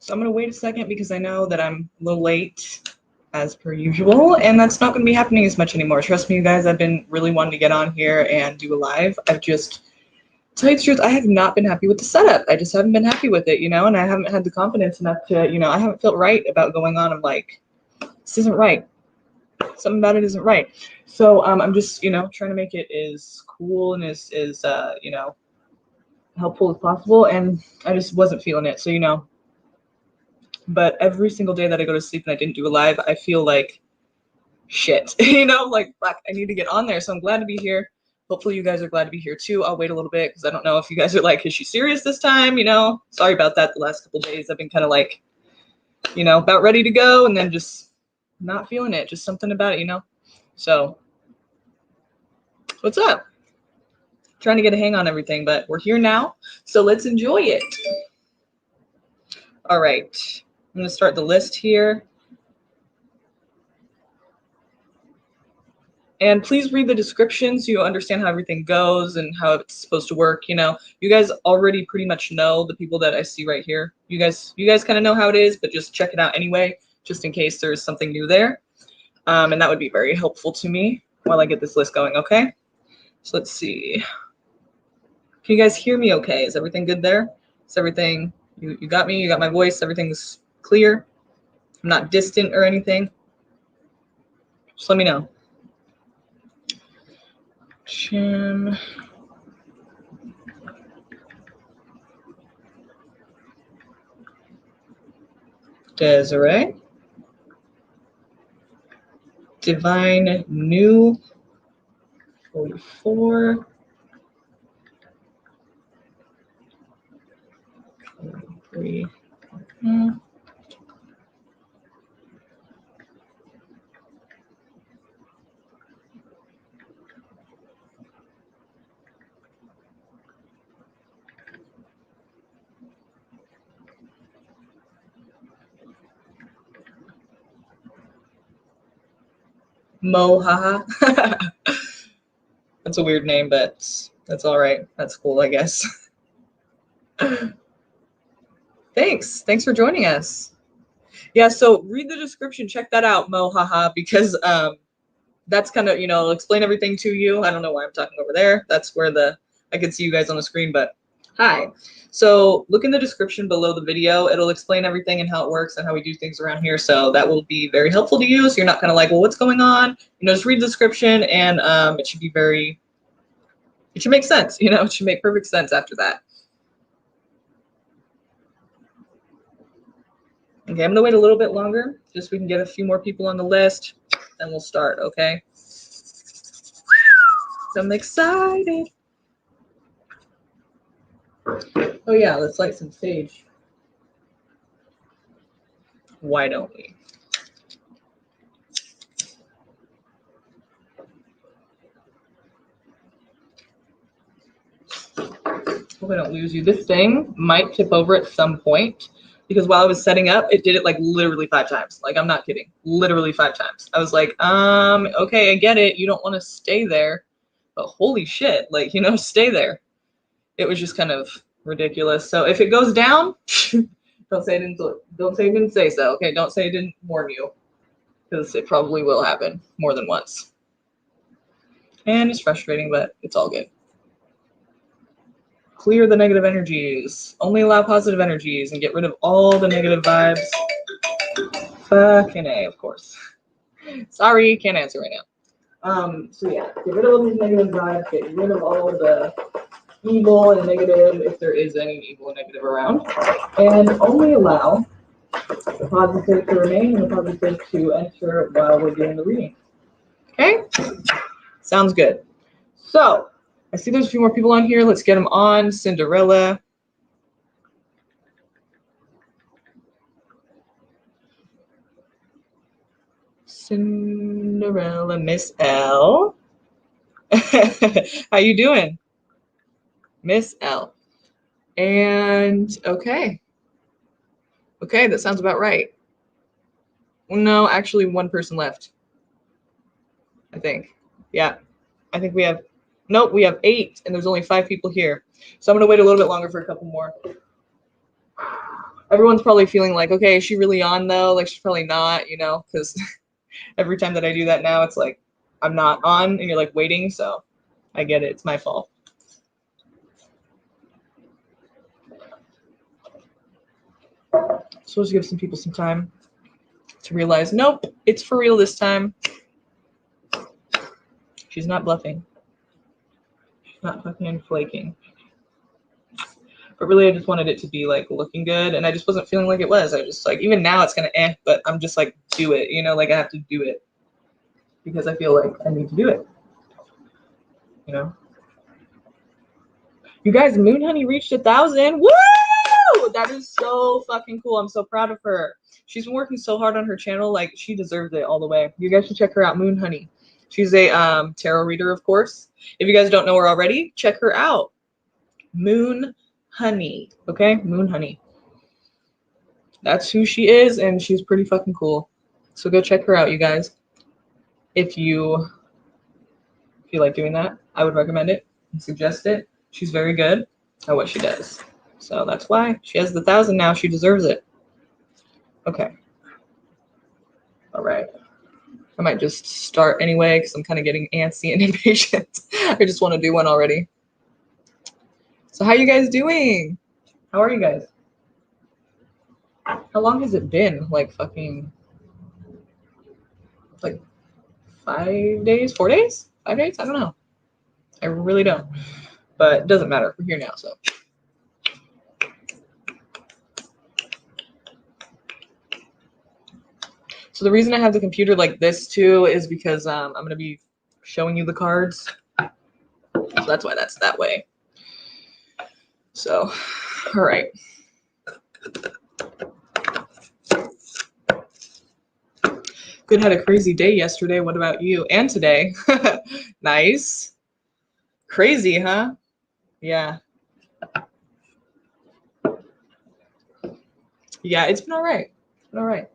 So I'm going to wait a second because I know that I'm a little late as per usual, and that's not going to be happening as much anymore. Trust me, you guys, I've been really wanting to get on here and do a live. I've just, tell you the truth, I have not been happy with the setup. I just haven't been happy with it, you know, and I haven't had the confidence enough to, you know, I haven't felt right about going on. I'm like, this isn't right. Something about it isn't right. So I'm just, you know, trying to make it as cool and as you know, helpful as possible, and I just wasn't feeling it. So, you know, but every single day that I go to sleep and I didn't do a live, I feel like shit, you know, like, fuck, I need to get on there. So I'm glad to be here. Hopefully you guys are glad to be here too. I'll wait a little bit because I don't know if you guys are like, is she serious this time? You know, sorry about that. The last couple days I've been kind of like, you know, about ready to go and then just not feeling it. Just something about it, you know? So what's up? Trying to get a hang on everything, but we're here now. So let's enjoy it. All right. I'm going to start the list here. And please read the description so you understand how everything goes and how it's supposed to work. You know, you guys already pretty much know the people that I see right here. You guys kind of know how it is, but just check it out anyway, just in case there's something new there. And that would be very helpful to me while I get this list going, okay? So let's see. Can you guys hear me okay? Is everything good there? Is everything, you got me? You got my voice? Everything's clear? I'm not distant or anything? Just let me know. Jim. Desiree. Divine New 44. 43. Mo haha. That's a weird name, but that's all right. That's cool, I guess. Thanks for joining us. Yeah, so read the description, check that out, Mo haha, because that's kind of, you know, I'll explain everything to you. I don't know why I'm talking over there. That's where I can see you guys on the screen, but hi. So look in the description below the video. It'll explain everything and how it works and how we do things around here. So that will be very helpful to you. So you're not kind of like, well, what's going on? You know, just read the description and it should make sense. You know, it should make perfect sense after that. Okay, I'm gonna wait a little bit longer, just so we can get a few more people on the list, and we'll start, okay? So I'm excited. Oh yeah, let's light some sage. Why don't we? Hope I don't lose you. This thing might tip over at some point because while I was setting up, it did it like literally 5 times. Like, I'm not kidding. Literally 5 times. I was like, okay, I get it. You don't want to stay there, but holy shit, like, you know, stay there. It was just kind of ridiculous. So if it goes down, don't say I didn't say so. Okay, don't say I didn't warn you, because it probably will happen more than once. And it's frustrating, but it's all good. Clear the negative energies. Only allow positive energies and get rid of all the negative vibes. Fucking A, of course. Sorry, can't answer right now. So yeah, get rid of all these negative vibes, get rid of all the evil and negative, if there is any evil and negative around, and only allow the positive to remain and the positive to enter while we're doing the reading. Okay? Sounds good. So, I see there's a few more people on here. Let's get them on. Cinderella. Cinderella, Miss L. How you doing? Miss L. And okay. Okay, that sounds about right. No, actually one person left. I think. Yeah. I think we have, nope, we have 8 and there's only 5 people here. So I'm gonna wait a little bit longer for a couple more. Everyone's probably feeling like, okay, is she really on though? Like she's probably not, you know, because every time that I do that now, it's like I'm not on and you're like waiting. So I get it. It's my fault. Supposed to give some people some time to realize, nope, it's for real this time. She's not bluffing. She's not fucking and flaking. But really, I just wanted it to be like looking good, and I just wasn't feeling like it was. I was just like, even now it's kind of but I'm just like, do it, you know, like I have to do it because I feel like I need to do it, you know. You guys, Moon Honey reached 1,000. Woo! That is so fucking cool. I'm so proud of her. She's been working so hard on her channel. Like, she deserves it all the way. You guys should check her out, Moon Honey. She's a tarot reader, of course. If you guys don't know her already, check her out. Moon Honey. Okay? Moon Honey. That's who she is, and she's pretty fucking cool. So go check her out, you guys. If you feel like doing that, I would recommend it and suggest it. She's very good at what she does. So that's why she has the 1,000 now. She deserves it. Okay. All right. I might just start anyway because I'm kind of getting antsy and impatient. I just want to do one already. So how you guys doing? How are you guys? How long has it been? Like fucking, like 5 days, 4 days, 5 days? I don't know. I really don't. But it doesn't matter. We're here now, so. So the reason I have the computer like this too is because I'm going to be showing you the cards. So that's why that's that way. So, all right. Good, had a crazy day yesterday. What about you? And today. Nice. Crazy, huh? Yeah. Yeah, it's been all right. It's been all right.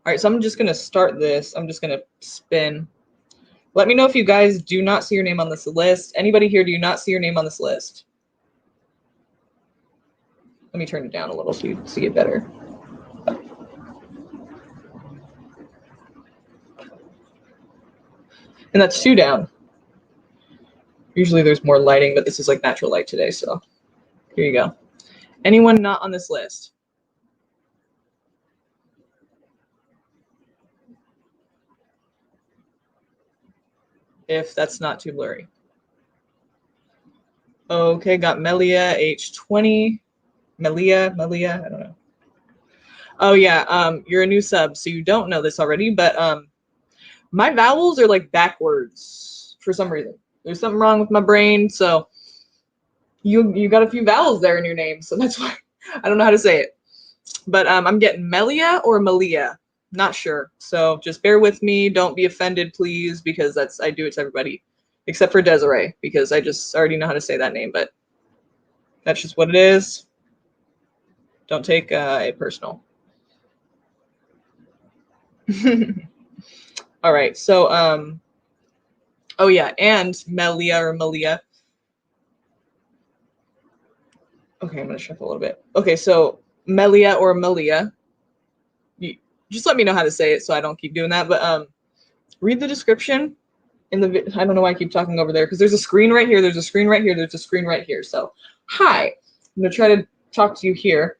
All right, so I'm just going to start this. I'm just going to spin. Let me know if you guys do not see your name on this list. Anybody here do you not see your name on this list? Let me turn it down a little so you can see it better. And that's 2 down. Usually there's more lighting, but this is like natural light today, so here you go. Anyone not on this list? If that's not too blurry. Okay, got Melia, age 20. Melia, I don't know. Oh yeah, you're a new sub, so you don't know this already, but my vowels are like backwards for some reason. There's something wrong with my brain, so you got a few vowels there in your name, so that's why I don't know how to say it. But I'm getting Melia or Melia, not sure. So just bear with me. Don't be offended, please, because I do it to everybody, except for Desiree, because I just already know how to say that name, but that's just what it is. Don't take it personal. All right, so oh yeah, and Melia or Melia. Okay, I'm gonna shuffle a little bit. Okay, so Melia or Melia. Just let me know how to say it so I don't keep doing that. But read the description in the. I don't know why I keep talking over there because there's a screen right here. There's a screen right here. There's a screen right here. So hi, I'm gonna try to talk to you here.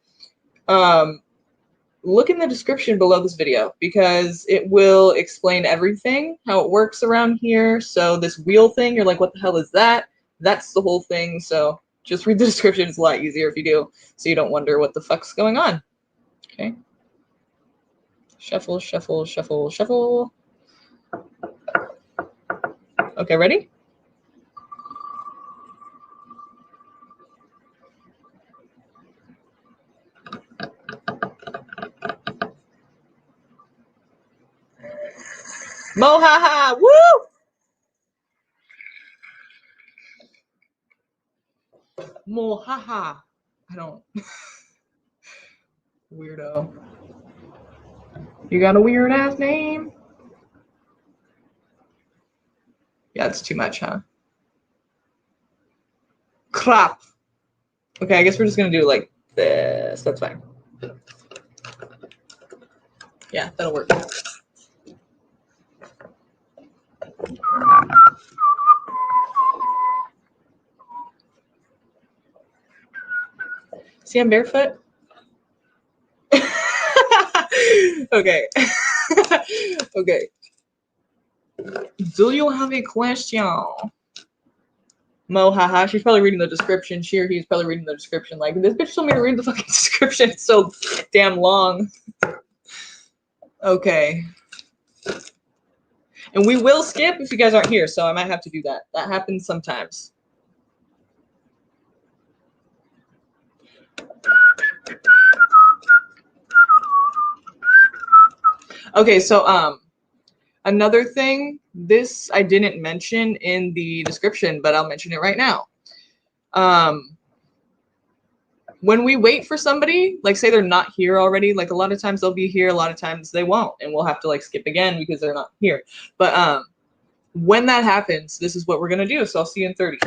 Look in the description below this video because it will explain everything, how it works around here. So this wheel thing, you're like, what the hell is that? That's the whole thing. So just read the description. It's a lot easier if you do, so you don't wonder what the fuck's going on. Okay. Shuffle, shuffle, shuffle, shuffle. Okay, ready? Mohaha! Woo! Mohaha. I don't. Weirdo. You got a weird ass name? Yeah, it's too much, huh? Crap. Okay, I guess we're just gonna do like this. That's fine. Yeah, that'll work. See, I'm barefoot. Okay. Okay. Do you have a question? Mo, haha. She's probably reading the description. She or he's probably reading the description. Like, this bitch told me to read the fucking description. It's so damn long. Okay. And we will skip if you guys aren't here, so I might have to do that. That happens sometimes. Okay, so another thing, this I didn't mention in the description, but I'll mention it right now. When we wait for somebody, like say they're not here already, like a lot of times they'll be here, a lot of times they won't, and we'll have to like skip again because they're not here. But when that happens, this is what we're gonna do. So I'll see you in 30.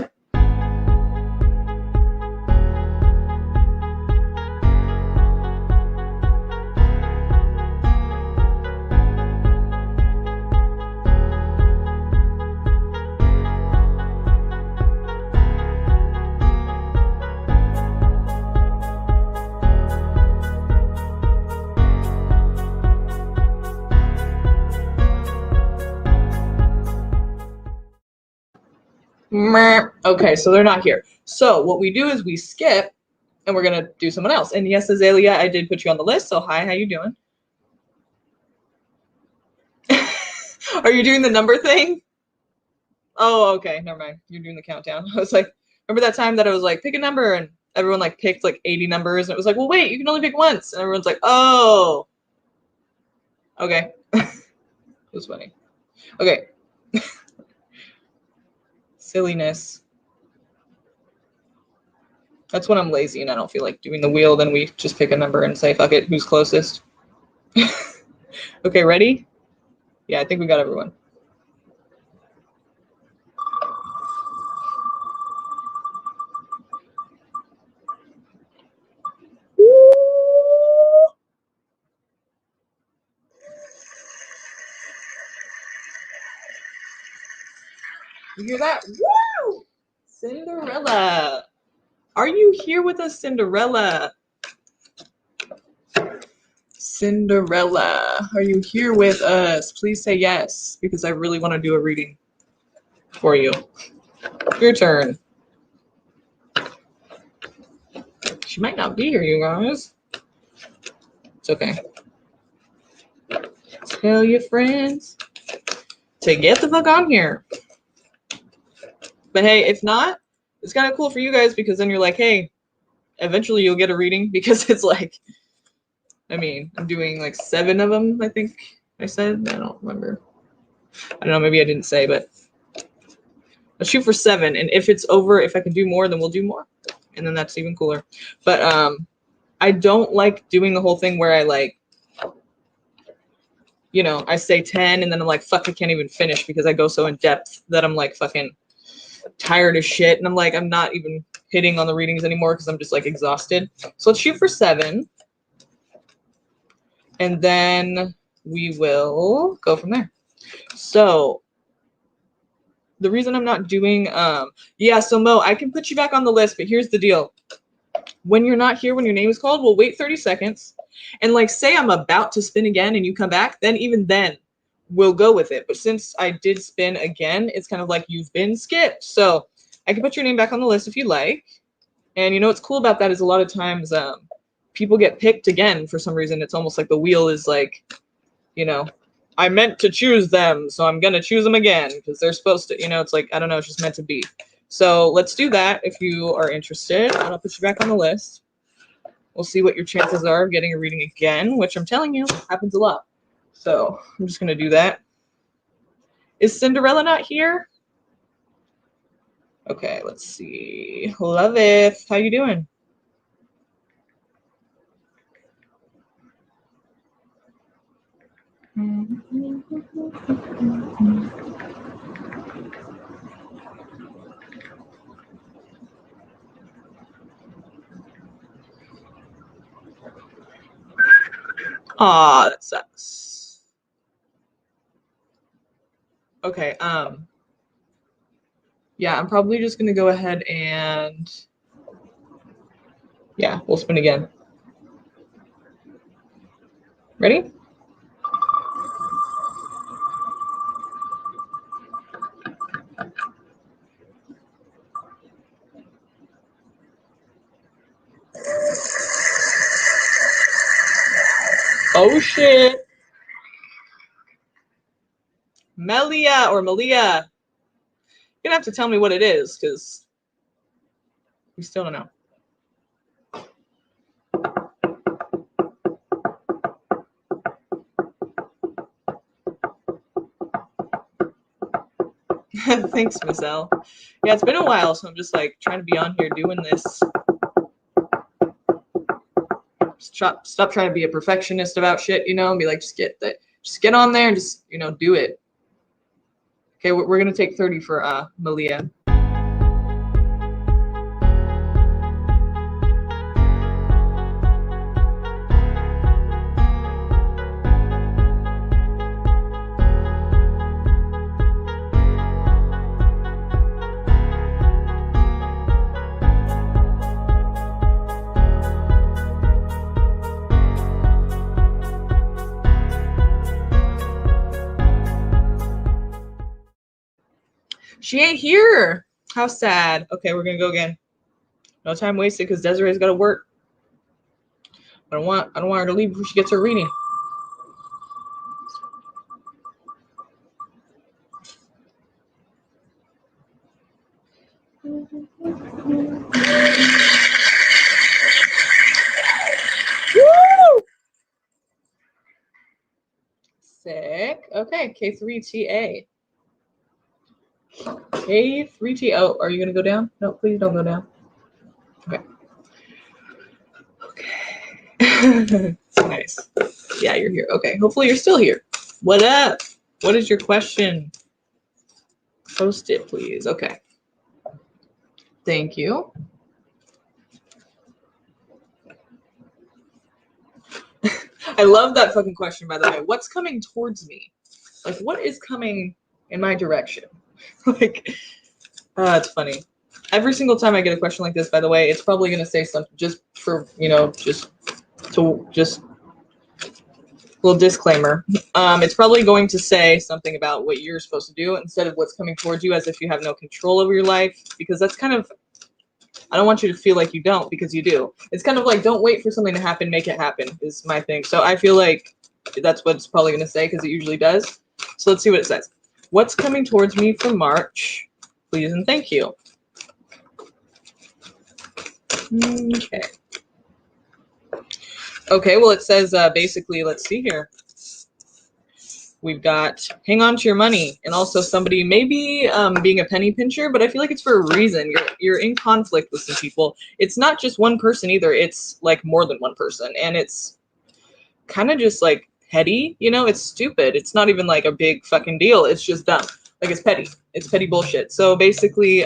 Okay, so they're not here. So what we do is we skip, and we're gonna do someone else. And yes, Azalea, I did put you on the list. So hi, how you doing? Are you doing the number thing? Oh, okay, never mind. You're doing the countdown. I was like, remember that time that I was like, pick a number, and everyone like picked like 80 numbers, and it was like, well, wait, you can only pick once, and everyone's like, oh, okay. It was funny. Okay. Silliness. That's when I'm lazy and I don't feel like doing the wheel. Then we just pick a number and say, fuck it, who's closest? Okay, ready? Yeah, I think we got everyone. You hear that? Woo! Cinderella. Are you here with us, Cinderella? Cinderella, are you here with us? Please say yes, because I really want to do a reading for you. Your turn. She might not be here, you guys. It's okay. Tell your friends to get the fuck on here. But hey, if not, it's kind of cool for you guys because then you're like, hey, eventually you'll get a reading because it's like, I mean, I'm doing like 7 of them, I think I said. I don't remember. I don't know, maybe I didn't say, but let's shoot for 7. And if it's over, if I can do more, then we'll do more. And then that's even cooler. But I don't like doing the whole thing where I like, you know, I say 10 and then I'm like, fuck, I can't even finish because I go so in depth that I'm like fucking tired as shit. And I'm like, I'm not even hitting on the readings anymore because I'm just like exhausted. So let's shoot for 7. And then we will go from there. So the reason I'm not doing, yeah, so Mo, I can put you back on the list, but here's the deal. When you're not here, when your name is called, we'll wait 30 seconds. And like, say I'm about to spin again and you come back, then even then we'll go with it. But since I did spin again, it's kind of like you've been skipped. So I can put your name back on the list if you like. And you know what's cool about that is a lot of times people get picked again for some reason. It's almost like the wheel is like, you know, I meant to choose them, so I'm going to choose them again because they're supposed to, you know, it's like, I don't know, it's just meant to be. So let's do that if you are interested. And I'll put you back on the list. We'll see what your chances are of getting a reading again, which I'm telling you happens a lot. So I'm just going to do that. Is Cinderella not here? Okay, let's see. Love it. How you doing? Aw, that sucks. Okay, yeah, I'm probably just gonna go ahead and, yeah, we'll spin again. Ready? Oh shit. Melia or Malia. You're gonna have to tell me what it is, because we still don't know. Thanks, Miss L. Yeah, it's been a while, so I'm just like trying to be on here doing this. Stop trying to be a perfectionist about shit, you know, and be like, just get on there and just, you know, do it. Okay, we're gonna take 30 for Malia. She ain't here. How sad. Okay, we're gonna go again. No time wasted because Desiree's got to work. I don't want her to leave before she gets her reading. Woo! Sick. Okay, K3TA. K3T. Oh, are you gonna go down? No, please don't go down. Okay. Okay. Nice. Yeah, you're here. Okay. Hopefully you're still here. What up? What is your question? Post it, please. Okay. Thank you. I love that fucking question, by the way. What's coming towards me? Like, what is coming in my direction? Like, it's funny. Every single time I get a question like this, by the way, it's probably going to say something just for, you know, just little disclaimer. It's probably going to say something about what you're supposed to do instead of what's coming towards you, as if you have no control over your life, because that's kind of, I don't want you to feel like you don't, because you do. It's kind of like, don't wait for something to happen, make it happen is my thing. So I feel like that's what it's probably going to say, because it usually does. So let's see what it says. What's coming towards me for March? Please and thank you. Okay. Okay, well, it says basically, let's see here. We've got hang on to your money, and also somebody maybe being a penny pincher, but I feel like it's for a reason. You're in conflict with some people. It's not just one person either. It's like more than one person, and it's kind of just like petty, you know? It's stupid. It's not even like a big fucking deal. It's just dumb. Like, it's petty. It's petty bullshit. So basically,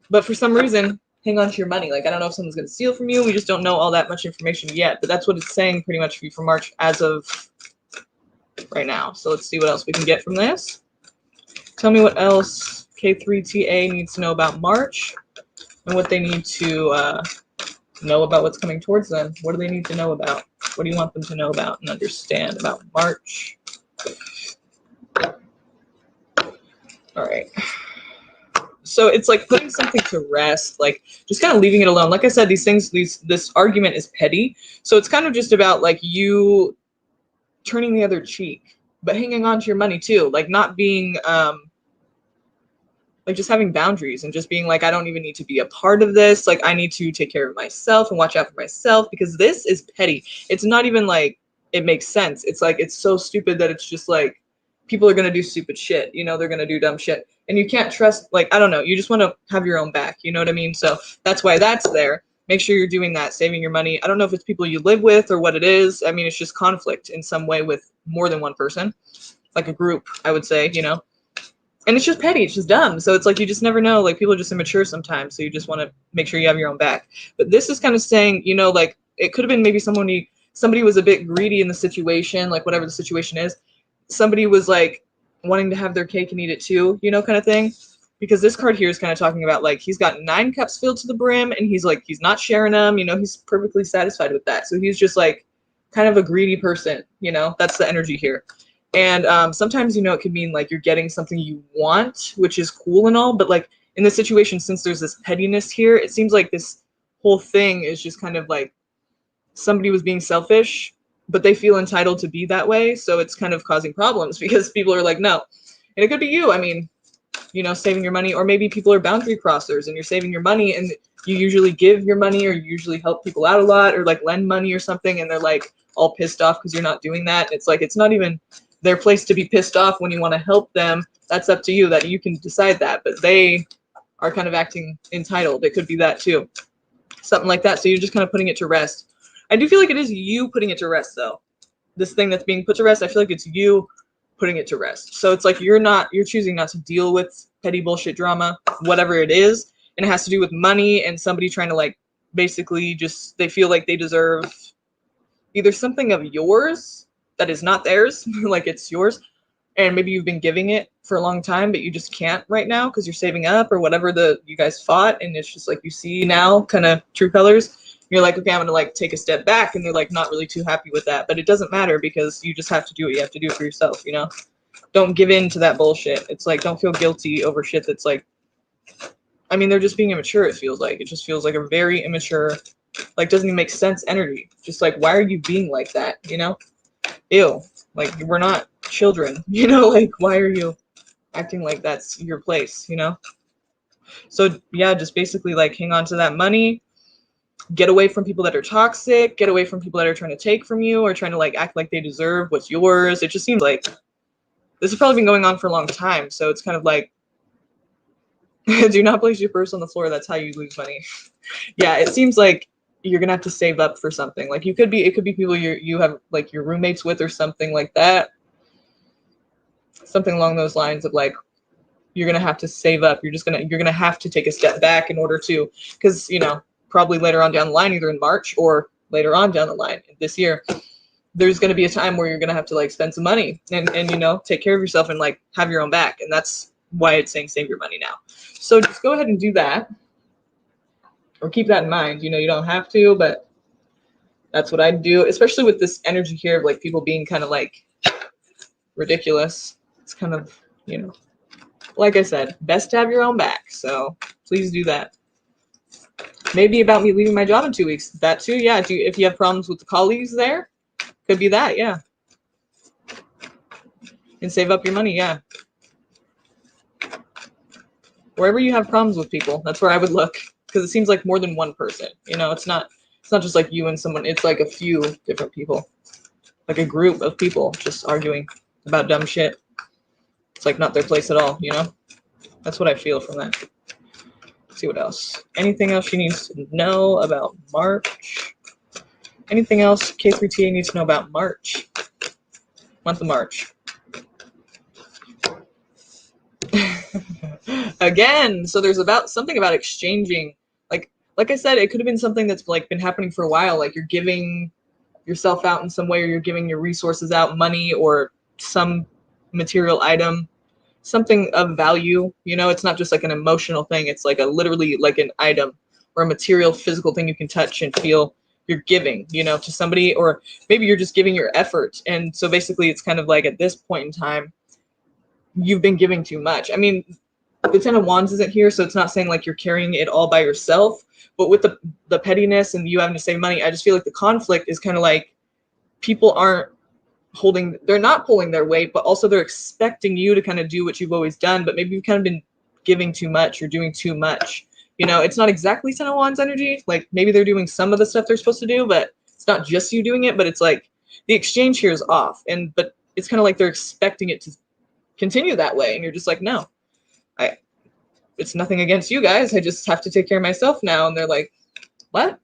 but for some reason, hang on to your money. Like, I don't know if someone's going to steal from you. We just don't know all that much information yet. But that's what it's saying pretty much for you for March as of right now. So let's see what else we can get from this. Tell me what else K3TA needs to know about March and what they need to know about what's coming towards them. What do they need to know about? What do you want them to know about and understand about March? All right. So it's like putting something to rest, like just kind of leaving it alone. Like I said, this argument is petty. So it's kind of just about like you turning the other cheek, but hanging on to your money too. Like not being, like just having boundaries and just being like, I don't even need to be a part of this. Like I need to take care of myself and watch out for myself, because this is petty. It's not even like it makes sense. It's like, it's so stupid that it's just like, people are going to do stupid shit. You know, they're going to do dumb shit. And you can't trust, like, I don't know. You just want to have your own back. You know what I mean? So that's why that's there. Make sure you're doing that, saving your money. I don't know if it's people you live with or what it is. I mean, it's just conflict in some way with more than one person, like a group, I would say, you know. And it's just petty. It's just dumb. So it's like you just never know. Like people are just immature sometimes. So you just want to make sure you have your own back. But this is kind of saying, you know, like it could have been maybe somebody was a bit greedy in the situation, like whatever the situation is. Somebody was like wanting to have their cake and eat it too, you know, kind of thing. Because this card here is kind of talking about like he's got 9 cups filled to the brim and he's like, he's not sharing them, you know, he's perfectly satisfied with that. So he's just like kind of a greedy person, you know, that's the energy here. And sometimes, you know, it could mean like you're getting something you want, which is cool and all, but like in this situation, since there's this pettiness here, it seems like this whole thing is just kind of like somebody was being selfish, but they feel entitled to be that way. So it's kind of causing problems because people are like, no. And it could be you. I mean, you know, saving your money, or maybe people are boundary crossers and you're saving your money and you usually give your money or you usually help people out a lot or like lend money or something. And they're like all pissed off because you're not doing that. It's like, it's not even their place to be pissed off when you want to help them. That's up to you, that you can decide that, but they are kind of acting entitled. It could be that too. Something like that. So you're just kind of putting it to rest. I do feel like it is you putting it to rest though. This thing that's being put to rest, I feel like it's you putting it to rest. So it's like you're choosing not to deal with petty bullshit drama, whatever it is. And it has to do with money and somebody trying to like basically just, they feel like they deserve either something of yours that is not theirs, like it's yours. And maybe you've been giving it for a long time, but you just can't right now because you're saving up or whatever you guys fought. And it's just like you see now kind of true colors. You're like, okay, I'm going to like take a step back. And they're like not really too happy with that. But it doesn't matter because you just have to do it. You have to do it for yourself, you know? Don't give in to that bullshit. It's like, don't feel guilty over shit that's like, I mean, they're just being immature, it feels like. It just feels like a very immature, like doesn't even make sense energy. Just like, why are you being like that, you know? Ew. Like, we're not children, you know? Like, why are you acting like that's your place, you know? So, yeah, just basically like hang on to that money. Get away from people that are toxic, get away from people that are trying to take from you or trying to like act like they deserve what's yours. It just seems like this has probably been going on for a long time. So it's kind of like, do not place your purse on the floor. That's how you lose money. Yeah, it seems like you're going to have to save up for something. Like it could be people you have like your roommates with or something like that. Something along those lines of like, you're going to have to save up. You're going to have to take a step back in order to, because, you know, probably later on down the line, either in March or later on down the line this year, there's going to be a time where you're going to have to like spend some money and, you know, take care of yourself and like have your own back. And that's why it's saying save your money now. So just go ahead and do that or keep that in mind. You know, you don't have to, but that's what I do, especially with this energy here of like people being kind of like ridiculous. It's kind of, you know, like I said, best to have your own back. So please do that. Maybe about me leaving my job in 2 weeks. That too, yeah. If you have problems with the colleagues there, could be that, yeah. And save up your money, yeah. Wherever you have problems with people, that's where I would look, because it seems like more than one person. You know, it's not just like you and someone. It's like a few different people, like a group of people just arguing about dumb shit. It's like not their place at all. You know, that's what I feel from that. Let's see what else. Anything else she needs to know about March? Anything else K3TA needs to know about March? Month of March. Again, so there's something about exchanging. Like I said, it could have been something that's like been happening for a while. Like you're giving yourself out in some way, or you're giving your resources out, money or some material item, something of value. You know, it's not just like an emotional thing. It's like literally like an item or a material physical thing you can touch and feel. You're giving, you know, to somebody, or maybe you're just giving your effort. And so basically it's kind of like at this point in time, you've been giving too much. I mean, the Ten of Wands isn't here, so it's not saying like you're carrying it all by yourself, but with the pettiness and you having to save money, I just feel like the conflict is kind of like people they're not pulling their weight, but also they're expecting you to kind of do what you've always done, but maybe you've kind of been giving too much or doing too much. You know, it's not exactly Ten of Wands energy. Like maybe they're doing some of the stuff they're supposed to do, but it's not just you doing it, but it's like the exchange here is off. But it's kind of like they're expecting it to continue that way. And you're just like, no, it's nothing against you guys. I just have to take care of myself now. And they're like, what?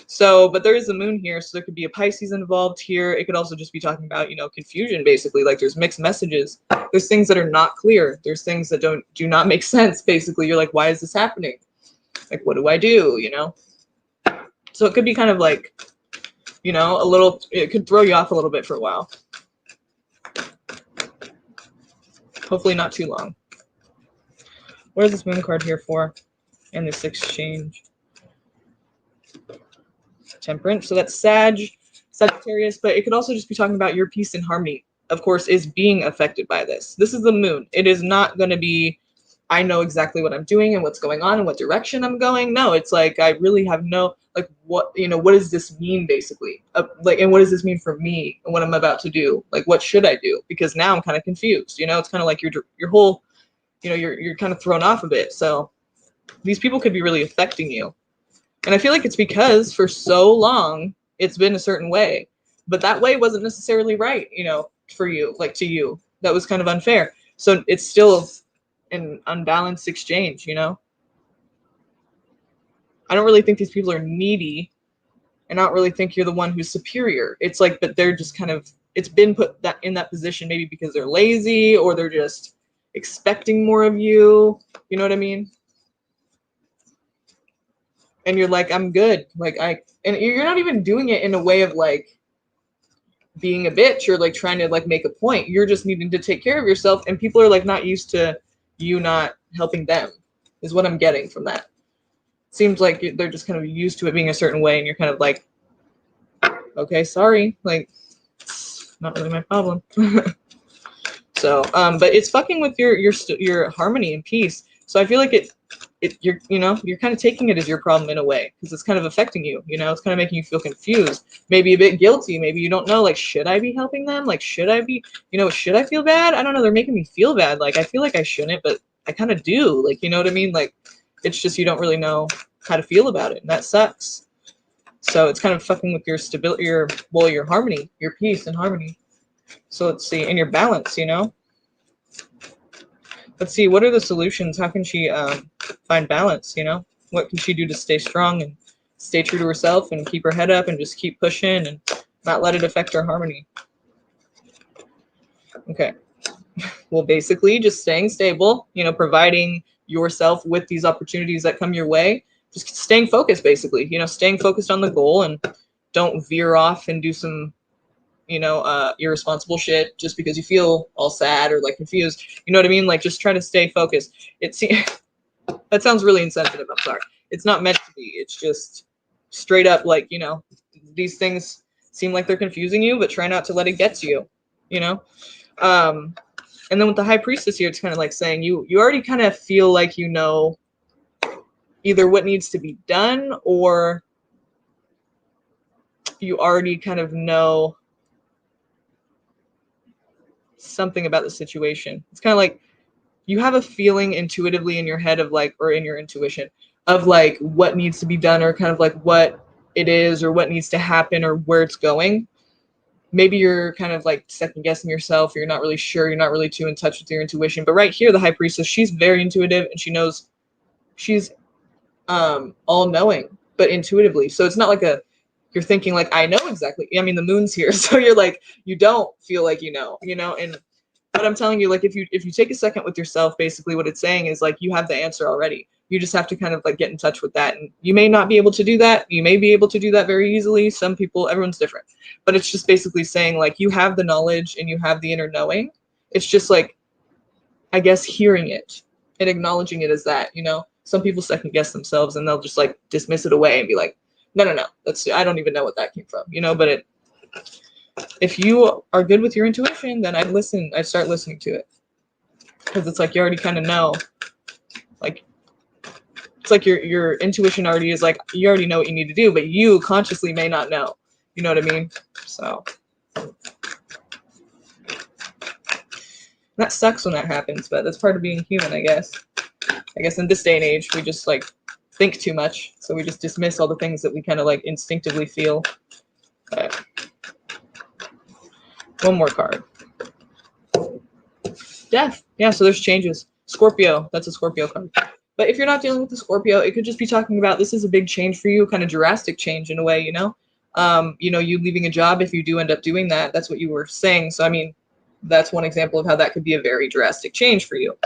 So, but there is the moon here. So there could be a Pisces involved here. It could also just be talking about, you know, confusion, basically. Like there's mixed messages. There's things that are not clear. There's things that do not make sense, basically. You're like, why is this happening? Like, what do I do, you know? So it could be kind of like, you know, it could throw you off a little bit for a while. Hopefully not too long. What is this moon card here for? And this exchange. Temperance. So that's Sagittarius, but it could also just be talking about your peace and harmony, of course, is being affected by this. This is the moon. It is not going to be, I know exactly what I'm doing and what's going on and what direction I'm going. No, it's like, I really have no, like, what, you know, what does this mean basically? Like, and what does this mean for me and what I'm about to do? Like, what should I do? Because now I'm kind of confused, you know, it's kind of like your whole, you know, you're kind of thrown off a bit. So these people could be really affecting you. And I feel like it's because for so long, it's been a certain way, but that way wasn't necessarily right, you know, for you, like to you. That was kind of unfair. So it's still an unbalanced exchange, you know? I don't really think these people are needy, and I don't really think you're the one who's superior. It's like, but they're just kind of, it's been put that in that position maybe because they're lazy or they're just expecting more of you. You know what I mean? And you're like, I'm good. Like, and you're not even doing it in a way of like being a bitch or like trying to like make a point. You're just needing to take care of yourself, and people are like not used to you not helping them, is what I'm getting from that. Seems like they're just kind of used to it being a certain way, and you're kind of like, okay, sorry, like, it's not really my problem. So, but it's fucking with your harmony and peace. So I feel like you're, you know, you're kind of taking it as your problem in a way because it's kind of affecting you, you know, it's kind of making you feel confused, maybe a bit guilty, maybe you don't know, like, should I be helping them? Like, should I be, you know, should I feel bad? I don't know, they're making me feel bad. Like, I feel like I shouldn't, but I kind of do, like, you know what I mean? Like, it's just you don't really know how to feel about it, and that sucks. So it's kind of fucking with your stability, your harmony, your peace and harmony. So let's see, and your balance, you know. Let's see, what are the solutions? How can she find balance, you know? What can she do to stay strong and stay true to herself and keep her head up and just keep pushing and not let it affect her harmony? Okay. Well, basically just staying stable, you know, providing yourself with these opportunities that come your way, just staying focused, basically, you know, staying focused on the goal, and don't veer off and do some, you know, irresponsible shit just because you feel all sad or like confused. You know what I mean? Like, just try to stay focused. That sounds really insensitive. I'm sorry. It's not meant to be. It's just straight up like, you know, these things seem like they're confusing you, but try not to let it get to you, you know? And then with the High Priestess here, it's kind of like saying you already kind of feel like you know either what needs to be done, or you already kind of know something about the situation. It's kind of like you have a feeling intuitively in your head of like, or in your intuition of like what needs to be done, or kind of like what it is or what needs to happen or where it's going. Maybe you're kind of like second guessing yourself, or you're not really sure, you're not really too in touch with your intuition. But right here, the High Priestess, she's very intuitive, and she knows, she's all knowing, but intuitively. So it's not like you're thinking like, I know exactly. I mean, the moon's here, so you're like, you don't feel like you know, and but I'm telling you, like, if you take a second with yourself, basically what it's saying is like, you have the answer already. You just have to kind of like get in touch with that. And you may not be able to do that. You may be able to do that very easily. Some people, everyone's different, but it's just basically saying like, you have the knowledge and you have the inner knowing. It's just like, I guess, hearing it and acknowledging it as that, you know. Some people second guess themselves and they'll just like dismiss it away and be like, no, I don't even know what that came from, you know. But if you are good with your intuition, then I'd start listening to it, because it's like you already kind of know, like, it's like your intuition already is like, you already know what you need to do, but you consciously may not know, you know what I mean? So that sucks when that happens, but that's part of being human, I guess. In this day and age, we just like think too much, so we just dismiss all the things that we kind of like instinctively feel. But one more card. Death. Yeah, so there's changes. Scorpio, that's a Scorpio card. But if you're not dealing with the Scorpio, it could just be talking about, this is a big change for you, kind of drastic change in a way, you know? You know, you leaving a job, if you do end up doing that, that's what you were saying. So, I mean, that's one example of how that could be a very drastic change for you.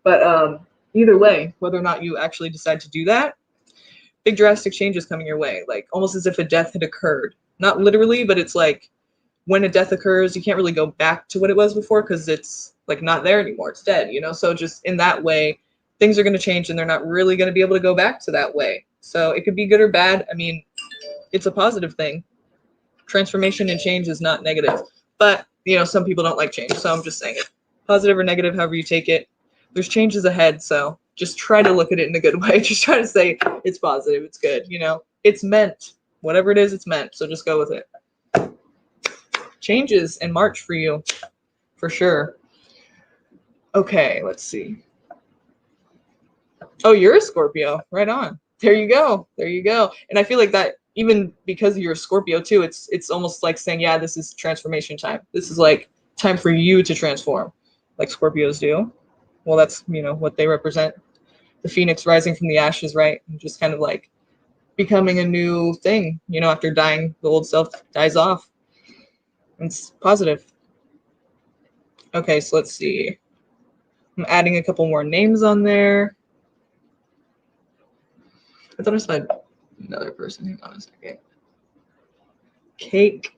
But either way, whether or not you actually decide to do that, big drastic changes coming your way, like almost as if a death had occurred. Not literally, but it's like when a death occurs, you can't really go back to what it was before because it's like not there anymore. It's dead, you know? So just in that way, things are going to change and they're not really going to be able to go back to that way. So it could be good or bad. I mean, it's a positive thing. Transformation and change is not negative. But, you know, some people don't like change. So I'm just saying it. Positive or negative, however you take it. There's changes ahead. So just try to look at it in a good way. Just try to say it's positive. It's good. You know, it's meant. Whatever it is, it's meant. So just go with it. Changes in March for you, for sure. Okay, let's see. Oh, you're a Scorpio. Right on. There you go. There you go. And I feel like that even because you're a Scorpio too, it's almost like saying, yeah, this is transformation time. This is like time for you to transform, like Scorpios do. Well, that's, you know, what they represent. The phoenix rising from the ashes, right? And just kind of like becoming a new thing, you know, after dying, the old self dies off. It's positive. Okay, so let's see. I'm adding a couple more names on there. I thought I saw another person. Hang on a second. Cake.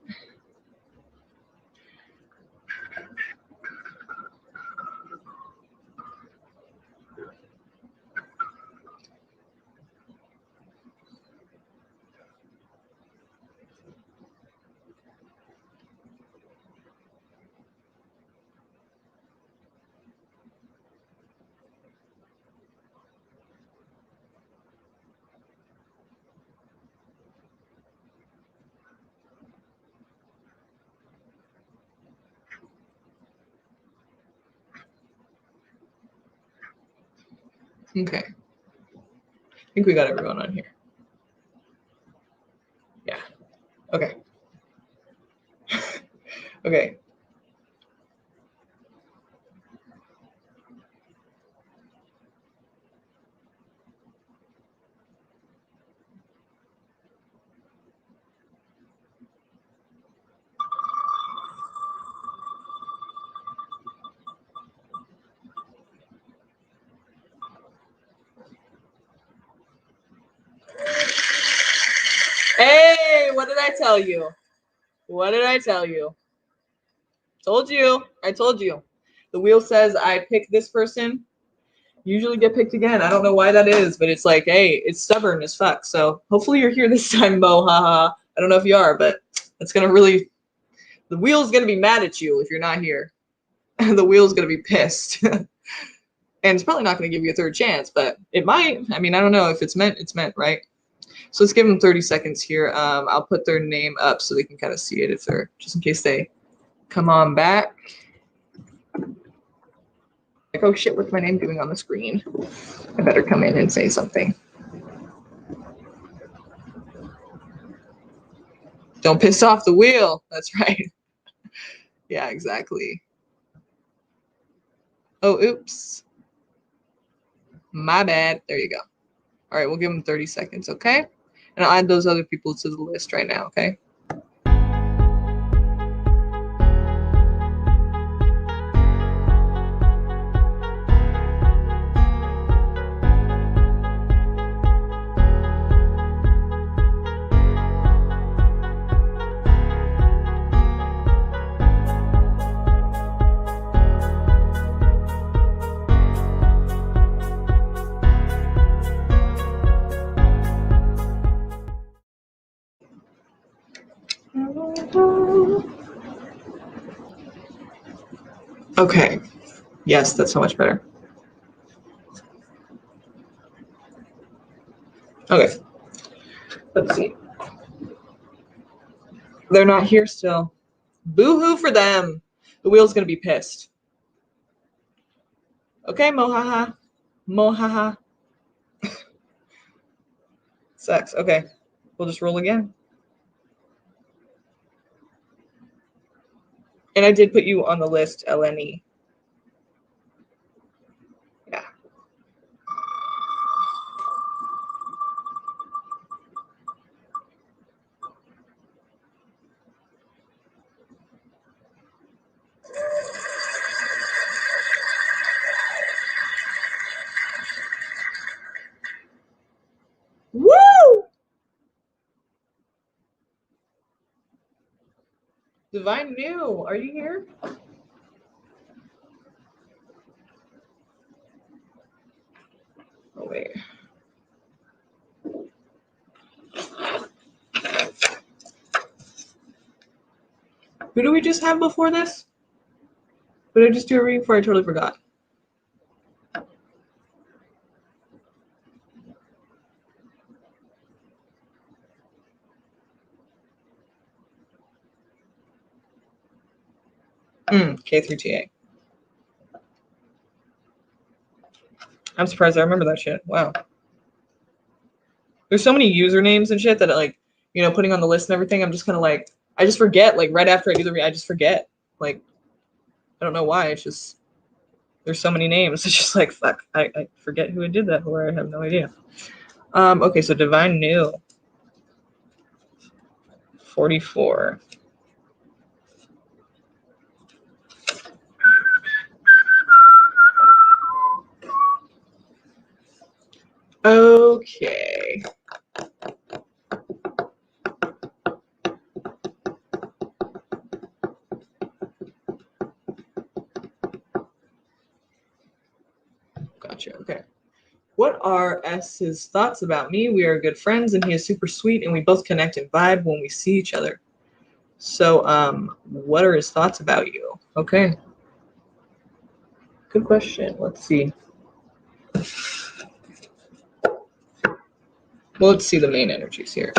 Okay. I think we got everyone on here. Yeah. Okay. Okay. Hey, what did I tell you? What did I tell you? Told you. I told you. The wheel says I pick this person, usually get picked again. I don't know why that is, but it's like, hey, it's stubborn as fuck. So hopefully you're here this time, Mo. Haha. I don't know if you are, but it's gonna really, the wheel's gonna be mad at you if you're not here. The wheel's gonna be pissed. And it's probably not gonna give you a third chance, but it might. I mean, I don't know. If it's meant, right? So let's give them 30 seconds here. I'll put their name up so they can kind of see it if they're, just in case they come on back. Like, oh shit, what's my name doing on the screen? I better come in and say something. Don't piss off the wheel. That's right. Yeah, exactly. Oh, oops. My bad. There you go. All right, we'll give them 30 seconds, okay? And I'll add those other people to the list right now, okay? Okay. Yes, that's so much better. Okay. Let's see. They're not here still. Boo-hoo for them. The wheel's gonna be pissed. Okay, Mohaha. Mohaha. Sucks. Okay. We'll just roll again. And I did put you on the list, LNE. Yeah. Woo! Divine New, are you here? Oh, wait. Who do we just have before this? Who did I just do a reading for? I totally forgot. K3TA. I'm surprised I remember that shit. Wow. There's so many usernames and shit that, like, you know, putting on the list and everything, I'm just kind of like, I just forget. Like, right after I do the read, I just forget. Like, I don't know why. It's just, there's so many names. It's just like, fuck, I forget who I did that for. I have no idea. Okay, so Divine New. 44. Okay. Gotcha. Okay. What are S's thoughts about me? We are good friends, and he is super sweet, and we both connect and vibe when we see each other. So, what are his thoughts about you? Okay. Good question. Let's see. Well, let's see the main energies here.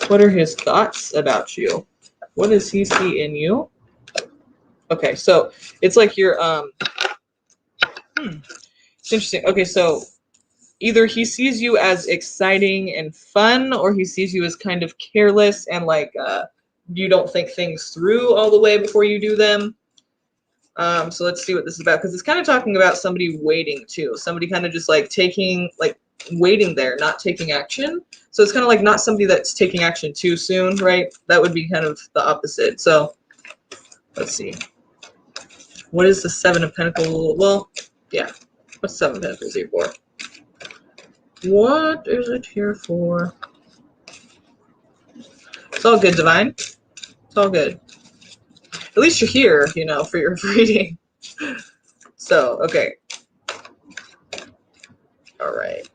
What are his thoughts about you? What does he see in you? Okay, so it's like you're it's interesting. Okay, so either he sees you as exciting and fun, or he sees you as kind of careless and like you don't think things through all the way before you do them. So let's see what this is about, because it's kind of talking about somebody waiting too. Somebody kind of just like waiting there, not taking action. So it's kind of like not somebody that's taking action too soon, right? That would be kind of the opposite. So let's see. What is the Seven of Pentacles? Well, yeah. What's Seven of Pentacles here for? What is it here for? It's all good, Divine. It's all good. At least you're here, you know, for your reading. So, okay. All right.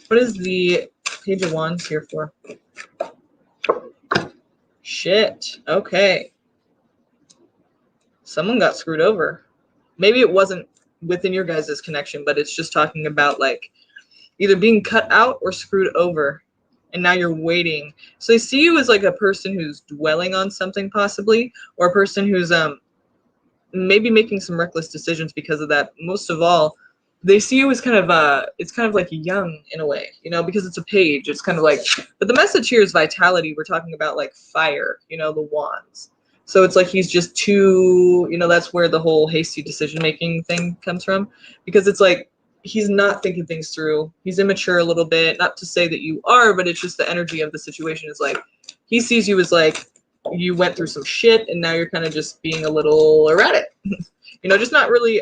What is the Page of Wands here for? Shit. Okay. Someone got screwed over. Maybe it wasn't within your guys' connection, but it's just talking about like either being cut out or screwed over. And now you're waiting. So they see you as like a person who's dwelling on something possibly, or a person who's maybe making some reckless decisions because of that. Most of all, they see you as kind of it's kind of like young in a way, you know, because it's a page. It's kind of like, but the message here is vitality. We're talking about like fire, you know, the wands. So it's like he's just too, you know, that's where the whole hasty decision making thing comes from, because it's like he's not thinking things through. He's immature a little bit. Not to say that you are, but it's just the energy of the situation is like he sees you as like you went through some shit and now you're kind of just being a little erratic. You know, just not really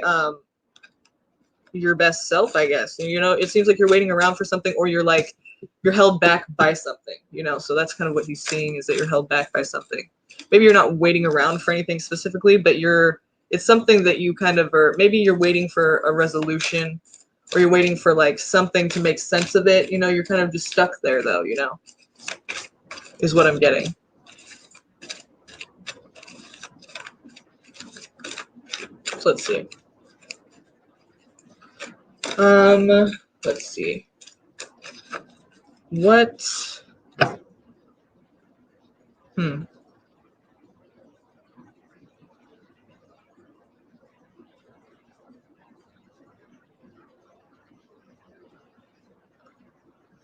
your best self, I guess. You know, it seems like you're waiting around for something, or you're like you're held back by something, you know. So that's kind of what he's seeing, is that you're held back by something. Maybe you're not waiting around for anything specifically, but it's something that you kind of are, maybe you're waiting for a resolution, or you're waiting for like something to make sense of it. You know, you're kind of just stuck there though, you know, is what I'm getting. So let's see. Let's see. What?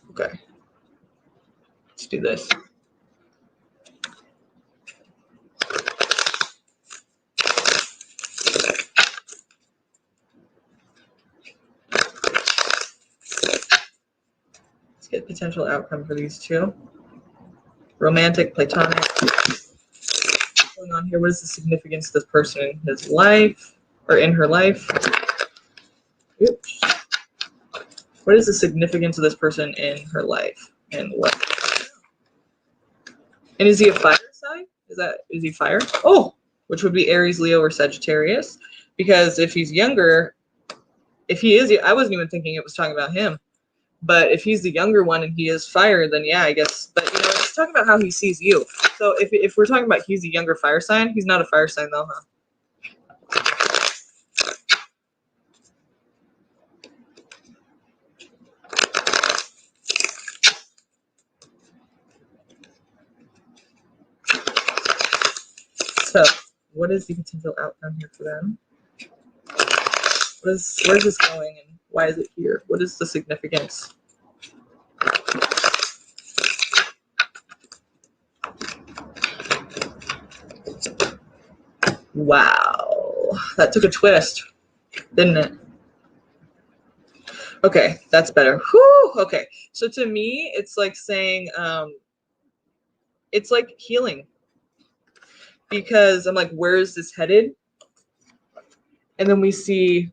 Okay. Let's do this. Let's get potential outcome for these two. Romantic, platonic. What's going on here? What is the significance of this person in his life or in her life? Oops. What is the significance of this person in her life? And what? And is he a fire sign? Is he fire? Oh, which would be Aries, Leo, or Sagittarius. Because if he's younger, if he is, I wasn't even thinking it was talking about him. But if he's the younger one and he is fire, then yeah, I guess. But it's talking about how he sees you. So if we're talking about he's a younger fire sign, he's not a fire sign though, huh? So what is the potential outcome here for them? Where's this going and why is it here? What is the significance? Wow, that took a twist, didn't it? Okay, that's better. Whew, okay, so to me, it's like saying, it's like healing. Because I'm like, where is this headed? And then we see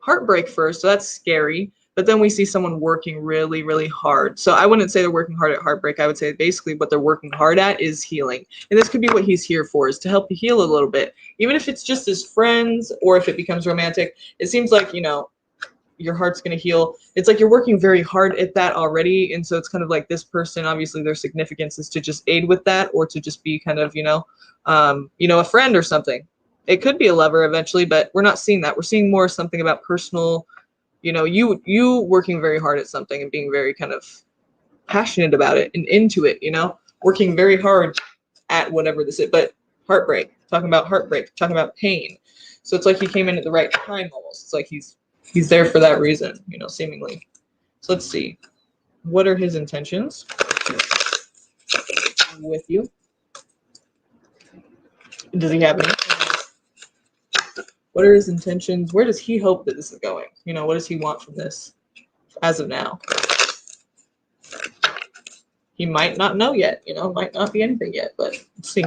heartbreak first, so that's scary. But then we see someone working really, really hard. So I wouldn't say they're working hard at heartbreak. I would say basically what they're working hard at is healing. And this could be what he's here for, is to help you heal a little bit. Even if it's just as friends or if it becomes romantic, it seems like, your heart's going to heal. It's like you're working very hard at that already. And so it's kind of like this person, obviously their significance is to just aid with that or to just be kind of, a friend or something. It could be a lover eventually, but we're not seeing that. We're seeing more something about personal, you working very hard at something and being very kind of passionate about it and into it, working very hard at whatever this is. But heartbreak, talking about pain. So it's like he came in at the right time almost. It's like he's there for that reason, seemingly. So let's see. What are his intentions with you? Does he have any? What are his intentions? Where does he hope that this is going? What does he want from this as of now? He might not know yet, might not be anything yet, but let's see.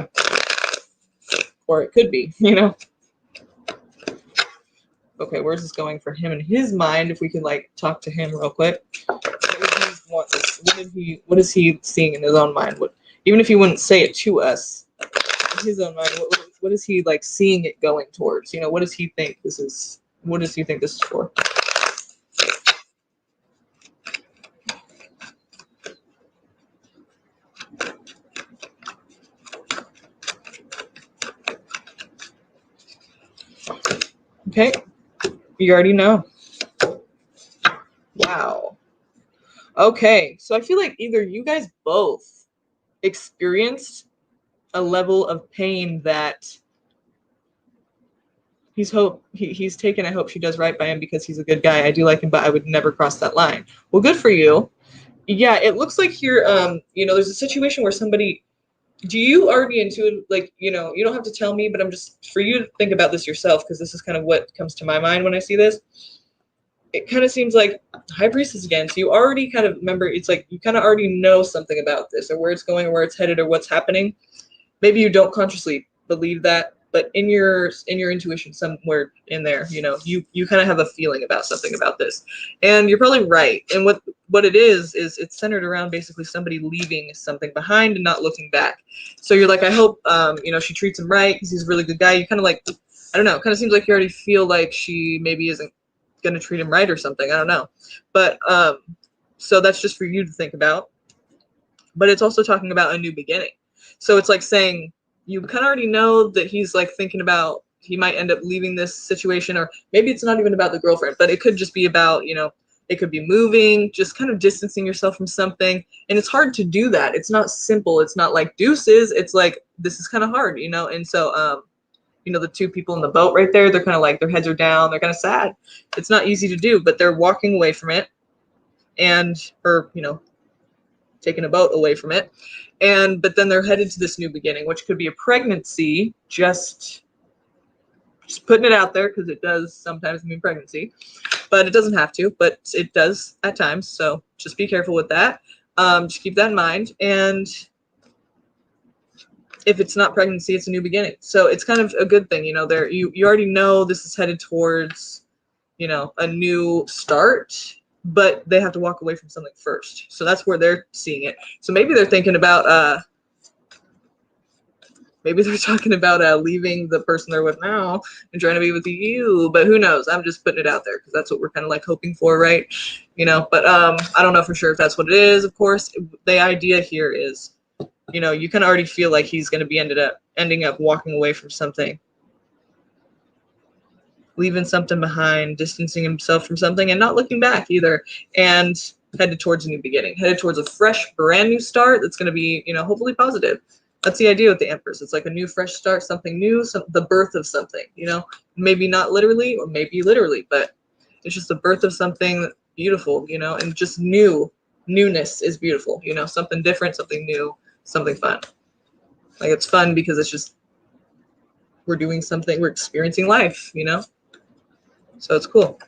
Or it could be, Okay, where's this going for him in his mind? If we can talk to him real quick. What is he seeing in his own mind? Even if he wouldn't say it to us, in his own mind, what is he seeing it going towards? What does he think this is? What does he think this is for? Okay, you already know. Wow. Okay, so I feel like either you guys both experienced a level of pain that he's taken. I hope she does right by him because he's a good guy. I do like him, but I would never cross that line. Well, good for you. Yeah, it looks like here, there's a situation where somebody, do you already intuit, you don't have to tell me, but I'm just, for you to think about this yourself, because this is kind of what comes to my mind when I see this. It kind of seems like High Priestess again. So you already kind of remember, it's like you kind of already know something about this or where it's going or where it's headed or what's happening. Maybe you don't consciously believe that, but in your intuition somewhere in there, you kind of have a feeling about something about this. And you're probably right. And what it is it's centered around basically somebody leaving something behind and not looking back. So you're like, I hope she treats him right because he's a really good guy. You kind of I don't know, it kind of seems like you already feel like she maybe isn't going to treat him right or something. I don't know. But so that's just for you to think about. But it's also talking about a new beginning. So it's like saying you kind of already know that he's thinking about he might end up leaving this situation, or maybe it's not even about the girlfriend, but it could just be about, it could be moving, just kind of distancing yourself from something. And it's hard to do that. It's not simple. It's not like deuces. It's like, this is kind of hard, And so, the two people in the boat right there, they're kind of their heads are down. They're kind of sad. It's not easy to do, but they're walking away from it or taking a boat away from it. But then they're headed to this new beginning, which could be a pregnancy, just putting it out there because it does sometimes mean pregnancy, but it doesn't have to, but it does at times. So just be careful with that. Just keep that in mind. And if it's not pregnancy, it's a new beginning. So it's kind of a good thing, you already know this is headed towards you know, a new start, but they have to walk away from something first. So that's where they're seeing it. So maybe they're thinking about, maybe they're talking about leaving the person they're with now and trying to be with you, but who knows? I'm just putting it out there because that's what we're kind of like hoping for, right? You know, but I don't know for sure if that's what it is. Of course, the idea here is, you know, you can already feel like he's going to be ending up walking away from something, leaving something behind, distancing himself from something, and not looking back either, and headed towards a new beginning, headed towards a fresh, brand new start that's going to be, you know, hopefully positive. That's the idea with the Empress. It's like a new, fresh start, something new, the birth of something, you know, maybe not literally or maybe literally, but it's just the birth of something beautiful, you know, and just newness is beautiful, you know, something different, something new, something fun. Like it's fun because it's just, we're doing something, we're experiencing life, you know? So it's cool.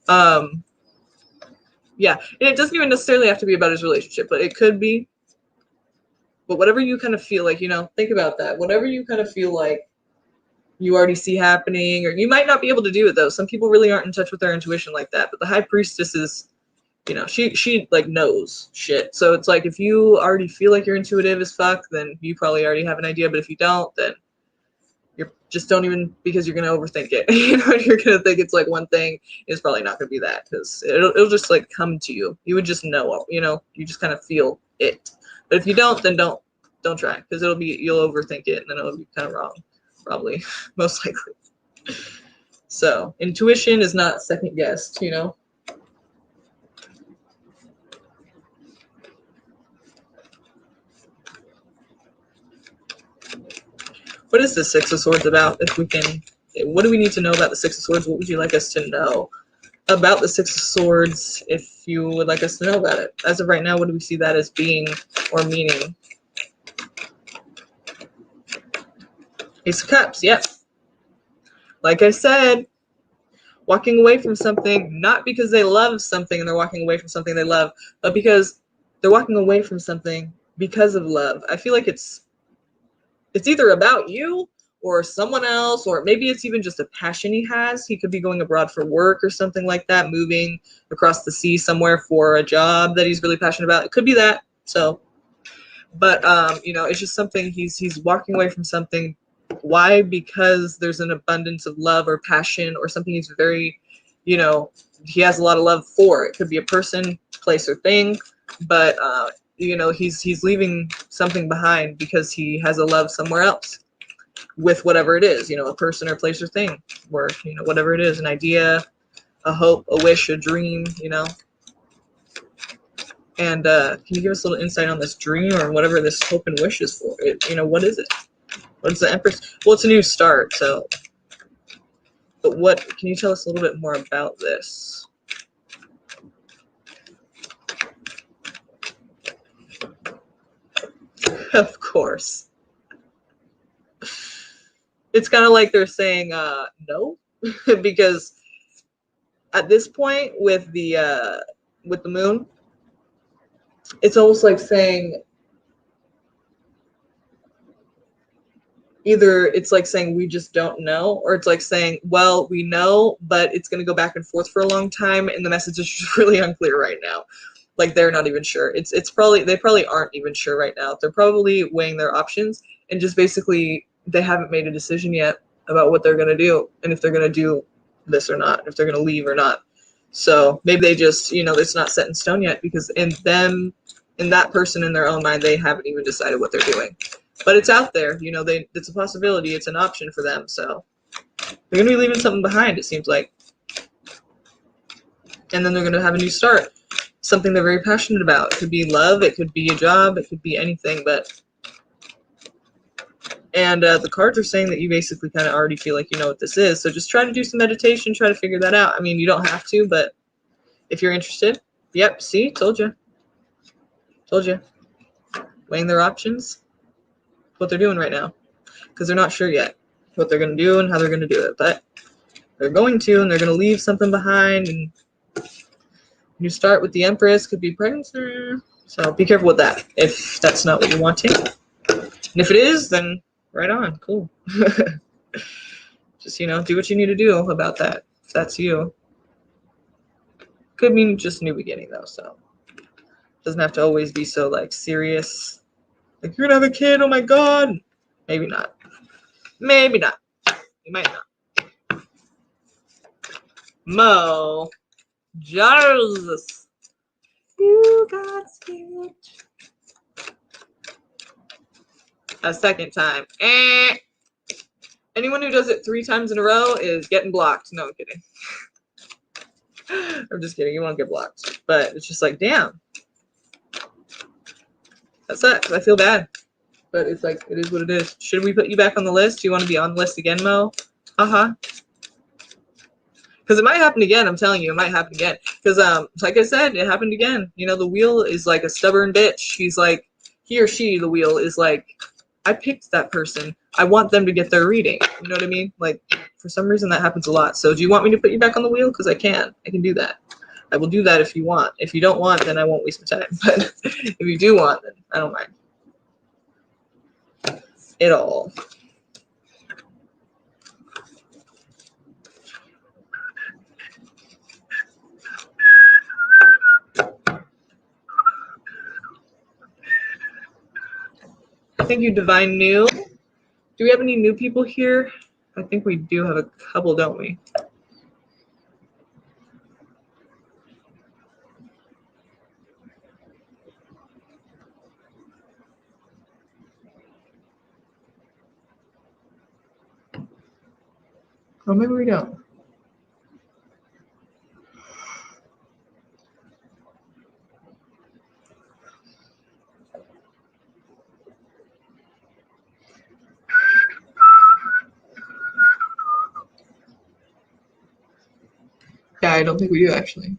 Yeah, and it doesn't even necessarily have to be about his relationship, but it could be. But whatever you kind of feel like, you know, think about that. Whatever you kind of feel like you already see happening, or you might not be able to do it though. Some people really aren't in touch with their intuition like that. But the High Priestess is, you know, she like knows shit. So it's like if you already feel like you're intuitive as fuck, then you probably already have an idea. But if you don't, then you're just don't even, because you're gonna overthink it. You know, you're gonna think it's like one thing. It's probably not gonna be that, because it'll just like come to you. You would just know, you know, you just kind of feel it. But if you don't, then don't try, because you'll overthink it and then it'll be kind of wrong, probably, most likely. So intuition is not second guessed, you know. What is the Six of Swords about? If we can, what do we need to know about the Six of Swords? What would you like us to know about the Six of Swords if you would like us to know about it? As of right now, what do we see that as being or meaning? Ace of Cups, yep. Like I said, walking away from something, not because they love something and they're walking away from something they love, but because they're walking away from something because of love. I feel like it's either about you or someone else, or maybe it's even just a passion he has. He could be going abroad for work or something like that, moving across the sea somewhere for a job that he's really passionate about. It could be that. So, but you know, it's just something he's walking away from something. Why? Because there's an abundance of love or passion or something he's very, you know, he has a lot of love for. It could be a person, place, or thing, but you know, he's leaving something behind because he has a love somewhere else with whatever it is, you know, a person or place or thing, or, you know, whatever it is, an idea, a hope, a wish, a dream, you know. And can you give us a little insight on this dream or whatever this hope and wish is for? You know, what is it? What's the Empress? Well, it's a new start, so. But what, can you tell us a little bit more about this? Of course. It's kind of like they're saying no, because at this point with the moon, it's almost like saying, either it's like saying we just don't know, or it's like saying, well, we know, but it's going to go back and forth for a long time, and the message is just really unclear right now. Like they're not even sure. It's probably, they probably aren't even sure right now. They're probably weighing their options, and just basically they haven't made a decision yet about what they're going to do, and if they're going to do this or not, if they're going to leave or not. So maybe they just, you know, it's not set in stone yet, because in that person in their own mind, they haven't even decided what they're doing. But it's out there, you know, it's a possibility, it's an option for them, so they're going to be leaving something behind, it seems like. And then they're going to have a new start, something they're very passionate about. It could be love, it could be a job, it could be anything, but... And the cards are saying that you basically kind of already feel like you know what this is, so just try to do some meditation, try to figure that out. I mean, you don't have to, but if you're interested, yep, see, told you. Told you. Weighing their options. What they're doing right now, because they're not sure yet what they're going to do and how they're going to do it, but they're going to, and they're going to leave something behind. And you start with the Empress, could be pregnancy, so be careful with that if that's not what you're wanting. And if it is, then right on, cool. Just, you know, do what you need to do about that if that's you. Could mean just new beginning though, so doesn't have to always be so like serious. Like you're gonna have a kid, oh my god. Maybe not. Maybe not. You might not. Mo. Jarls. You got scared. A second time. Anyone who does it 3 times in a row is getting blocked. No, I'm kidding. I'm just kidding. You won't get blocked. But it's just like, damn. That sucks. I feel bad. But it's like, it is what it is. Should we put you back on the list? Do you want to be on the list again, Mo? Because it might happen again. I'm telling you, it might happen again. Because, like I said, it happened again. You know, the wheel is like a stubborn bitch. He's like, he or she, the wheel, is like, I picked that person. I want them to get their reading. You know what I mean? Like, for some reason, that happens a lot. So do you want me to put you back on the wheel? Because I can. I can do that. I will do that if you want. If you don't want, then I won't waste my time. But if you do want, then I don't mind. It all. Thank you, Divine New. Do we have any new people here? I think we do have a couple, don't we? Oh, maybe we don't. Yeah, I don't think we do, actually.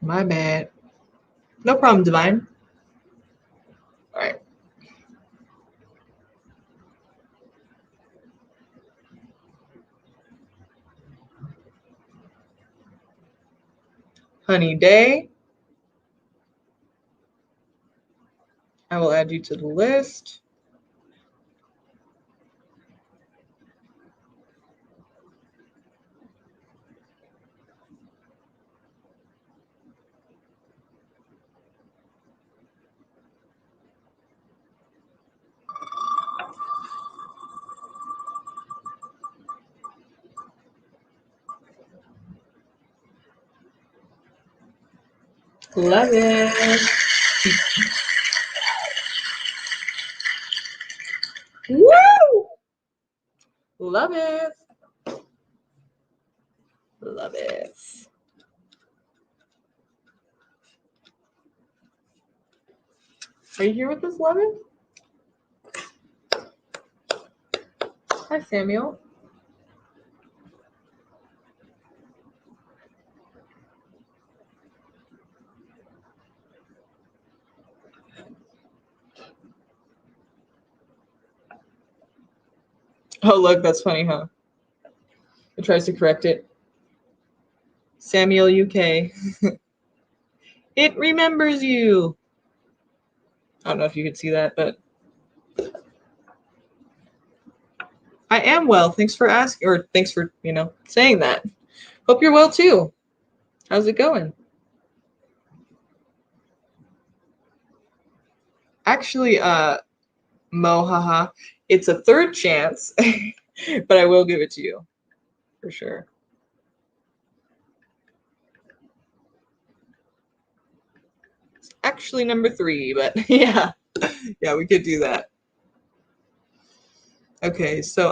My bad. No problem, Divine. All right. Honey Day. I will add you to the list. Love it. Woo! Love it. Love it. Are you here with us, Love it? Hi, Samuel. Oh, look, that's funny, huh? It tries to correct it. Samuel UK. It remembers you. I don't know if you could see that, but I am well. Thanks for asking, or thanks for, saying that. Hope you're well too. How's it going? Actually, Mo, haha, it's a third chance, but I will give it to you for sure. It's actually number 3, but yeah, we could do that. Okay, so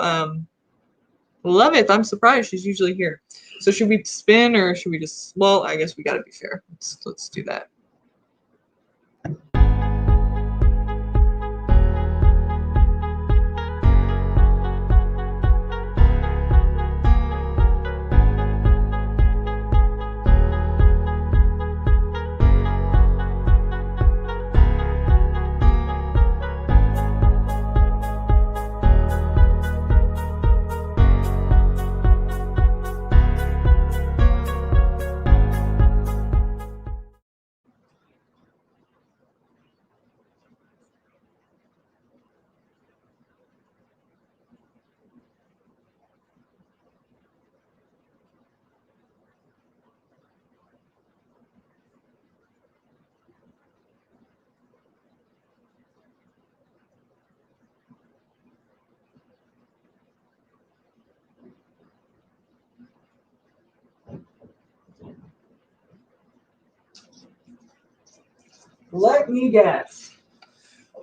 Love it. I'm surprised she's usually here. So should we spin or should we just? Well, I guess we got to be fair. Let's do that. Let me guess.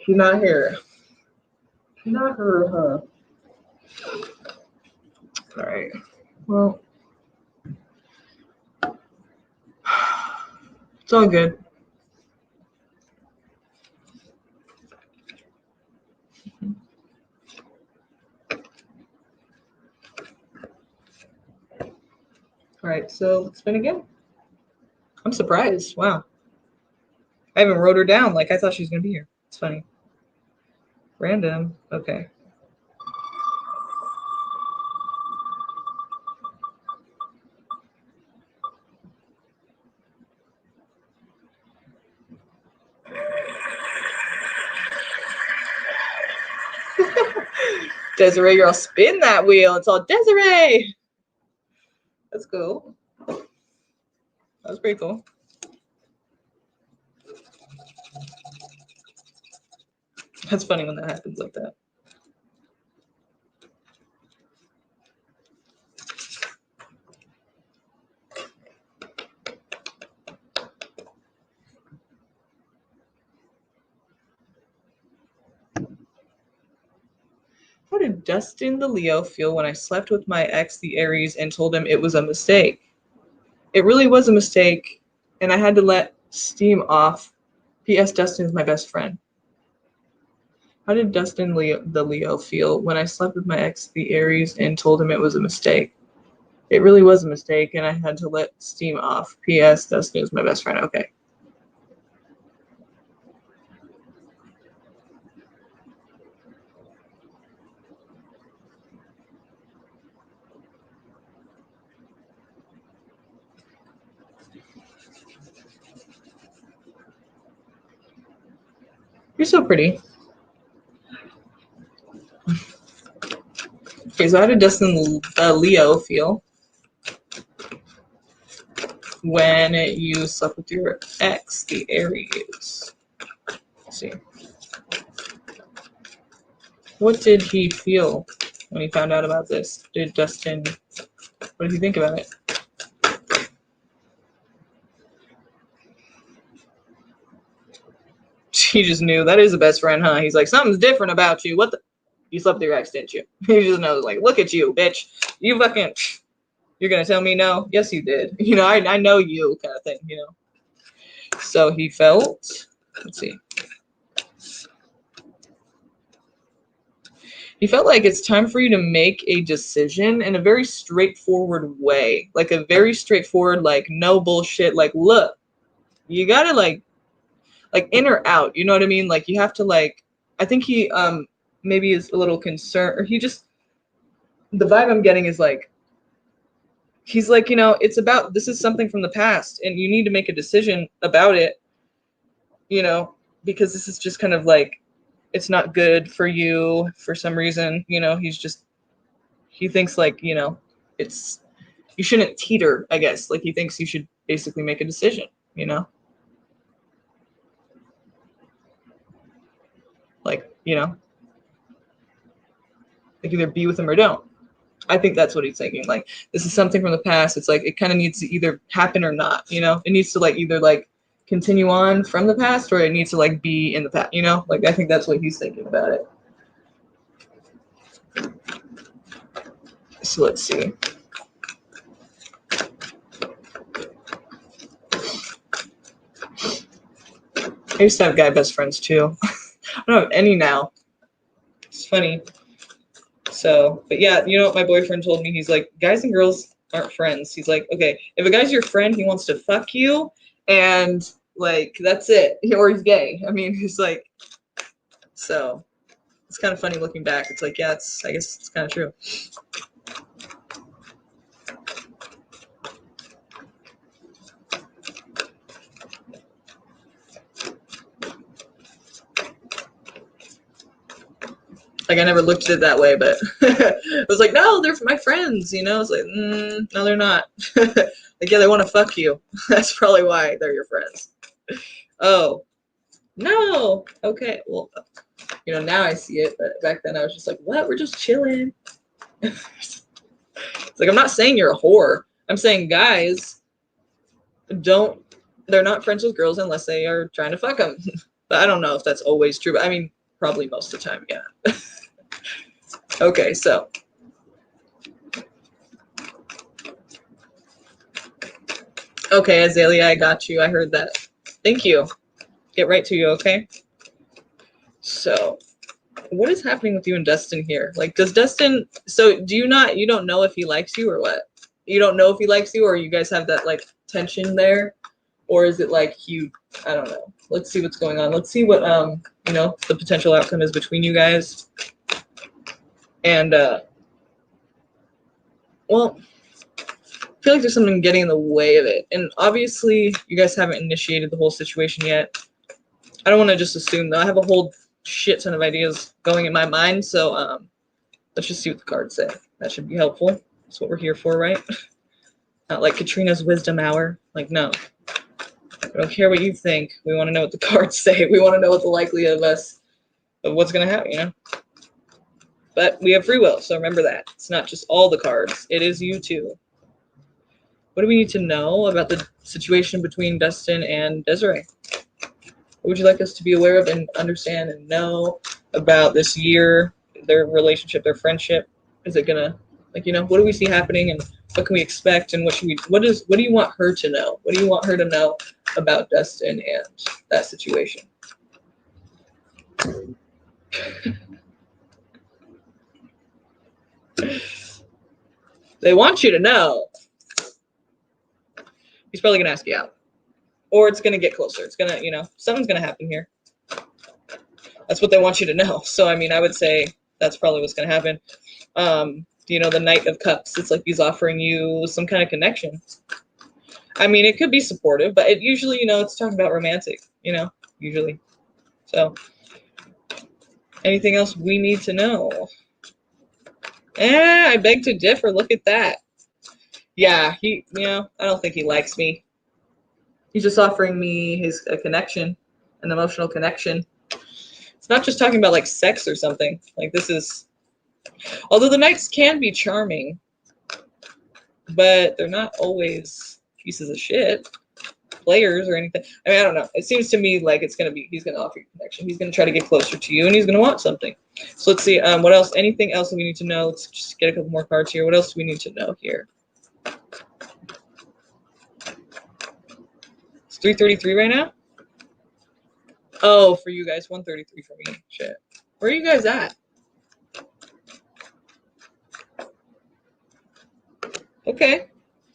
She's not here. She's not here, huh? All right. Well, it's all good. All right, so let's spin again. I'm surprised. Wow. I haven't wrote her down like I thought she was going to be here. It's funny. Random. Okay. Desiree, girl, spin that wheel. It's all Desiree. That's cool. That was pretty cool. That's funny when that happens like that. How did Dustin the Leo feel when I slept with my ex, the Aries, and told him it was a mistake? It really was a mistake, and I had to let steam off. P.S. Dustin is my best friend. How did Dustin the Leo feel when I slept with my ex, the Aries, and told him it was a mistake? It really was a mistake, and I had to let steam off. P.S. Dustin is my best friend. Okay. You're so pretty. Okay, so how did Dustin Leo feel when you slept with your ex, the Aries? Let's see. What did he feel when he found out about this? Did Dustin, what did he think about it? He just knew. That is a best friend, huh? He's like, something's different about you. What the? You slept with your ex, didn't you? He just knows, like, look at you, bitch. You fucking, you're going to tell me no? Yes, you did. You know, I know you kind of thing, you know. So he felt, let's see. He felt like it's time for you to make a decision in a very straightforward way. Like a very straightforward, like, no bullshit. Like, look, you got to, like in or out. You know what I mean? Like, you have to, like, I think he maybe is a little concerned, or he just, the vibe I'm getting is like, he's like, you know, it's about, this is something from the past and you need to make a decision about it, you know, because this is just kind of like, it's not good for you for some reason, you know. He's just, he thinks like, you know, it's, you shouldn't teeter, I guess. Like, he thinks you should basically make a decision, you know, like, you know, like either be with him or don't. I think that's what he's thinking. Like, this is something from the past. It's like, it kind of needs to either happen or not, you know. It needs to like either like continue on from the past, or it needs to like be in the past, you know. Like, I think that's what he's thinking about it. So let's see. I used to have guy best friends too. I don't have any now. It's funny. So, but yeah, you know what my boyfriend told me? He's like, guys and girls aren't friends. He's like, okay, if a guy's your friend, he wants to fuck you, and like, that's it. Or he's gay. I mean, he's like, so it's kind of funny looking back. It's like, yeah, it's, I guess it's kind of true. Like, I never looked at it that way, but I was like, no, they're my friends, you know? It's like, no, they're not. Like, yeah, they want to fuck you. That's probably why they're your friends. Oh, no. Okay, well, you know, now I see it, but back then I was just like, what? We're just chilling. It's like, I'm not saying you're a whore. I'm saying guys don't they're not friends with girls unless they are trying to fuck them. But I don't know if that's always true. But I mean, probably most of the time, yeah. Okay, so. Okay, Azalea, I got you. I heard that. Thank you. Get right to you, okay? So, what is happening with you and Dustin here? Like, does Dustin, so you don't know if he likes you or what? You don't know if he likes you, or you guys have that, like, tension there? Or is it like I don't know. Let's see what's going on. Let's see what, the potential outcome is between you guys. And, well, I feel like there's something getting in the way of it. And obviously, you guys haven't initiated the whole situation yet. I don't want to just assume, though. I have a whole shit ton of ideas going in my mind, so let's just see what the cards say. That should be helpful. That's what we're here for, right? Not like Katrina's wisdom hour. Like, no. I don't care what you think. We want to know what the cards say. We want to know what the likelihood of what's going to happen, you know? But we have free will, so remember that. It's not just all the cards. It is you, too. What do we need to know about the situation between Dustin and Desiree? What would you like us to be aware of and understand and know about this year, their relationship, their friendship? Is it gonna, like, what do we see happening and what can we expect and what do you want her to know? What do you want her to know about Dustin and that situation? They want you to know. He's probably gonna ask you out. Or it's gonna get closer. It's gonna, something's gonna happen here. That's what they want you to know. So, I mean, I would say that's probably what's going to happen. The Knight of Cups, it's like he's offering you some kind of connection. I mean, it could be supportive, but it usually, it's talking about romantic, usually. So, anything else we need to know? I beg to differ. Look at that. Yeah, I don't think he likes me. He's just offering me a connection, an emotional connection. It's not just talking about like sex or something. Like this is, although the knights can be charming, but they're not always pieces of shit, players or anything. I mean, I don't know. It seems to me like he's going to offer you connection. He's going to try to get closer to you and he's going to want something. So let's see, what else, anything else that we need to know? Let's just get a couple more cards here. What else do we need to know here? It's 3:33 right now? Oh, for you guys, 1:33 for me. Shit. Where are you guys at? Okay.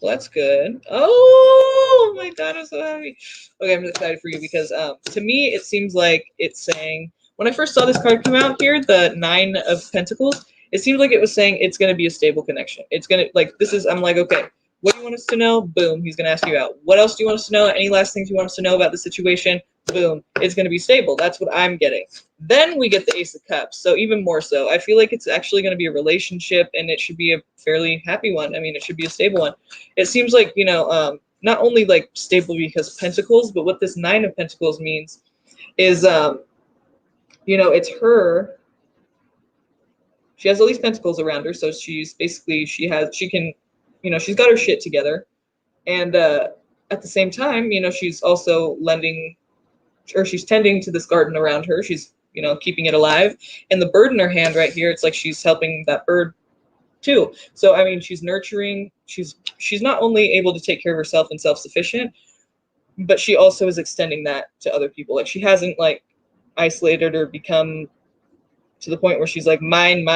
Well, that's good. Oh my god, I'm so happy. Okay, I'm excited for you because to me it seems like it's saying, when I first saw this card come out here, the 9 of Pentacles, it seemed like it was saying it's going to be a stable connection. It's going to, like, I'm like, okay, what do you want us to know? Boom, he's going to ask you out. What else do you want us to know? Any last things you want us to know about the situation? Boom, it's going to be stable. That's what I'm getting. Then we get the Ace of Cups, so even more so. I feel like it's actually going to be a relationship, and it should be a fairly happy one. I mean, it should be a stable one. It seems like, not only like stable because Pentacles, but what this 9 of Pentacles means is, it's her. She has all these pentacles around her, so she's basically, she's got her shit together. And at the same time, she's also she's tending to this garden around her. She's, keeping it alive. And the bird in her hand right here, it's like she's helping that bird too. So, I mean, she's nurturing. She's not only able to take care of herself and self-sufficient, but she also is extending that to other people. Like, she hasn't, like, isolated or become to the point where she's like, mine,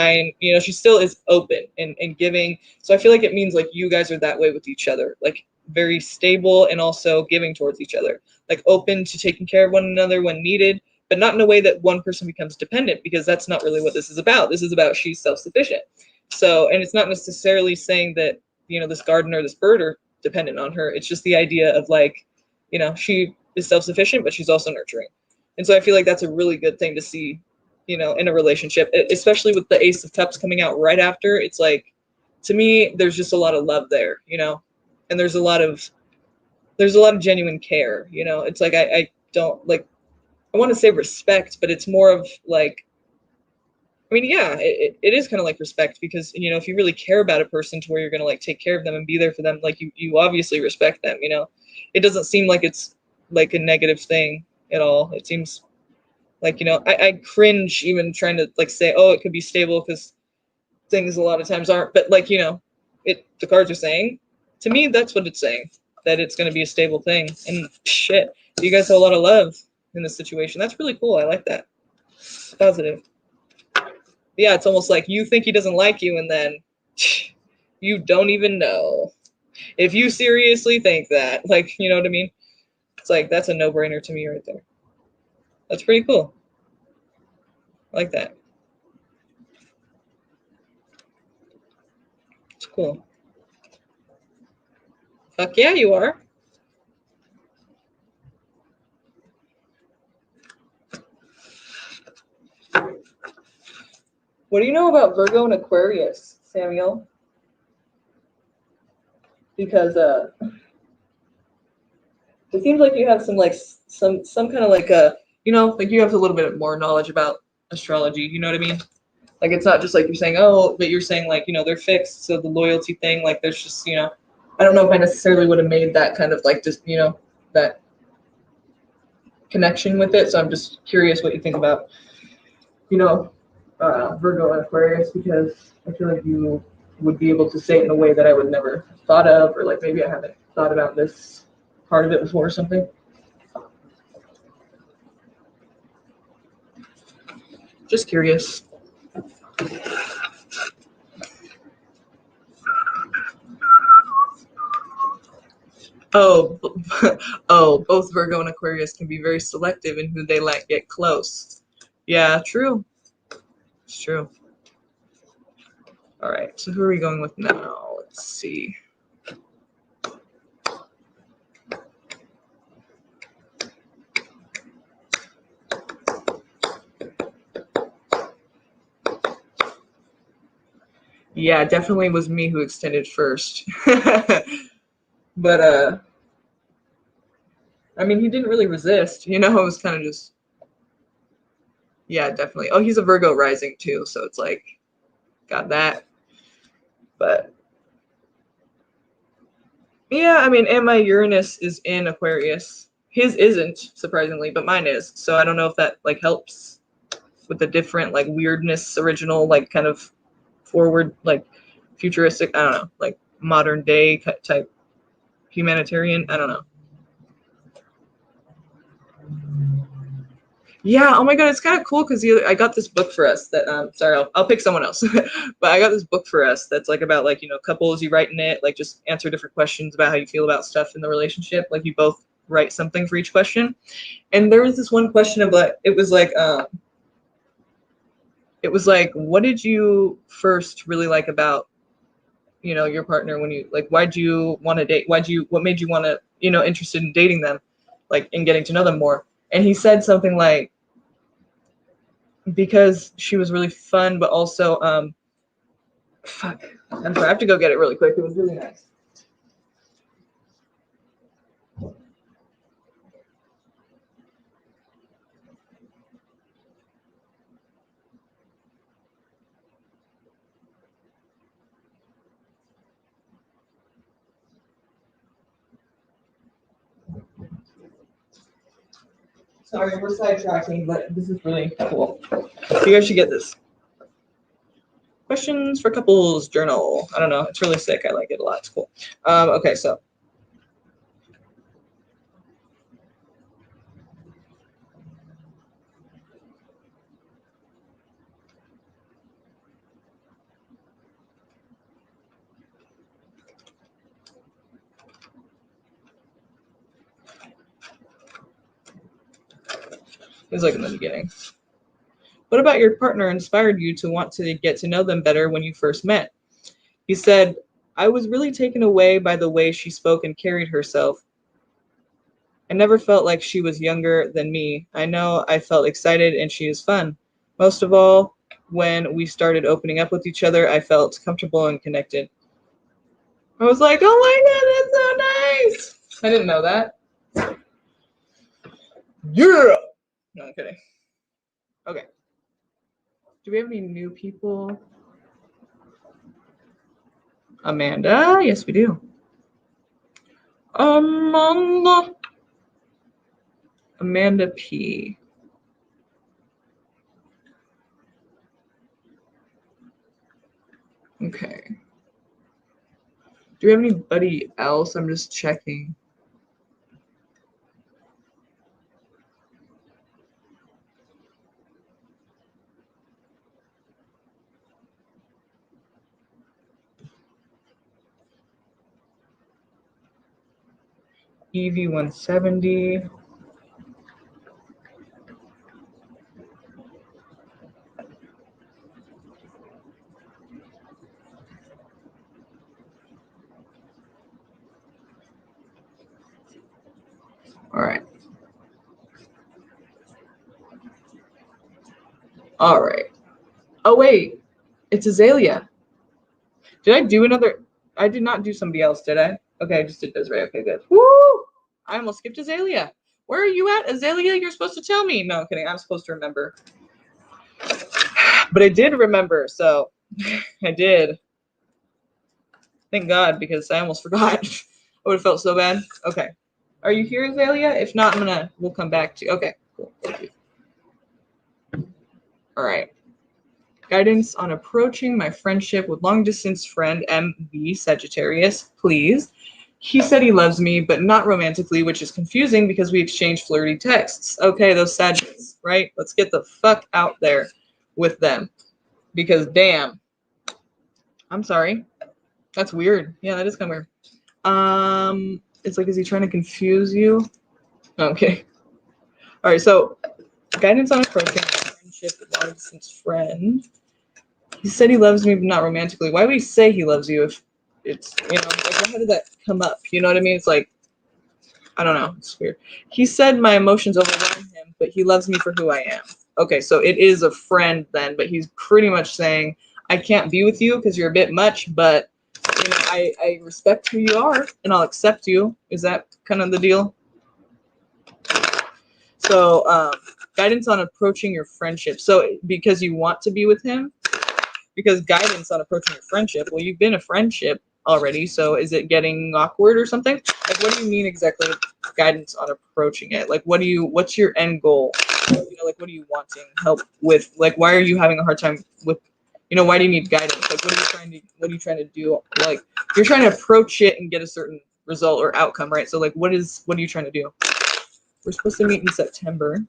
she still is open and giving. So I feel like it means like you guys are that way with each other, like very stable and also giving towards each other, like open to taking care of one another when needed, but not in a way that one person becomes dependent, because that's not really what this is about. This is about she's self-sufficient. So, and it's not necessarily saying that, this garden or this bird are dependent on her. It's just the idea of like, she is self-sufficient, but she's also nurturing. And so I feel like that's a really good thing to see, in a relationship, especially with the Ace of Cups coming out right after. It's like, to me, there's just a lot of love there, and there's a lot of genuine care, it's like, I don't, like, I want to say respect, but it's more of like, I mean, yeah, it is kind of like respect, because, if you really care about a person to where you're going to like take care of them and be there for them, like you obviously respect them, it doesn't seem like it's like a negative thing at all. It seems like, you know, I cringe even trying to like say, oh, it could be stable because things a lot of times aren't. But like, you know, the cards are saying, to me, that's what it's saying, that it's going to be a stable thing. And shit, you guys have a lot of love in this situation. That's really cool. I like that. Positive. Yeah, it's almost like you think he doesn't like you, and then you don't even know. If you seriously think that, like, you know what I mean? It's like, that's a no-brainer to me right there. That's pretty cool. I like that. It's cool. Fuck yeah, you are. What do you know about Virgo and Aquarius, Samuel? Because it seems like you have some like some kind of like you know, like you have a little bit more knowledge about astrology. You know what I mean? Like it's not just like you're saying, oh, but you're saying like, you know, they're fixed. So the loyalty thing, like there's just, you know, I don't know if I necessarily would have made that kind of like just, you know, that connection with it. So I'm just curious what you think about, you know, Virgo and Aquarius, because I feel like you would be able to say it in a way that I would never thought of, or like maybe I haven't thought about this part of it before or something. Just curious. Oh, oh, both Virgo and Aquarius can be very selective in who they let get close. Yeah, true. It's true. All right, so who are we going with now? Let's see. Yeah, it definitely was me who extended first. But I mean, he didn't really resist, you know, it was kind of just, yeah, definitely. Oh, he's a Virgo rising too, so it's like, got that. But yeah, I mean, and my Uranus is in Aquarius. His isn't, surprisingly, but mine is. So I don't know if that like helps with the different like weirdness, original, like kind of forward, like futuristic, I don't know, like modern day type humanitarian. I don't know. Yeah, oh my god, it's kind of cool because I got this book for us that sorry, I'll pick someone else. But I got this book for us that's like about like, you know, couples, you write in it, like just answer different questions about how you feel about stuff in the relationship. Like you both write something for each question. And there was this one question about it was like, what did you first really like about, you know, your partner when you like, why'd you want to date? What made you want to, you know, interested in dating them, like in getting to know them more? And he said something like, because she was really fun, but also, fuck, I'm sorry, I have to go get it really quick. It was really nice. Sorry, we're sidetracking, but this is really cool. You guys should get this. Questions for Couples Journal. I don't know. It's really sick. I like it a lot. It's cool. Okay, so. It was like in the beginning. What about your partner inspired you to want to get to know them better when you first met? He said, I was really taken away by the way she spoke and carried herself. I never felt like she was younger than me. I know I felt excited and she is fun. Most of all, when we started opening up with each other, I felt comfortable and connected. I was like, oh my God, that's so nice. I didn't know that. Yeah. No, I'm kidding. Okay. Do we have any new people? Amanda? Yes, we do. Amanda. Amanda P. Okay. Do we have anybody else? I'm just checking. EV 170. All right. All right. Oh, wait. It's Azalea. Did I do another? I did not do somebody else, did I? Okay, I just did Desiree. Okay, good. Woo! I almost skipped Azalea. Where are you at, Azalea? You're supposed to tell me. No, I'm kidding. I'm supposed to remember. But I did remember, so I did. Thank God, because I almost forgot. I would have felt so bad. Okay. Are you here, Azalea? If not, we'll come back to you. Okay, cool. Thank you. All right. Guidance on approaching my friendship with long-distance friend MV Sagittarius, please. He said he loves me, but not romantically, which is confusing because we exchange flirty texts. Okay, those Sagittarius, right? Let's get the fuck out there with them. Because damn. I'm sorry. That's weird. Yeah, that is kind of weird. It's like, is he trying to confuse you? Okay. All right, so guidance on approaching my friendship with long-distance friend. He said he loves me, but not romantically. Why would he say he loves you if it's, like, how did that come up? You know what I mean? It's like, I don't know. It's weird. He said my emotions overwhelm him, but he loves me for who I am. Okay, so it is a friend then, but he's pretty much saying, I can't be with you because you're a bit much, but, I respect who you are, and I'll accept you. Is that kind of the deal? So, guidance on approaching your friendship. So, because you want to be with him, because guidance on approaching your friendship, well, you've been a friendship already, so is it getting awkward or something? Like, what do you mean exactly guidance on approaching it? Like, what's your end goal? Like, what are you wanting help with? Like, why are you having a hard time with, why do you need guidance? Like, what are you trying to do? Like, you're trying to approach it and get a certain result or outcome, right? So, like, what are you trying to do? We're supposed to meet in September.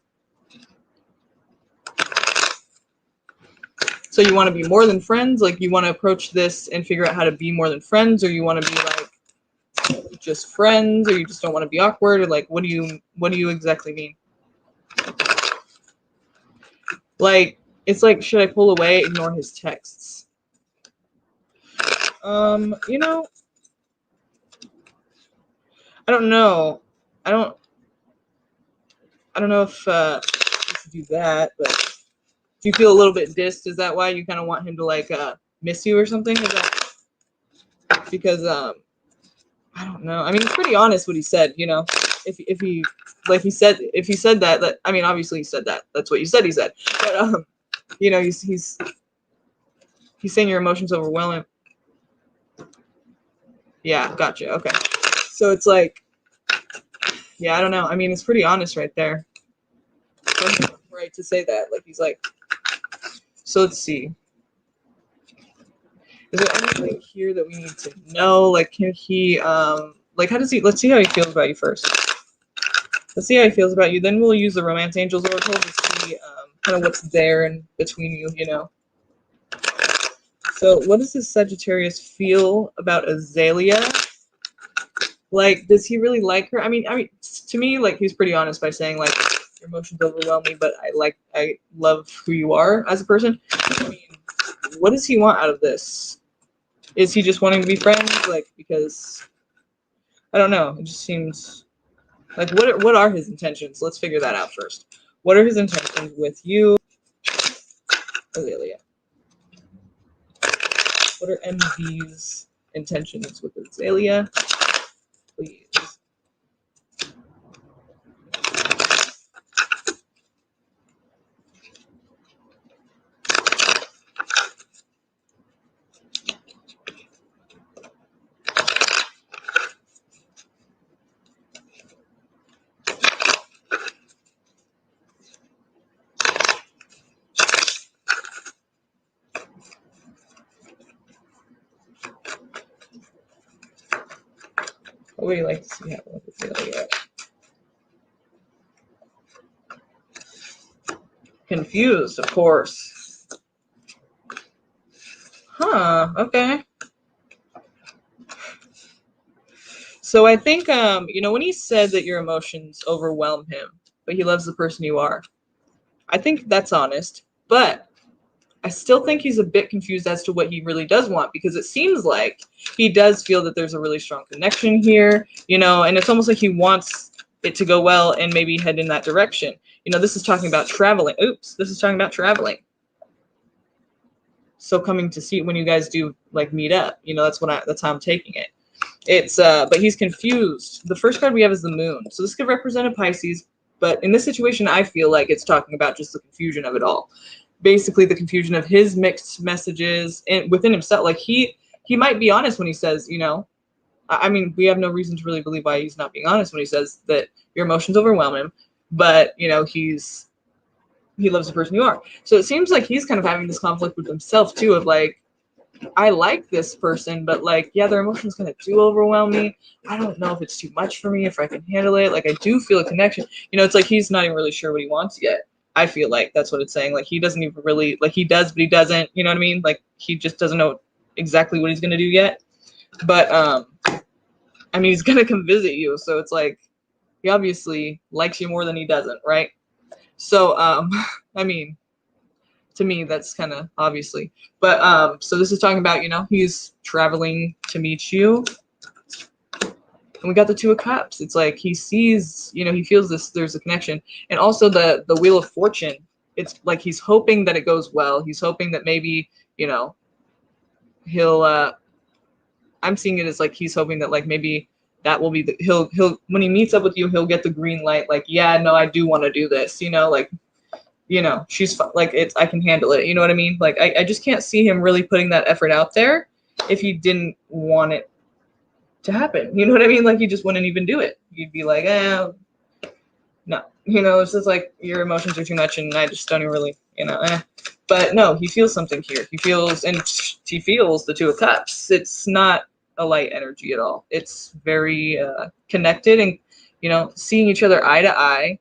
So you want to be more than friends? Like, you want to approach this and figure out how to be more than friends, or you want to be like just friends, or you just don't want to be awkward, or like, what do you exactly mean? Like, it's like, should I pull away, ignore his texts? I don't know. I don't know if you should do that, but do you feel a little bit dissed? Is that why you kind of want him to like miss you or something? Is that because I don't know. I mean, it's pretty honest what he said, if he like he said if he said that I mean, obviously he said that. That's what you said he said. But he's saying your emotions overwhelm him. Yeah, gotcha. Okay. So it's like, yeah, I don't know. I mean, it's pretty honest right there. Right to say that. Like, he's like, so let's see. Is there anything here that we need to know? Like, can he like, how does he, let's see how he feels about you first. Let's see how he feels about you. Then we'll use the Romance Angels Oracle to see kind of what's there in between you, So what does this Sagittarius feel about Azalea? Like, does he really like her? I mean, to me, like, he's pretty honest by saying, like, your emotions overwhelm me, but I love who you are as a person. I mean, what does he want out of this? Is he just wanting to be friends? Like, because, I don't know. It just seems, like, what are his intentions? Let's figure that out first. What are his intentions with you, Azalea? What are MV's intentions with Azalea? Please. What would you like to see happen with this failure? Confused, of course. Huh, okay. So I think, you know, when he said that your emotions overwhelm him, but he loves the person you are, I think that's honest. But I still think he's a bit confused as to what he really does want, because it seems like he does feel that there's a really strong connection here, you know, and it's almost like he wants it to go well and maybe head in that direction. You know, this is talking about traveling. Oops, this is talking about traveling. So coming to see when you guys do like meet up, you know, that's how I'm taking it. It's but he's confused. The first card we have is the moon. So this could represent a Pisces, but in this situation I feel like it's talking about just the confusion of it all. Basically the confusion of his mixed messages and within himself. Like he might be honest when he says, you know, I mean, we have no reason to really believe why he's not being honest when he says that your emotions overwhelm him, but you know, he loves the person you are. So it seems like he's kind of having this conflict with himself too, of like, I like this person, but like, yeah, their emotions kind of do overwhelm me. I don't know if it's too much for me, if I can handle it. Like, I do feel a connection. You know, it's like he's not even really sure what he wants yet. I feel like that's what it's saying. Like, he doesn't even really, like, he does, but he doesn't. You know what I mean? Like, he just doesn't know exactly what he's going to do yet. But, I mean, he's going to come visit you. So it's like, he obviously likes you more than he doesn't, right? So, I mean, to me, that's kind of obviously. But so this is talking about, you know, he's traveling to meet you. And we got the Two of Cups. It's like he sees, you know, he feels this, there's a connection. And also the Wheel of Fortune. It's like he's hoping that it goes well. He's hoping that maybe, you know, he'll I'm seeing it as like he's hoping that like maybe that will be the he'll when he meets up with you, he'll get the green light, like, yeah, no, I do want to do this, you know, like, you know, she's like, it's, I can handle it. You know what I mean? Like, I just can't see him really putting that effort out there if he didn't want it to happen. You know what I mean? Like, he just wouldn't even do it. He'd be like, no, you know, it's just like your emotions are too much and I just don't even really, you know, But no, he feels something here. He feels, and he feels the Two of Cups. It's not a light energy at all. It's very connected and, you know, seeing each other eye to eye,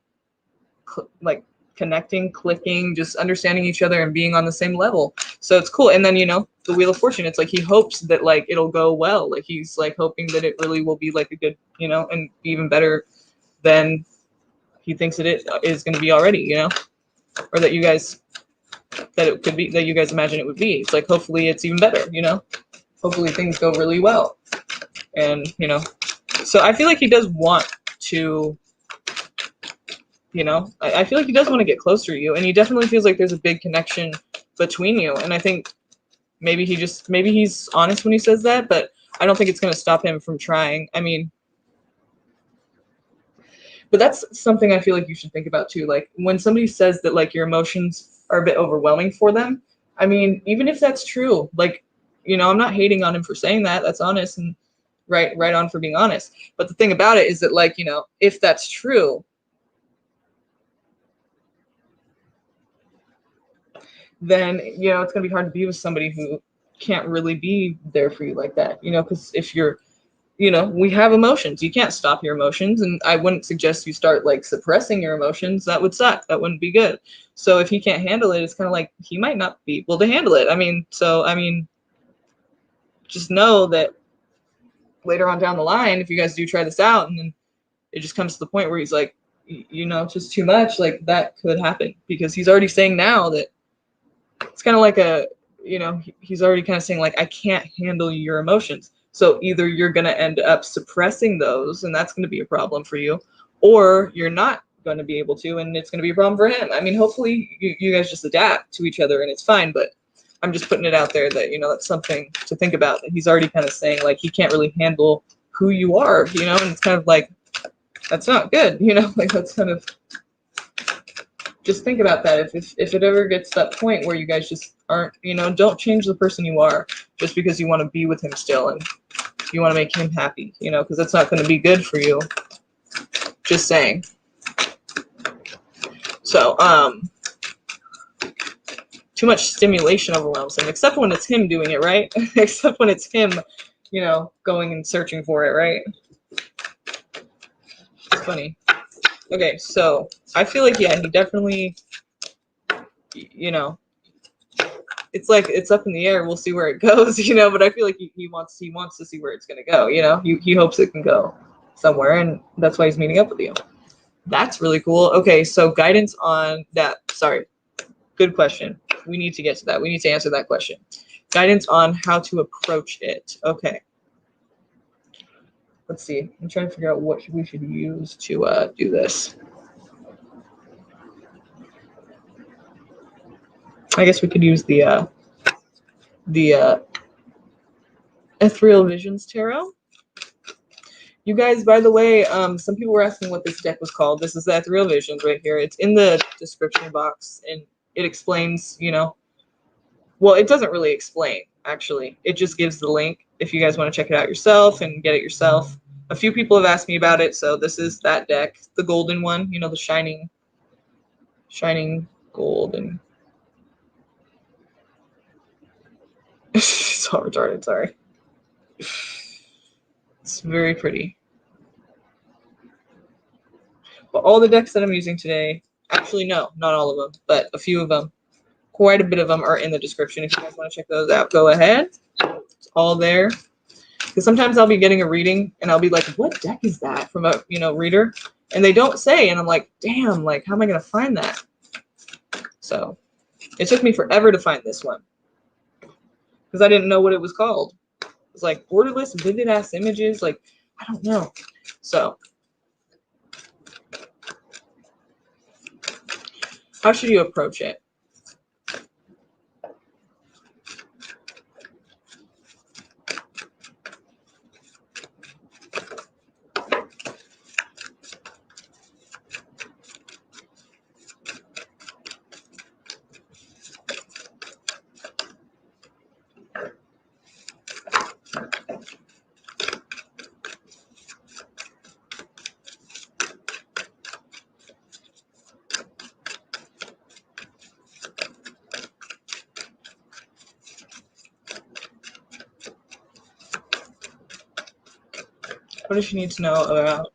like, connecting, clicking, just understanding each other and being on the same level. So it's cool. And then, you know, the Wheel of Fortune, it's like he hopes that like it'll go well. Like he's like hoping that it really will be like a good, you know, and even better than he thinks it is going to be already, you know, or that you guys, that it could be, that you guys imagine it would be. It's like, hopefully it's even better, you know, hopefully things go really well. And, you know, so I feel like he does want to, you know, I feel like he does want to get closer to you, and he definitely feels like there's a big connection between you. And I think maybe he's honest when he says that, but I don't think it's going to stop him from trying. I mean, but that's something I feel like you should think about too. Like when somebody says that like your emotions are a bit overwhelming for them, I mean, even if that's true, like, you know, I'm not hating on him for saying that. That's honest and right on for being honest. But the thing about it is that, like, you know, if that's true, then, you know, it's going to be hard to be with somebody who can't really be there for you like that, you know, because if you're, you know, we have emotions. You can't stop your emotions. And I wouldn't suggest you start like suppressing your emotions. That would suck. That wouldn't be good. So if he can't handle it, it's kind of like he might not be able to handle it. I mean, so, I mean, just know that later on down the line, if you guys do try this out and then it just comes to the point where he's like, you know, it's just too much, like that could happen, because he's already saying now that it's kind of like a, you know, he's already kind of saying like, I can't handle your emotions. So either you're going to end up suppressing those and that's going to be a problem for you, or you're not going to be able to and it's going to be a problem for him. I mean, hopefully you guys just adapt to each other and it's fine, but I'm just putting it out there that, you know, that's something to think about. That he's already kind of saying like he can't really handle who you are, you know, and it's kind of like, that's not good, you know, like that's kind of, just think about that. If it ever gets to that point where you guys just aren't, you know, don't change the person you are just because you want to be with him still and you want to make him happy, you know, because that's not going to be good for you. Just saying. So, too much stimulation overwhelms him, except when it's him doing it, right? Except when it's him, you know, going and searching for it, right? It's funny. Okay, so I feel like, yeah, he definitely, you know, it's like it's up in the air. We'll see where it goes, you know. But I feel like he wants to see where it's gonna go, you know. He hopes it can go somewhere, and that's why he's meeting up with you. That's really cool. Okay, so guidance on that. Sorry, good question. We need to get to that. We need to answer that question. Guidance on how to approach it. Okay. Let's see. I'm trying to figure out what we should use to do this. I guess we could use the Ethereal Visions Tarot. You guys, by the way, some people were asking what this deck was called. This is the Ethereal Visions right here. It's in the description box, and it explains, you know, well, it doesn't really explain, actually. It just gives the link if you guys want to check it out yourself and get it yourself. A few people have asked me about it, so this is that deck, the golden one, you know, the shining gold. And it's all retarded, sorry. It's very pretty. But all the decks that I'm using today, actually, no, not all of them, but a few of them, quite a bit of them are in the description. If you guys want to check those out, go ahead. It's all there. Because sometimes I'll be getting a reading and I'll be like, what deck is that from a, you know, reader? And they don't say, and I'm like, damn, like, how am I going to find that? So it took me forever to find this one because I didn't know what it was called. It's like borderless, vivid ass images. Like, I don't know. So how should you approach it? What does she need to know about?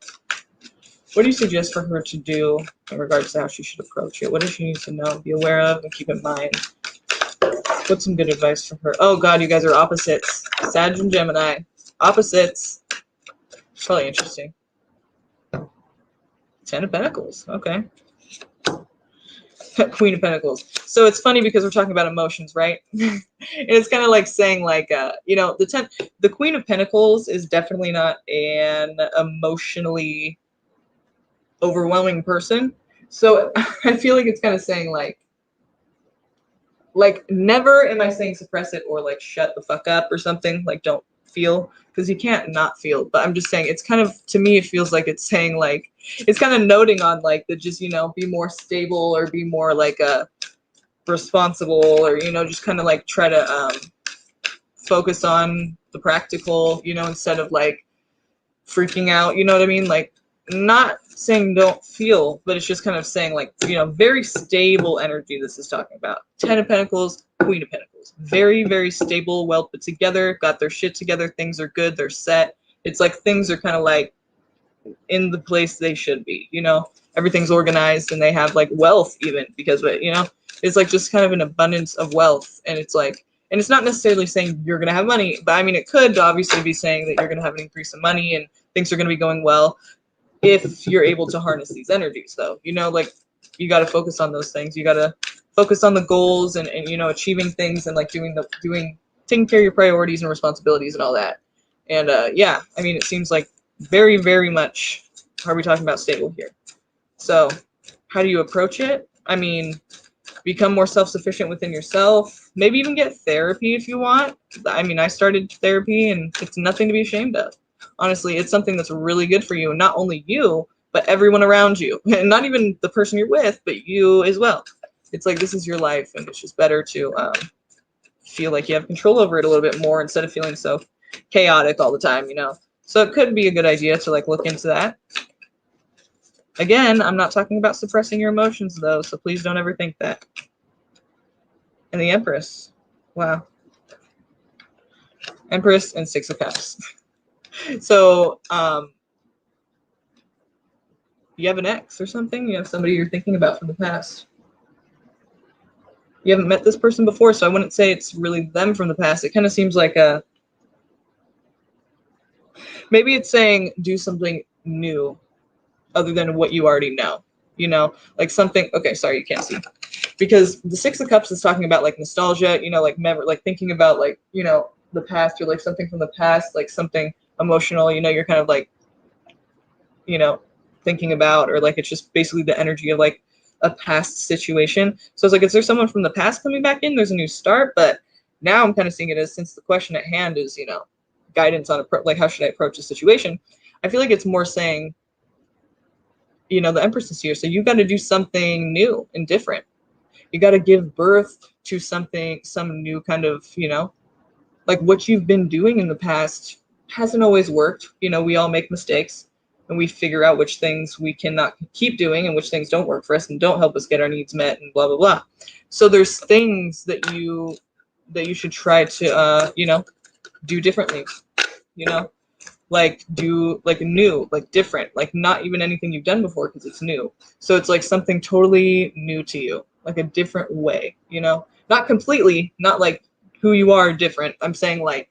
What do you suggest for her to do in regards to how she should approach it? What does she need to know, be aware of, and keep in mind? What's some good advice for her? Oh God, you guys are opposites. Sag and Gemini. Opposites. It's probably interesting. 10 of Pentacles. Okay. Queen of Pentacles. So it's funny because we're talking about emotions, right? And it's kind of like saying, like, you know, the Queen of Pentacles is definitely not an emotionally overwhelming person. So I feel like it's kind of saying, like never am I saying suppress it or like shut the fuck up or something. Like, don't feel, because you can't not feel. But I'm just saying, it's kind of, to me, it feels like it's saying, like, it's kind of noting on, like, the just, you know, be more stable or be more like responsible, or, you know, just kind of like try to focus on the practical, you know, instead of like freaking out, you know what I mean? Like, not saying don't feel, but it's just kind of saying, like, you know, very stable energy this is talking about. 10 of Pentacles, Queen of Pentacles. Very, very stable, well put together, got their shit together, things are good, they're set. It's like things are kind of like in the place they should be, you know? Everything's organized and they have like wealth even because of it, you know? It's like just kind of an abundance of wealth. And it's like, and it's not necessarily saying you're going to have money, but I mean, it could obviously be saying that you're going to have an increase in money and things are going to be going well if you're able to harness these energies, though. You know, like, you got to focus on those things. You got to focus on the goals and, you know, achieving things and like taking care of your priorities and responsibilities and all that. And yeah, I mean, it seems like very, very much, are we talking about stable here? So how do you approach it? I mean, become more self-sufficient within yourself. Maybe even get therapy if you want. I mean, I started therapy and it's nothing to be ashamed of. Honestly, it's something that's really good for you. And not only you, but everyone around you. And not even the person you're with, but you as well. It's like, this is your life, and it's just better to feel like you have control over it a little bit more instead of feeling so chaotic all the time, you know? So it could be a good idea to like look into that. Again, I'm not talking about suppressing your emotions, though, so please don't ever think that. And the Empress. Wow. Empress and Six of Cups. So, You have an ex or something? You have somebody you're thinking about from the past. You haven't met this person before, so I wouldn't say it's really them from the past. It kind of seems like maybe it's saying do something new other than what you already know. You know, like something. Okay, sorry, you can't see because the Six of Cups is talking about like nostalgia. You know, like like thinking about like the past or like something from the past, like something emotional. You know, you're kind of like you know thinking about, or like it's just basically the energy of like a past situation. So it's like, is there someone from the past coming back in? There's a new start, but now I'm kind of seeing it as, since the question at hand is guidance on like how should I approach a situation, I feel like it's more saying the Empress is here, so you got to do something new and different. You got to give birth to something, some new kind of like what you've been doing in the past hasn't always worked. We all make mistakes and we figure out which things we cannot keep doing and which things don't work for us and don't help us get our needs met and blah, blah, blah. So there's things that you should try to, do differently, like do like new, like different, like not even anything you've done before because it's new. So it's like something totally new to you, like a different way, not completely, not like who you are different. I'm saying like,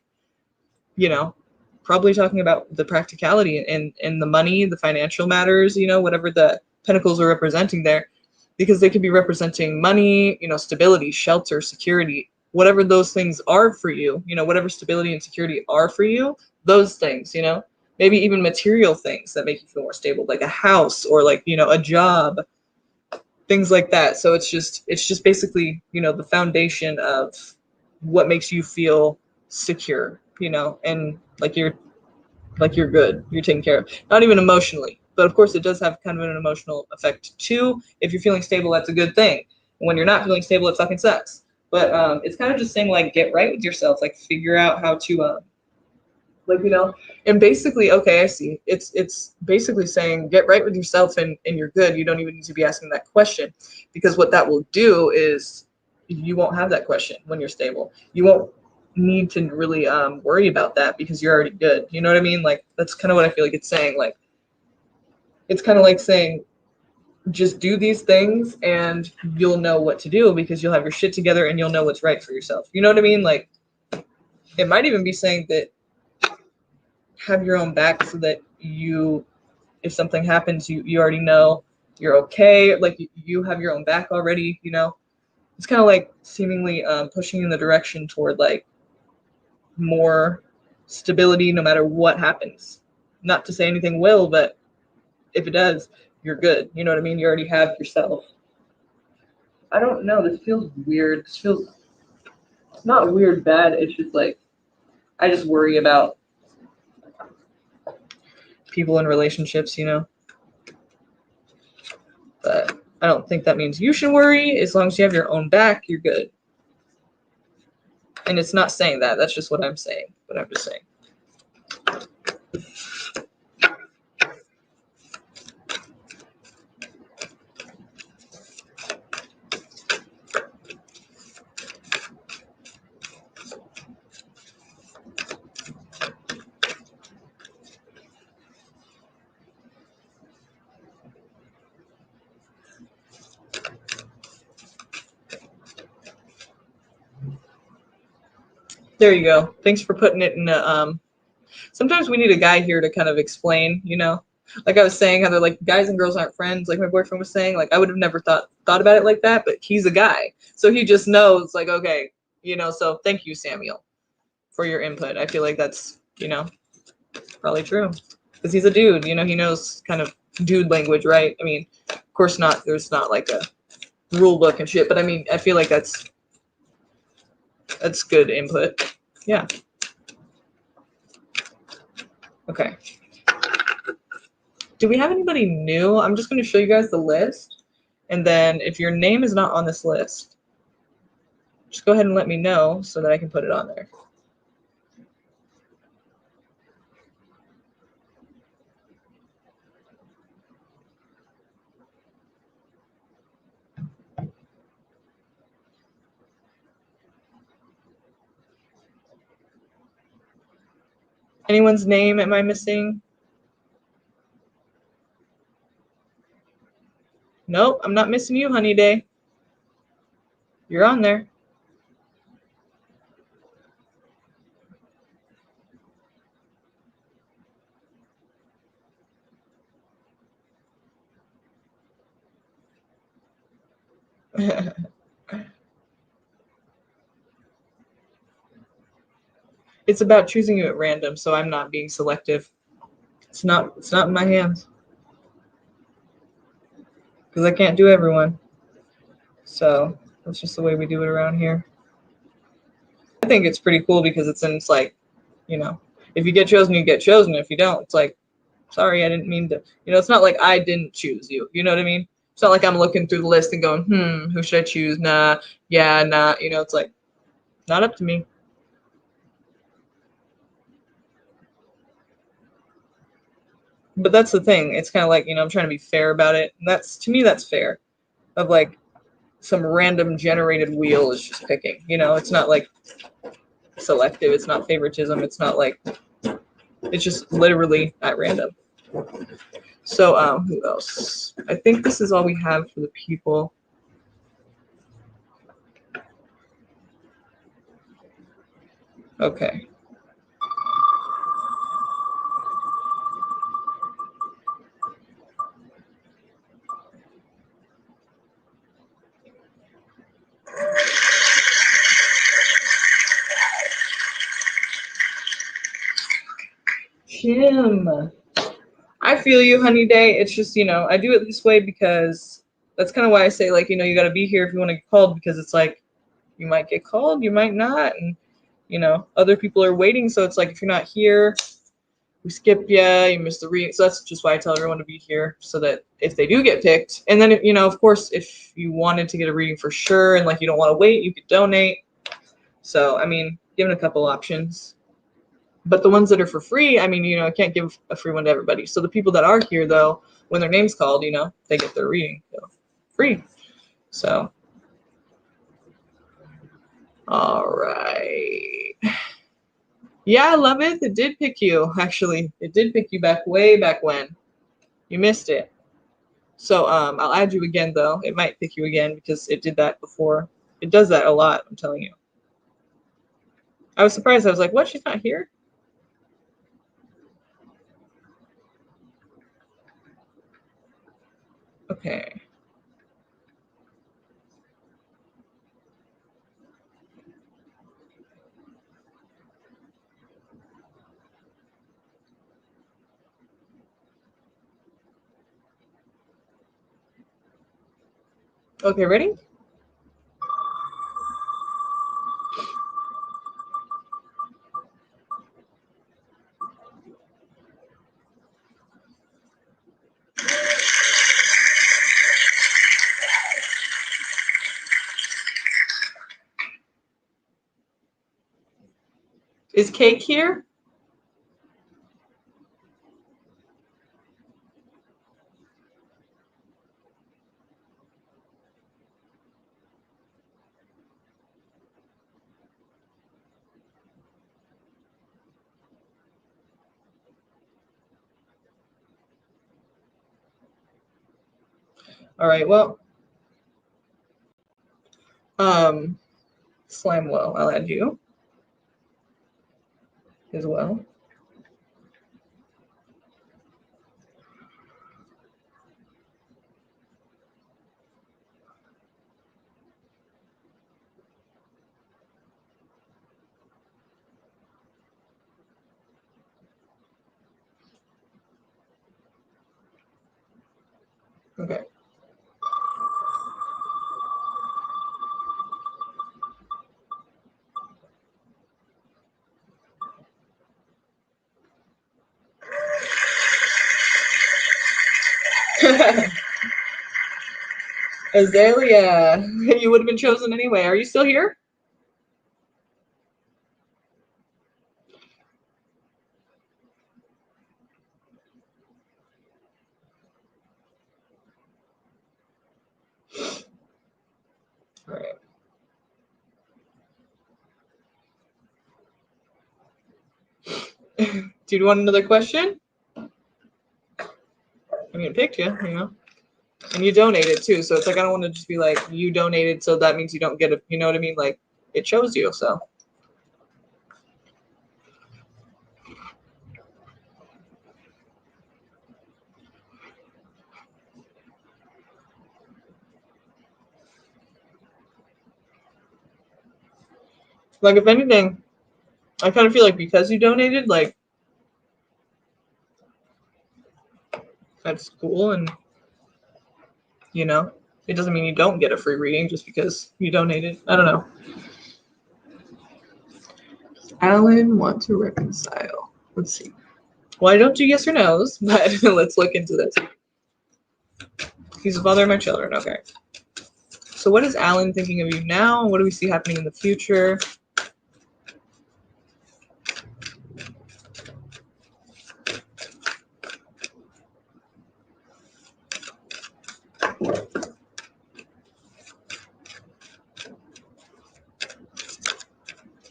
probably talking about the practicality and the money, the financial matters, whatever the pentacles are representing there, because they could be representing money, stability, shelter, security, whatever those things are for you, whatever stability and security are for you, those things, maybe even material things that make you feel more stable, like a house or like, a job, things like that. So it's just basically, the foundation of what makes you feel secure, and like you're good, you're taken care of, not even emotionally, but of course it does have kind of an emotional effect too. If you're feeling stable, that's a good thing. When you're not feeling stable, it fucking sucks. But it's kind of just saying like get right with yourself, like figure out how to like and basically, okay, I see, it's basically saying get right with yourself and you're good. You don't even need to be asking that question, because what that will do is you won't have that question when you're stable. You won't need to really worry about that because you're already good. You know what I mean? Like that's kind of what I feel like it's saying. Like it's kind of like saying just do these things and you'll know what to do because you'll have your shit together and you'll know what's right for yourself. You know what I mean? Like it might even be saying that have your own back so that if something happens, you already know you're okay. Like you have your own back already. It's kind of like seemingly pushing in the direction toward like more stability no matter what happens. Not to say anything will, but if it does, you're good. You know what I mean? You already have yourself. I don't know. This feels weird. This feels, it's not weird bad. It's just like I just worry about people in relationships. But I don't think that means you should worry. As long as you have your own back, you're good. And it's not saying that. That's just what I'm saying. But I'm just saying. There you go. Thanks for putting it in sometimes we need a guy here to kind of explain. Like I was saying, how they're like guys and girls aren't friends, like my boyfriend was saying. Like I would have never thought about it like that, but he's a guy. So he just knows, like, okay, so thank you, Samuel, for your input. I feel like that's, probably true. Because he's a dude, he knows kind of dude language, right? I mean, of course not, there's not like a rule book and shit, but I mean, I feel like that's good input. Yeah. Okay. Do we have anybody new? I'm just going to show you guys the list. And then if your name is not on this list, just go ahead and let me know so that I can put it on there. Anyone's name am I missing? Nope, I'm not missing you, honey day. You're on there. It's about choosing you at random, so I'm not being selective. It's not in my hands. Because I can't do everyone. So that's just the way we do it around here. I think it's pretty cool because it's like, you know, if you get chosen, you get chosen. If you don't, it's like, sorry, I didn't mean to. You know, it's not like I didn't choose you. You know what I mean? It's not like I'm looking through the list and going, who should I choose? Nah, yeah, nah. You know, it's like, not up to me. But that's the thing. It's kind of like, you know, I'm trying to be fair about it. And that's, to me, that's fair. Of like, some random generated wheel is just picking. You know, it's not like selective. It's not favoritism. It's not like, it's just literally at random. So, who else? I think this is all we have for the people. Okay. Kim. I feel you, honey day. It's just, you know, I do it this way because that's kind of why I say, like, you know, you got to be here if you want to get called, because it's like, you might get called, you might not. And, you know, other people are waiting. So it's like, if you're not here, we skip you, you miss the reading. So that's just why I tell everyone to be here, so that if they do get picked, and then, you know, of course, if you wanted to get a reading for sure and like you don't want to wait, you could donate. So, I mean, given a couple options. But the ones that are for free, I mean, you know, I can't give a free one to everybody. So the people that are here, though, when their name's called, you know, they get their reading, so free. So, all right. Yeah, I love it. It did pick you, actually. It did pick you back way back when. You missed it. So I'll add you again, though. It might pick you again because it did that before. It does that a lot, I'm telling you. I was surprised. I was like, what? She's not here? Okay. Okay, ready? Is Cake here? All right, well, Slimewell, I'll add you as well. Okay. Azalea, you would have been chosen anyway. Are you still here? All right. Do you want another question? I mean, it picked you, you know. And you donated too, so it's like I don't want to just be like you donated, so that means you don't get it. You know what I mean? Like it shows you. So like if anything, I kind of feel like because you donated, like that's cool, and you know, it doesn't mean you don't get a free reading just because you donated. I don't know. Alan want to reconcile. Let's see. Well, I don't do yes or no's, but let's look into this. He's a father of my children. Okay. So what is Alan thinking of you now? What do we see happening in the future?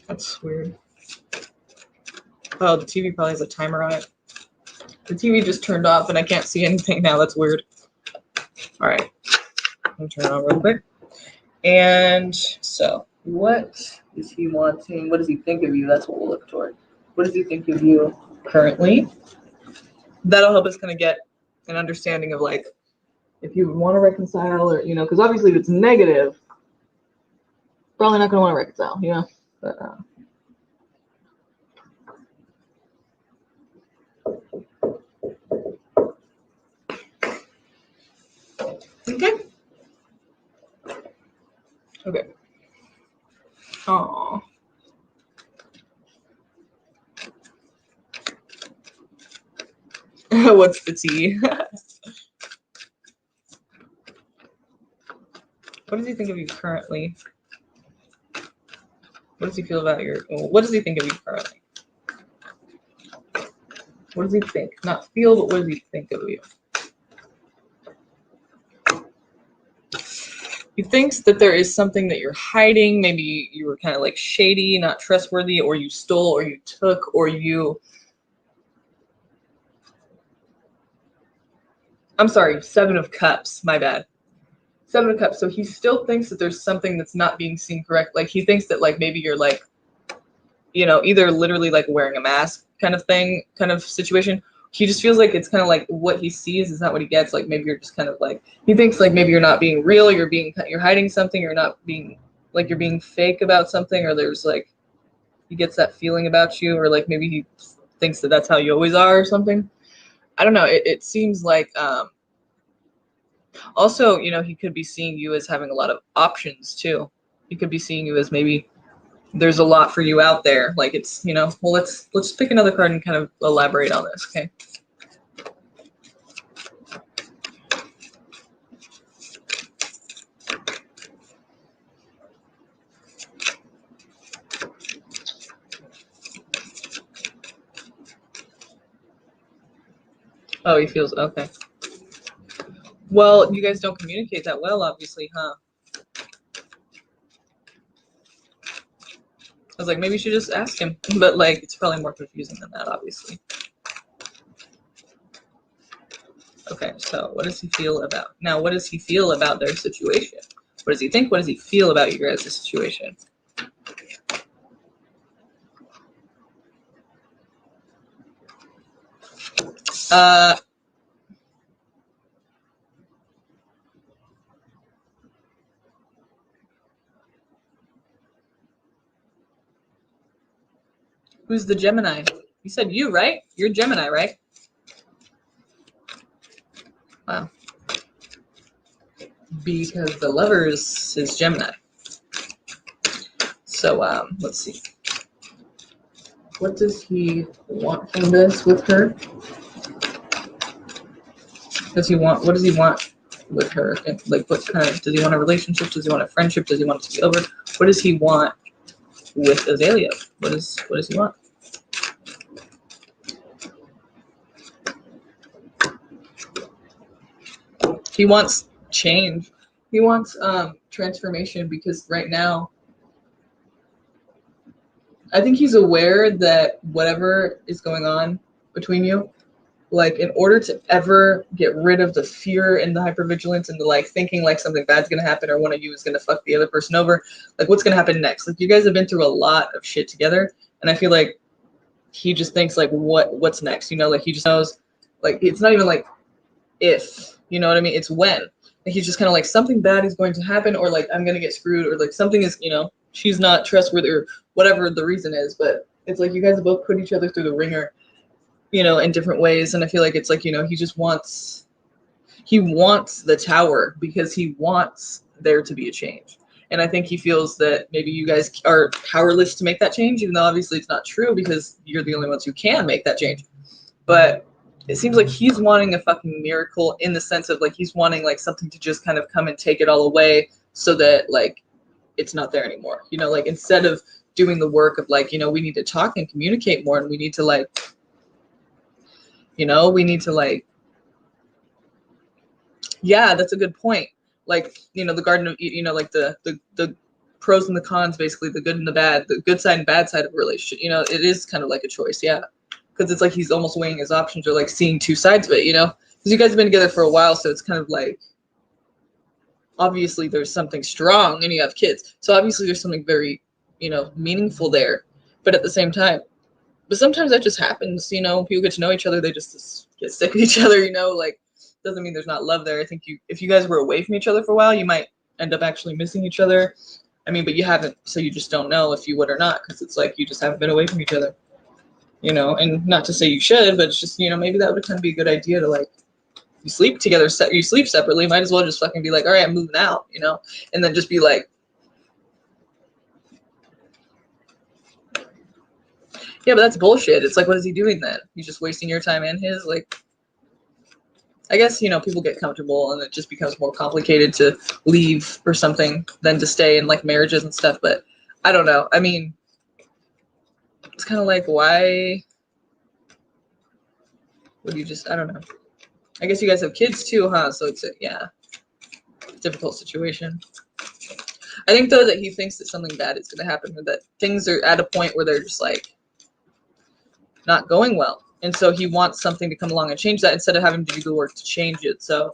That's weird. Oh, the TV probably has a timer on it. The TV just turned off and I can't see anything now. That's weird. All right. Let me turn it on real quick. And so, what is he wanting? What does he think of you? That's what we'll look toward. What does he think of you currently? That'll help us kind of get an understanding of like if you want to reconcile or, you know, because obviously if it's negative, probably not going to want to reconcile, you know. But, okay. Okay. Oh. What's the tea? What does he think of you currently? What does he feel about your? What does he think of you currently? What does he think? Not feel, but what does he think of you? He thinks that there is something that you're hiding. Maybe you were kind of like shady, not trustworthy, or you stole, or you took, or you. I'm sorry, 7 of Cups. My bad. 7 of Cups. So he still thinks that there's something that's not being seen correct. Like he thinks that like maybe you're like, you know, either literally like wearing a mask kind of thing, kind of situation. He just feels like it's kind of like what he sees is not what he gets. Like maybe you're just kind of like he thinks like maybe you're not being real. You're hiding something. You're not being like you're being fake about something, or there's like he gets that feeling about you, or like maybe he thinks that that's how you always are or something. I don't know. It seems like also, you know, he could be seeing you as having a lot of options too. He could be seeing you as maybe there's a lot for you out there. Like it's, you know, well, let's pick another card and kind of elaborate on this, okay? Oh, he feels okay. Well, you guys don't communicate that well, obviously, huh? I was like, maybe you should just ask him, but like, it's probably more confusing than that, obviously. Okay, so what does he feel about now? What does he feel about their situation? What does he think? What does he feel about you guys' situation? Who's the Gemini? You said you, right? You're Gemini, right? Wow. Because the Lovers is Gemini. So let's see. What does he want from this with her? What does he want with her? And, like, what kind of, does he want a relationship? Does he want a friendship? Does he want it to be over? What does he want with Azalea? What does he want? He wants change. He wants transformation, because right now I think he's aware that whatever is going on between you, like in order to ever get rid of the fear and the hypervigilance and the like thinking like something bad's gonna happen or one of you is gonna fuck the other person over, like what's gonna happen next? Like you guys have been through a lot of shit together, and I feel like he just thinks like what's next, you know, like he just knows, like it's not even like if, you know what I mean, it's when. Like he's just kind of like something bad is going to happen, or like I'm gonna get screwed, or like something is, you know, she's not trustworthy or whatever the reason is, but it's like you guys have both put each other through the ringer, you know, in different ways. And I feel like it's like, you know, he wants the tower because he wants there to be a change. And I think he feels that maybe you guys are powerless to make that change, even though obviously it's not true because you're the only ones who can make that change. But it seems like he's wanting a fucking miracle in the sense of like he's wanting like something to just kind of come and take it all away so that like it's not there anymore. You know, like instead of doing the work of like, you know, we need to talk and communicate more, and we need to like, you know, we need to like, yeah, that's a good point. Like, you know, the Garden of Eden, you know, like the pros and the cons, basically the good and the bad, the good side and bad side of a relationship. You know, it is kind of like a choice, yeah. Because it's like he's almost weighing his options or like seeing two sides of it, you know? Because you guys have been together for a while, so it's kind of like, obviously there's something strong and you have kids. So obviously there's something very, you know, meaningful there. But at the same time, but sometimes that just happens, you know, people get to know each other, they just get sick of each other, you know, like doesn't mean there's not love there. I think if you guys were away from each other for a while, you might end up actually missing each other. I mean, but you haven't, so you just don't know if you would or not, because it's like you just haven't been away from each other, you know. And not to say you should, but it's just, you know, maybe that would kind of be a good idea to like, you sleep together, you sleep separately, might as well just fucking be like, all right, I'm moving out, you know, and then just be like, yeah, but that's bullshit. It's like, what is he doing then? He's just wasting your time and his. Like, I guess, you know, people get comfortable and it just becomes more complicated to leave or something than to stay in like marriages and stuff. But I don't know. I mean, it's kind of like, why would you just, I don't know. I guess you guys have kids too, huh? So it's a, yeah, difficult situation. I think though that he thinks that something bad is going to happen, or that things are at a point where they're just like not going well. And so he wants something to come along and change that instead of having to do the work to change it. So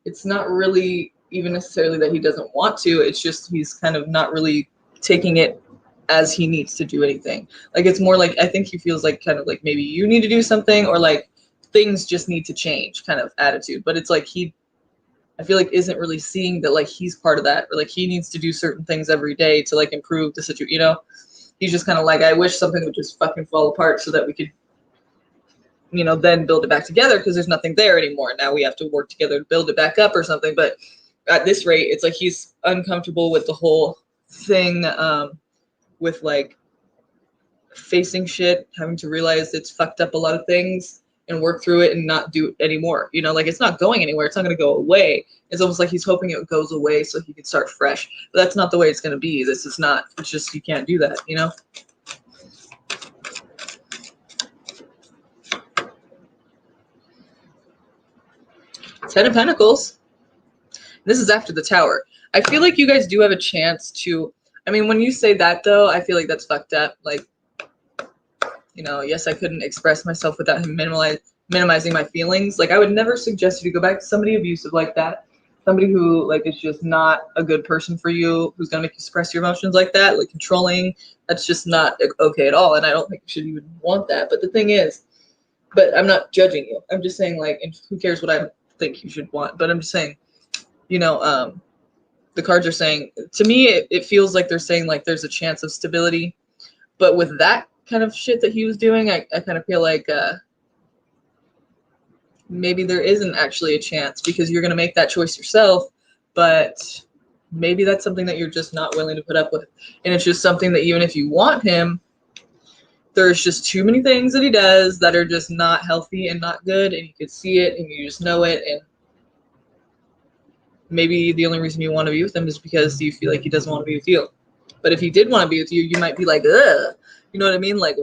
it's not really even necessarily that he doesn't want to. It's just he's kind of not really taking it as he needs to do anything. Like it's more like, I think he feels like kind of like maybe you need to do something, or like things just need to change kind of attitude. But it's like I feel like isn't really seeing that like he's part of that, or like he needs to do certain things every day to like improve the situation, you know? He's just kind of like, I wish something would just fucking fall apart so that we could, you know, then build it back together, because there's nothing there anymore. Now we have to work together to build it back up or something. But at this rate, it's like he's uncomfortable with the whole thing, with like facing shit, having to realize it's fucked up a lot of things and work through it and not do it anymore. You know, like it's not going anywhere. It's not going to go away. It's almost like he's hoping it goes away so he can start fresh. But that's not the way it's going to be. This is not, it's just, you can't do that, you know? Ten of Pentacles. This is after the Tower. I feel like you guys do have a chance to, I mean, when you say that though, I feel like that's fucked up. Like, you know, yes, I couldn't express myself without him minimizing my feelings. Like, I would never suggest you to go back to somebody abusive like that. Somebody who, like, is just not a good person for you, who's going to make you express your emotions like that, like controlling. That's just not okay at all. And I don't think you should even want that. But the thing is, but I'm not judging you. I'm just saying, like, and who cares what I think you should want. But I'm just saying, you know, the cards are saying, to me, it feels like they're saying, like, there's a chance of stability. But with that kind of shit that he was doing, I kind of feel like maybe there isn't actually a chance, because you're going to make that choice yourself, but maybe that's something that you're just not willing to put up with. And it's just something that even if you want him, there's just too many things that he does that are just not healthy and not good, and you could see it and you just know it. And maybe the only reason you want to be with him is because you feel like he doesn't want to be with you. But if he did want to be with you, you might be like, ugh, you know what I mean? Like,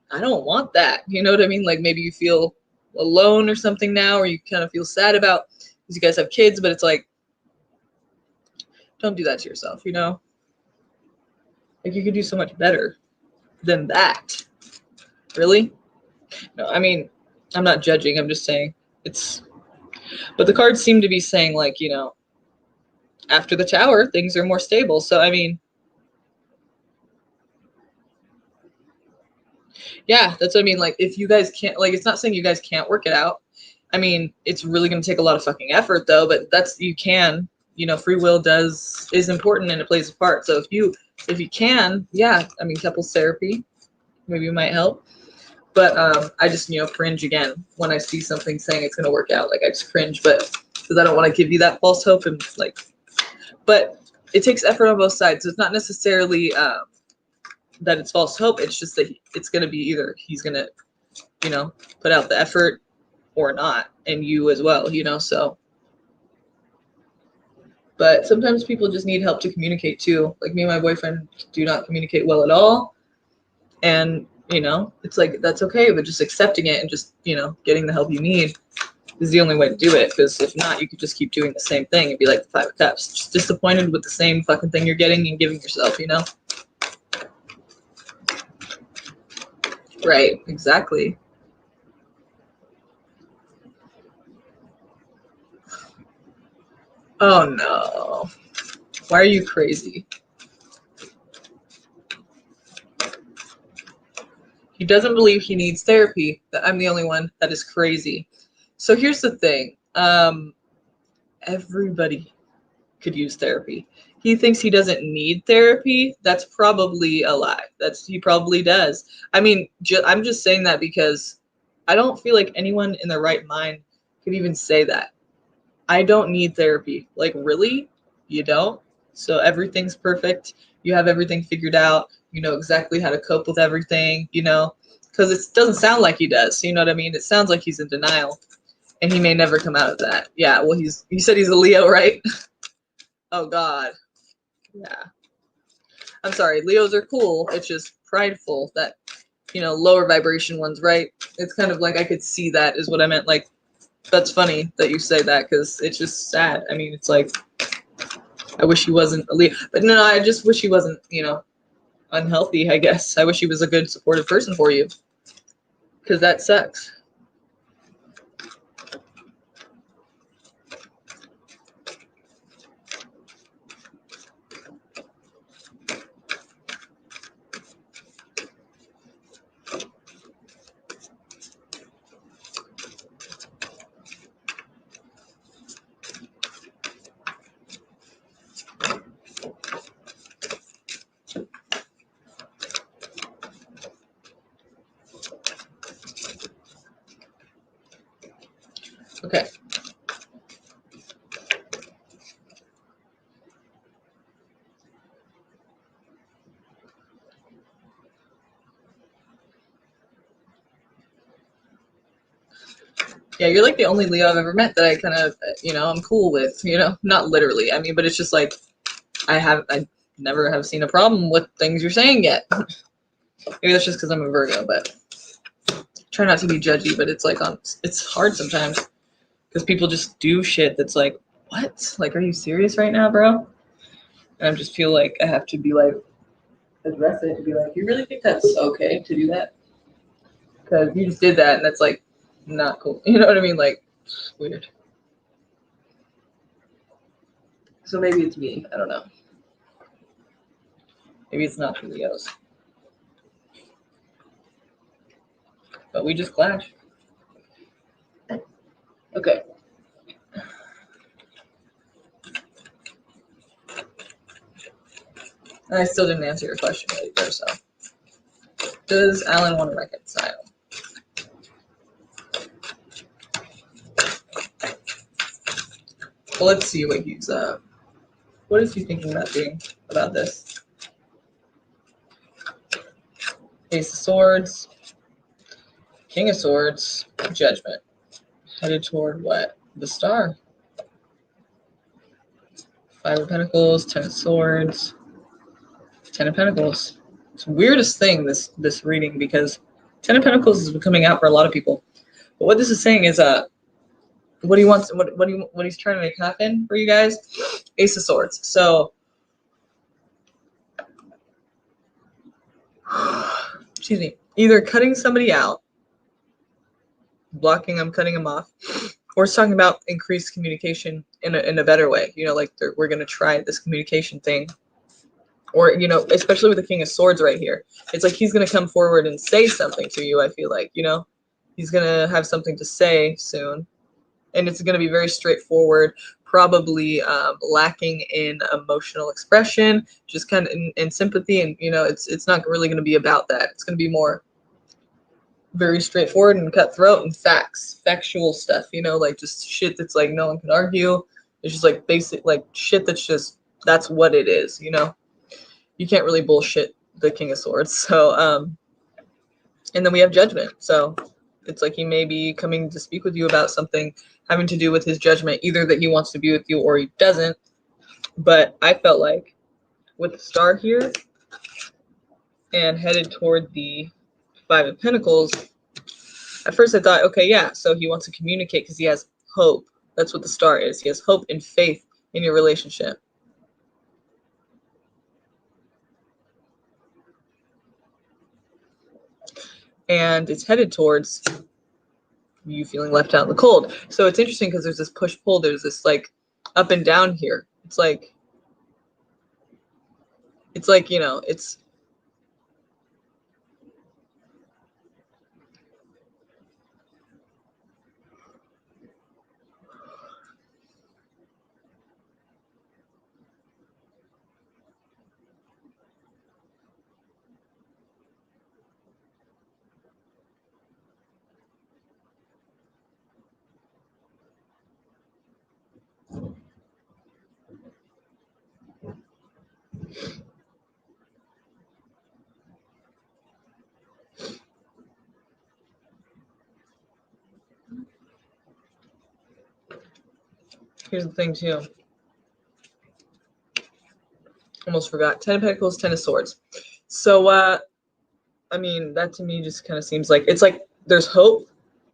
I don't want that. You know what I mean? Like maybe you feel alone or something now, or you kind of feel sad about, because you guys have kids, but it's like, don't do that to yourself, you know? Like you could do so much better than that. Really? No, I mean, I'm not judging. I'm just saying it's. But the cards seem to be saying like, you know, after the Tower, things are more stable. So I mean, yeah, that's what I mean. Like, if you guys can't, like, it's not saying you guys can't work it out. I mean, it's really going to take a lot of fucking effort, though. But that's you can, you know, free will is important and it plays a part. So if you can, yeah, I mean, couples therapy maybe might help. But I just, you know, cringe again when I see something saying it's going to work out. Like, I just cringe, but because I don't want to give you that false hope and like, but it takes effort on both sides. So it's not necessarily that it's false hope. It's just that it's going to be either he's going to, you know, put out the effort or not, and you as well, you know. So, but sometimes people just need help to communicate too. Like me and my boyfriend do not communicate well at all, and you know, it's like that's okay, but just accepting it and just, you know, getting the help you need is the only way to do it. Because if not, you could just keep doing the same thing and be like the Five of Cups, just disappointed with the same fucking thing you're getting and giving yourself, you know. Right, exactly. Oh no, why are you crazy? He doesn't believe he needs therapy. I'm the only one that is crazy. So here's the thing. Everybody could use therapy. He thinks he doesn't need therapy. That's probably a lie. He probably does. I mean, I'm just saying that because I don't feel like anyone in their right mind could even say that. I don't need therapy. Like, really? You don't? So everything's perfect. You have everything figured out. You know exactly how to cope with everything, you know? Because it doesn't sound like he does. You know what I mean? It sounds like he's in denial. And he may never come out of that. Yeah, well, you said he's a Leo, right? Oh, God. Yeah. I'm sorry. Leos are cool. It's just prideful that, you know, lower vibration ones, right? It's kind of like I could see that is what I meant. Like, that's funny that you say that because it's just sad. I mean, it's like, I wish he wasn't a Leo. But no, I just wish he wasn't, you know, unhealthy, I guess. I wish he was a good, supportive person for you because that sucks. Okay. Yeah, you're like the only Leo I've ever met that I kind of, you know, I'm cool with, you know, not literally. I mean, but it's just like, I never have seen a problem with things you're saying yet. Maybe that's just because I'm a Virgo, but try not to be judgy, but it's like, it's hard sometimes because people just do shit that's like, what? Like, are you serious right now, bro? And I just feel like I have to be like, address it and be like, you really think that's okay to do that? Because you just did that and that's like, not cool. You know what I mean? Like, weird. So maybe it's me. I don't know. Maybe it's not for Leos. But we just clash. Okay. And I still didn't answer your question either, so. Does Alan want to reconcile? Well, let's see what is he thinking about doing about this? Ace of Swords, King of Swords, Judgment. Headed toward what? The Star. Five of Pentacles, Ten of Swords, Ten of Pentacles. It's the weirdest thing, this reading, because Ten of Pentacles has been coming out for a lot of people. But what this is saying is what he wants, what he's trying to make happen for you guys, Ace of Swords. So excuse me, either cutting somebody out blocking him, cutting him off. Or it's talking about increased communication in a better way. You know, like we're going to try this communication thing. Or, you know, especially with the King of Swords right here. It's like he's going to come forward and say something to you, I feel like, you know. He's going to have something to say soon. And it's going to be very straightforward, probably lacking in emotional expression, just kind of in sympathy. And, you know, it's not really going to be about that. It's going to be more very straightforward and cutthroat and factual stuff, you know, like just shit that's like no one can argue. It's just like basic, like shit that's just, that's what it is, you know. You can't really bullshit the King of Swords. So, and then we have Judgment. So it's like he may be coming to speak with you about something having to do with his judgment, either that he wants to be with you or he doesn't. But I felt like with the Star here and headed toward the Five of Pentacles, at first I thought, okay, yeah, so he wants to communicate because he has hope. That's what the Star is. He has hope and faith in your relationship. And it's headed towards you feeling left out in the cold. So it's interesting because there's this push-pull. There's this like up and down here. It's like, you know, it's here's the thing too. Almost forgot. 10 of Pentacles, 10 of Swords. So I mean, that to me just kind of seems like it's like there's hope,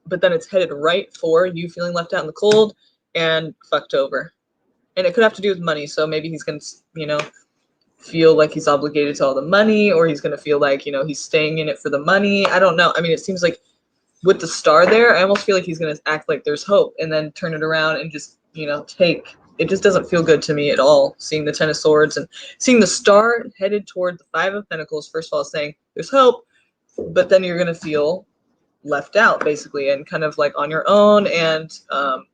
but then it's headed right for you feeling left out in the cold and fucked over. And it could have to do with money. So maybe he's gonna, you know, feel like he's obligated to all the money, or he's gonna feel like, you know, he's staying in it for the money. I don't know. I mean, it seems like with the Star there, I almost feel like he's gonna act like there's hope and then turn it around and just, you know, take. It just doesn't feel good to me at all, seeing the 10 of Swords and seeing the Star headed toward the 5 of Pentacles. First of all, saying there's hope, but then you're gonna feel left out basically, and kind of like on your own, and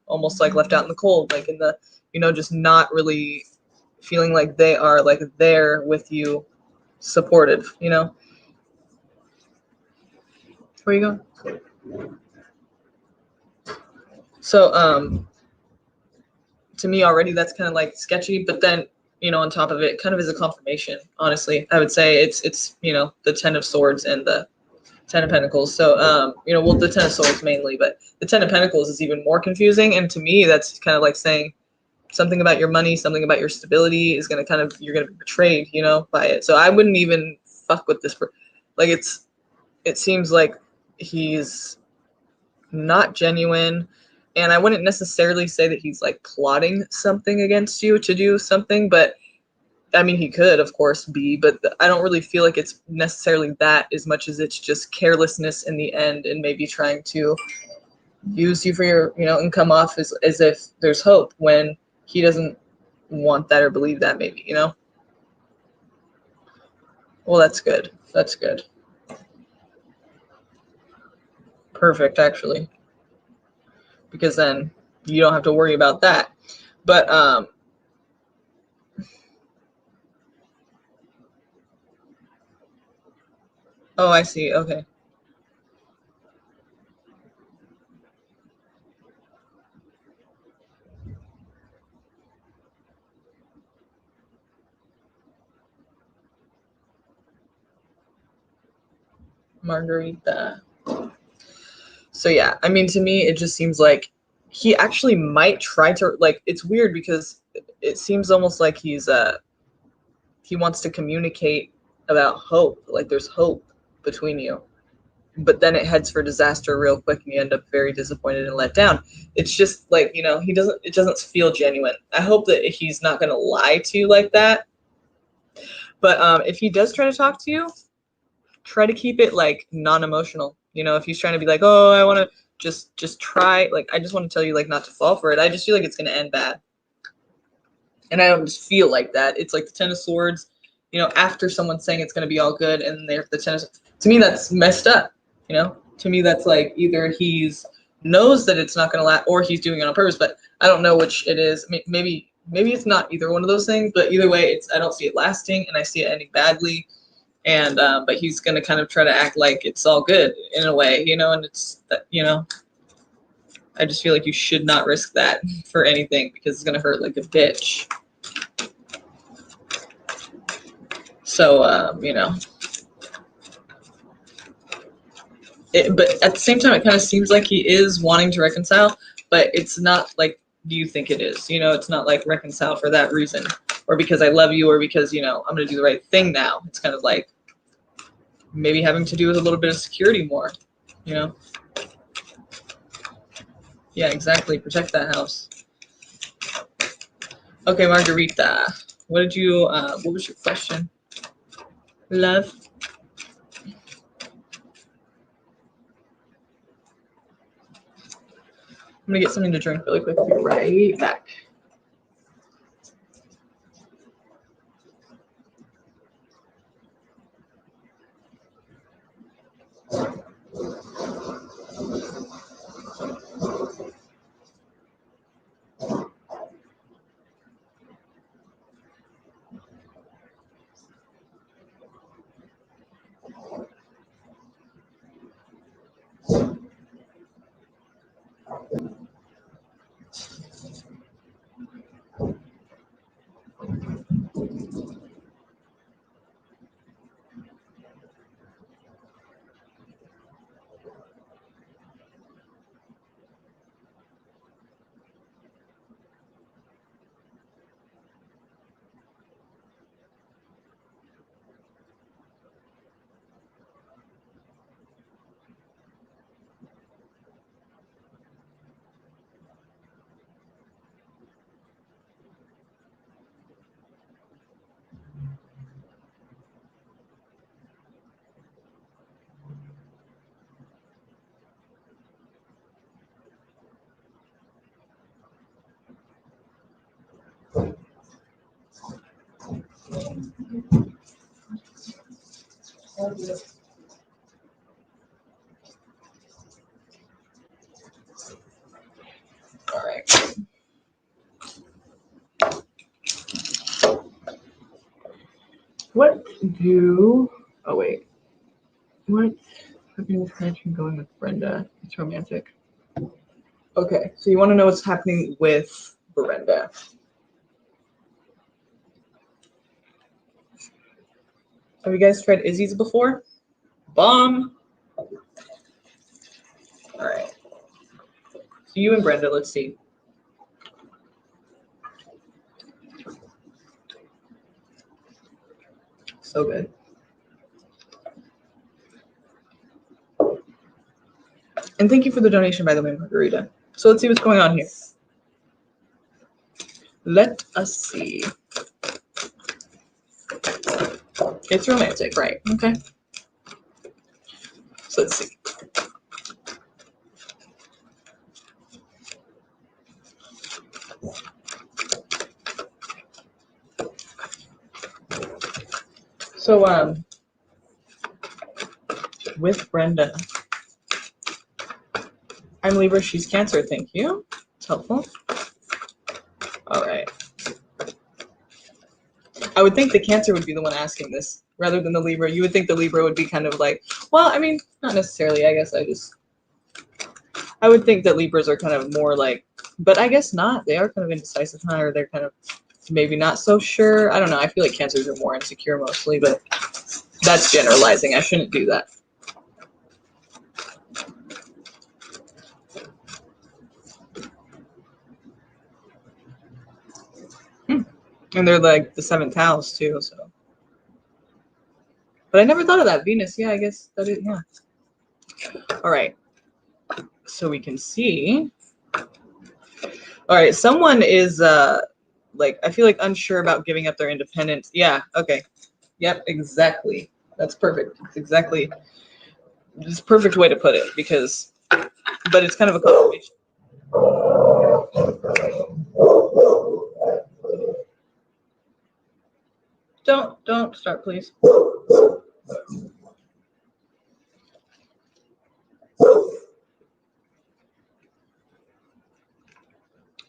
almost like left out in the cold, like in the, you know, just not really feeling like they are like there with you, supportive, you know. Where you go? So to me already that's kind of like sketchy, but then, you know, on top of it kind of is a confirmation. Honestly, I would say it's you know, the 10 of Swords and the 10 of Pentacles. So you know, well, the 10 of Swords mainly, but the 10 of Pentacles is even more confusing, and to me that's kind of like saying something about your money, something about your stability is going to kind of, you're going to be betrayed, you know, by it. So I wouldn't even fuck with this. Like it seems like he's not genuine, and I wouldn't necessarily say that he's like plotting something against you to do something, but I mean, he could, of course, be, but I don't really feel like it's necessarily that as much as it's just carelessness in the end, and maybe trying to use you for your, you know, and come off as if there's hope when he doesn't want that or believe that, maybe, you know. Well, that's good. That's good. Perfect, actually, because then you don't have to worry about that. But oh, I see. Okay. Margarita. So yeah, I mean, to me, it just seems like he actually might try to, like, it's weird because it seems almost like he wants to communicate about hope, like there's hope between you, but then it heads for disaster real quick and you end up very disappointed and let down. It's just like, you know, it doesn't feel genuine. I hope that he's not going to lie to you like that. But if he does try to talk to you, try to keep it like non-emotional. You know, if he's trying to be like, oh, I want to just try. Like, I just want to tell you, like, not to fall for it. I just feel like it's going to end bad. And I don't just feel like that. It's like the Ten of Swords, you know, after someone's saying it's going to be all good, and they're the Ten of Swords. To me, that's messed up, you know? To me, that's like either he's knows that it's not going to last, or he's doing it on purpose, but I don't know which it is. Maybe it's not either one of those things, but either way, I don't see it lasting, and I see it ending badly. And but he's going to kind of try to act like it's all good in a way, you know, and it's, you know, I just feel like you should not risk that for anything, because it's going to hurt like a bitch. So, you know, but at the same time, it kind of seems like he is wanting to reconcile, but it's not like you think it is. You know, it's not like reconcile for that reason, or because I love you, or because, you know, I'm going to do the right thing now. It's kind of like maybe having to do with a little bit of security more, you know? Yeah, exactly. Protect that house. Okay, Margarita, what was your question? Love? I'm gonna get something to drink really quick. I'll be right back. All right. Oh wait. What happening with connection going with Brenda? It's romantic. Okay, so you want to know what's happening with Brenda. Have you guys tried Izzy's before? Bomb. All right. So you and Brenda, let's see. So good. And thank you for the donation, by the way, Margarita. So let's see what's going on here. Let us see. It's romantic, right? Okay. So let's see. So, with Brenda, I'm Libra, she's Cancer, thank you. It's helpful. All right. I would think the Cancer would be the one asking this rather than the Libra. You would think the Libra would be kind of like, well, I mean, not necessarily. I guess I would think that Libras are kind of more like, but I guess not. They are kind of indecisive, huh? Or they're kind of maybe not so sure. I don't know. I feel like Cancers are more insecure mostly, but that's generalizing. I shouldn't do that. And they're like the 7th house too, so. But I never thought of that. Venus, yeah, I guess that is, yeah. All right. So we can see. All right, someone is like, I feel like unsure about giving up their independence. Yeah, okay. Yep, exactly. That's perfect. It's exactly, it's a perfect way to put it, because but it's kind of a confirmation. Don't start, please.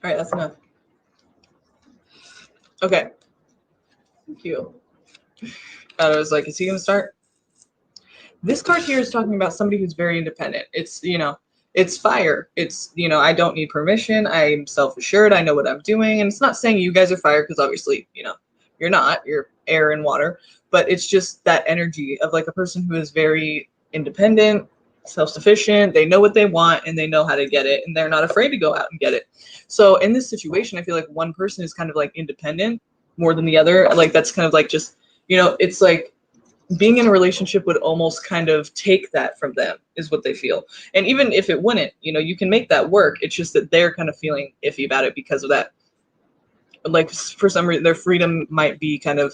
All right, that's enough. Okay. Thank you. I was like, is he gonna start? This card here is talking about somebody who's very independent. It's, you know, it's fire. It's, you know, I don't need permission. I'm self-assured. I know what I'm doing. And it's not saying you guys are fire, because obviously, you know, you're not. You're air and water. But it's just that energy of like a person who is very independent, self-sufficient. They know what they want and they know how to get it. And they're not afraid to go out and get it. So in this situation, I feel like one person is kind of like independent more than the other. Like that's kind of like just, you know, it's like being in a relationship would almost kind of take that from them, is what they feel. And even if it wouldn't, you know, you can make that work. It's just that they're kind of feeling iffy about it because of that. Like for some reason, their freedom might be kind of,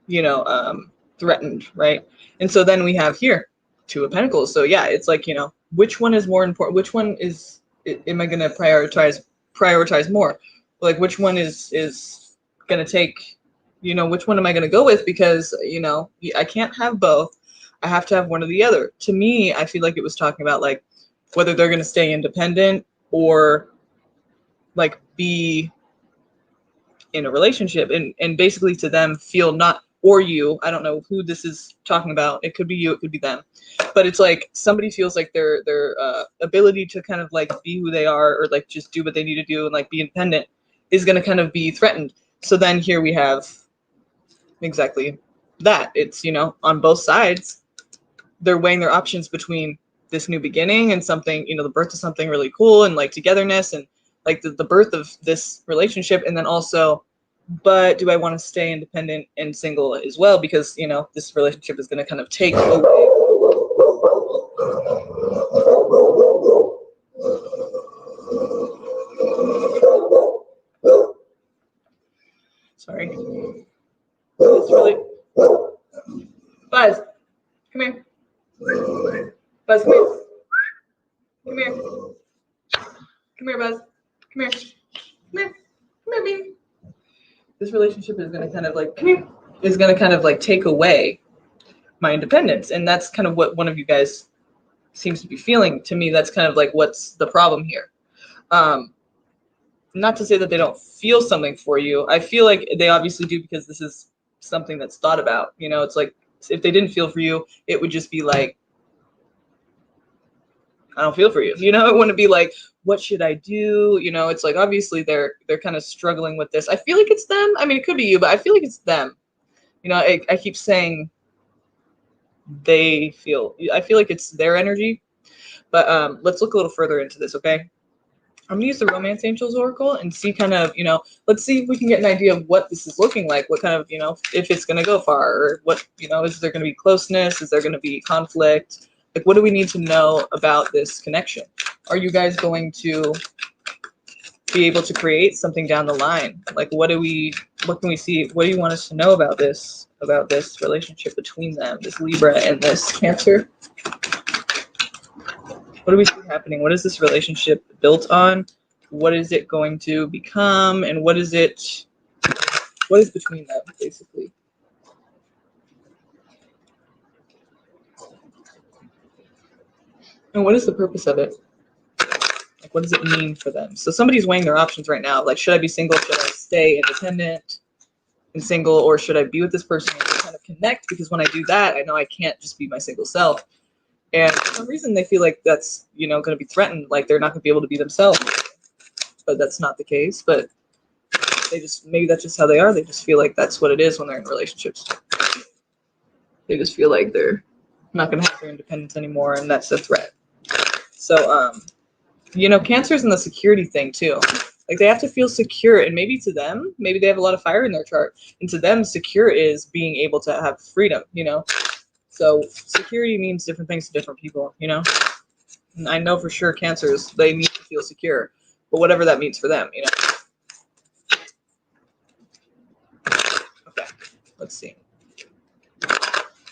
you know, threatened, right? And so then we have here Two of Pentacles. So yeah, it's like, you know, which one is more important? Which one is am I going to prioritize more? Like which one is going to take, you know, which one am I going to go with? Because, you know, I can't have both. I have to have one or the other. To me, I feel like it was talking about like whether they're going to stay independent or like be in a relationship, and basically to them feel not, or you, I don't know who this is talking about. It could be you, it could be them. But it's like somebody feels like their ability to kind of like be who they are or like just do what they need to do and like be independent is going to kind of be threatened. So then here we have exactly that. It's, you know, on both sides, they're weighing their options between this new beginning and something, you know, the birth of something really cool and like togetherness and like the birth of this relationship. And then also, but do I want to stay independent and single as well? Because, you know, this relationship is going to kind of take away. Sorry. It's really. Buzz, come here. Buzz, come here. Come here. Come here, Buzz. Come here. Come here. Come here, baby. This relationship is going to kind of like, come here, is going to kind of like take away my independence. And that's kind of what one of you guys seems to be feeling. To me, that's kind of like what's the problem here. Not to say that they don't feel something for you. I feel like they obviously do, because this is something that's thought about. You know, it's like if they didn't feel for you, it would just be like, I don't feel for you. You know, it wouldn't be like, what should I do? You know, it's like obviously they're kind of struggling with this. I feel like it's them. I mean, it could be you, but I feel like it's them. You know, I keep saying they feel. I feel like it's their energy. But let's look a little further into this, okay? I'm gonna use the Romance Angels Oracle and see kind of, you know, let's see if we can get an idea of what this is looking like, what kind of, you know, if it's gonna go far, or what, you know, is there gonna be closeness? Is there gonna be conflict? Like, what do we need to know about this connection? Are you guys going to be able to create something down the line? Like, what can we see? What do you want us to know about this relationship between them, this Libra and this Cancer? What do we see happening? What is this relationship built on? What is it going to become? And what is between them, basically? And what is the purpose of it? Like, what does it mean for them? So somebody's weighing their options right now. Like, should I be single? Should I stay independent and single? Or should I be with this person and just kind of connect? Because when I do that, I know I can't just be my single self. And for some reason, they feel like that's, you know, going to be threatened. Like they're not going to be able to be themselves. But that's not the case. But they just, maybe that's just how they are. They just feel like that's what it is when they're in relationships. They just feel like they're not going to have their independence anymore, and that's a threat. So, you know, Cancer's in the security thing too. Like they have to feel secure, and maybe to them, maybe they have a lot of fire in their chart, and to them, secure is being able to have freedom, you know? So security means different things to different people, you know? And I know for sure Cancers, they need to feel secure, but whatever that means for them, you know? Okay, let's see.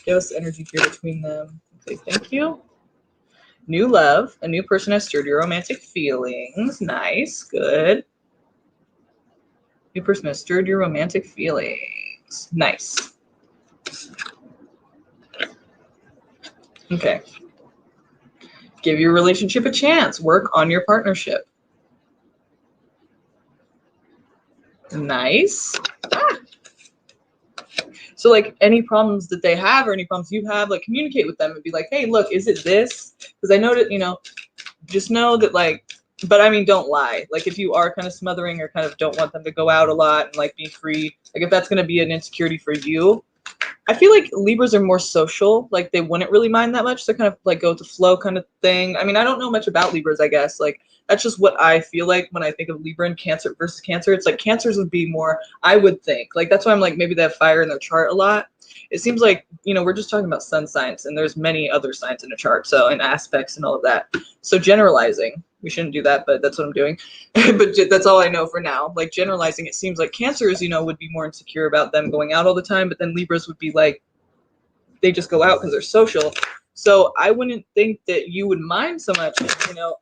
Give us energy here between them. Okay, thank you. New love. A new person has stirred your romantic feelings. Nice. Good. New person has stirred your romantic feelings. Nice. Okay. Give your relationship a chance. Work on your partnership. Nice. Ah. So like any problems that they have or any problems you have, like communicate with them and be like, hey, look, is it this? Because I know that, you know, just know that like, but I mean, don't lie. Like if you are kind of smothering or kind of don't want them to go out a lot and like be free, like if that's going to be an insecurity for you, I feel like Libras are more social. Like they wouldn't really mind that much. They kind of like go with the flow kind of thing. I mean, I don't know much about Libras, I guess. Like that's just what I feel like when I think of Libra and Cancer versus Cancer. It's like Cancers would be more, I would think. Like that's why I'm like, maybe they have fire in their chart a lot. It seems like, you know, we're just talking about sun signs and there's many other signs in a chart. So, and aspects and all of that. So generalizing, we shouldn't do that, but that's what I'm doing. But that's all I know for now. Like generalizing, it seems like Cancers, you know, would be more insecure about them going out all the time, but then Libras would be like, they just go out because they're social. So I wouldn't think that you would mind so much, you know,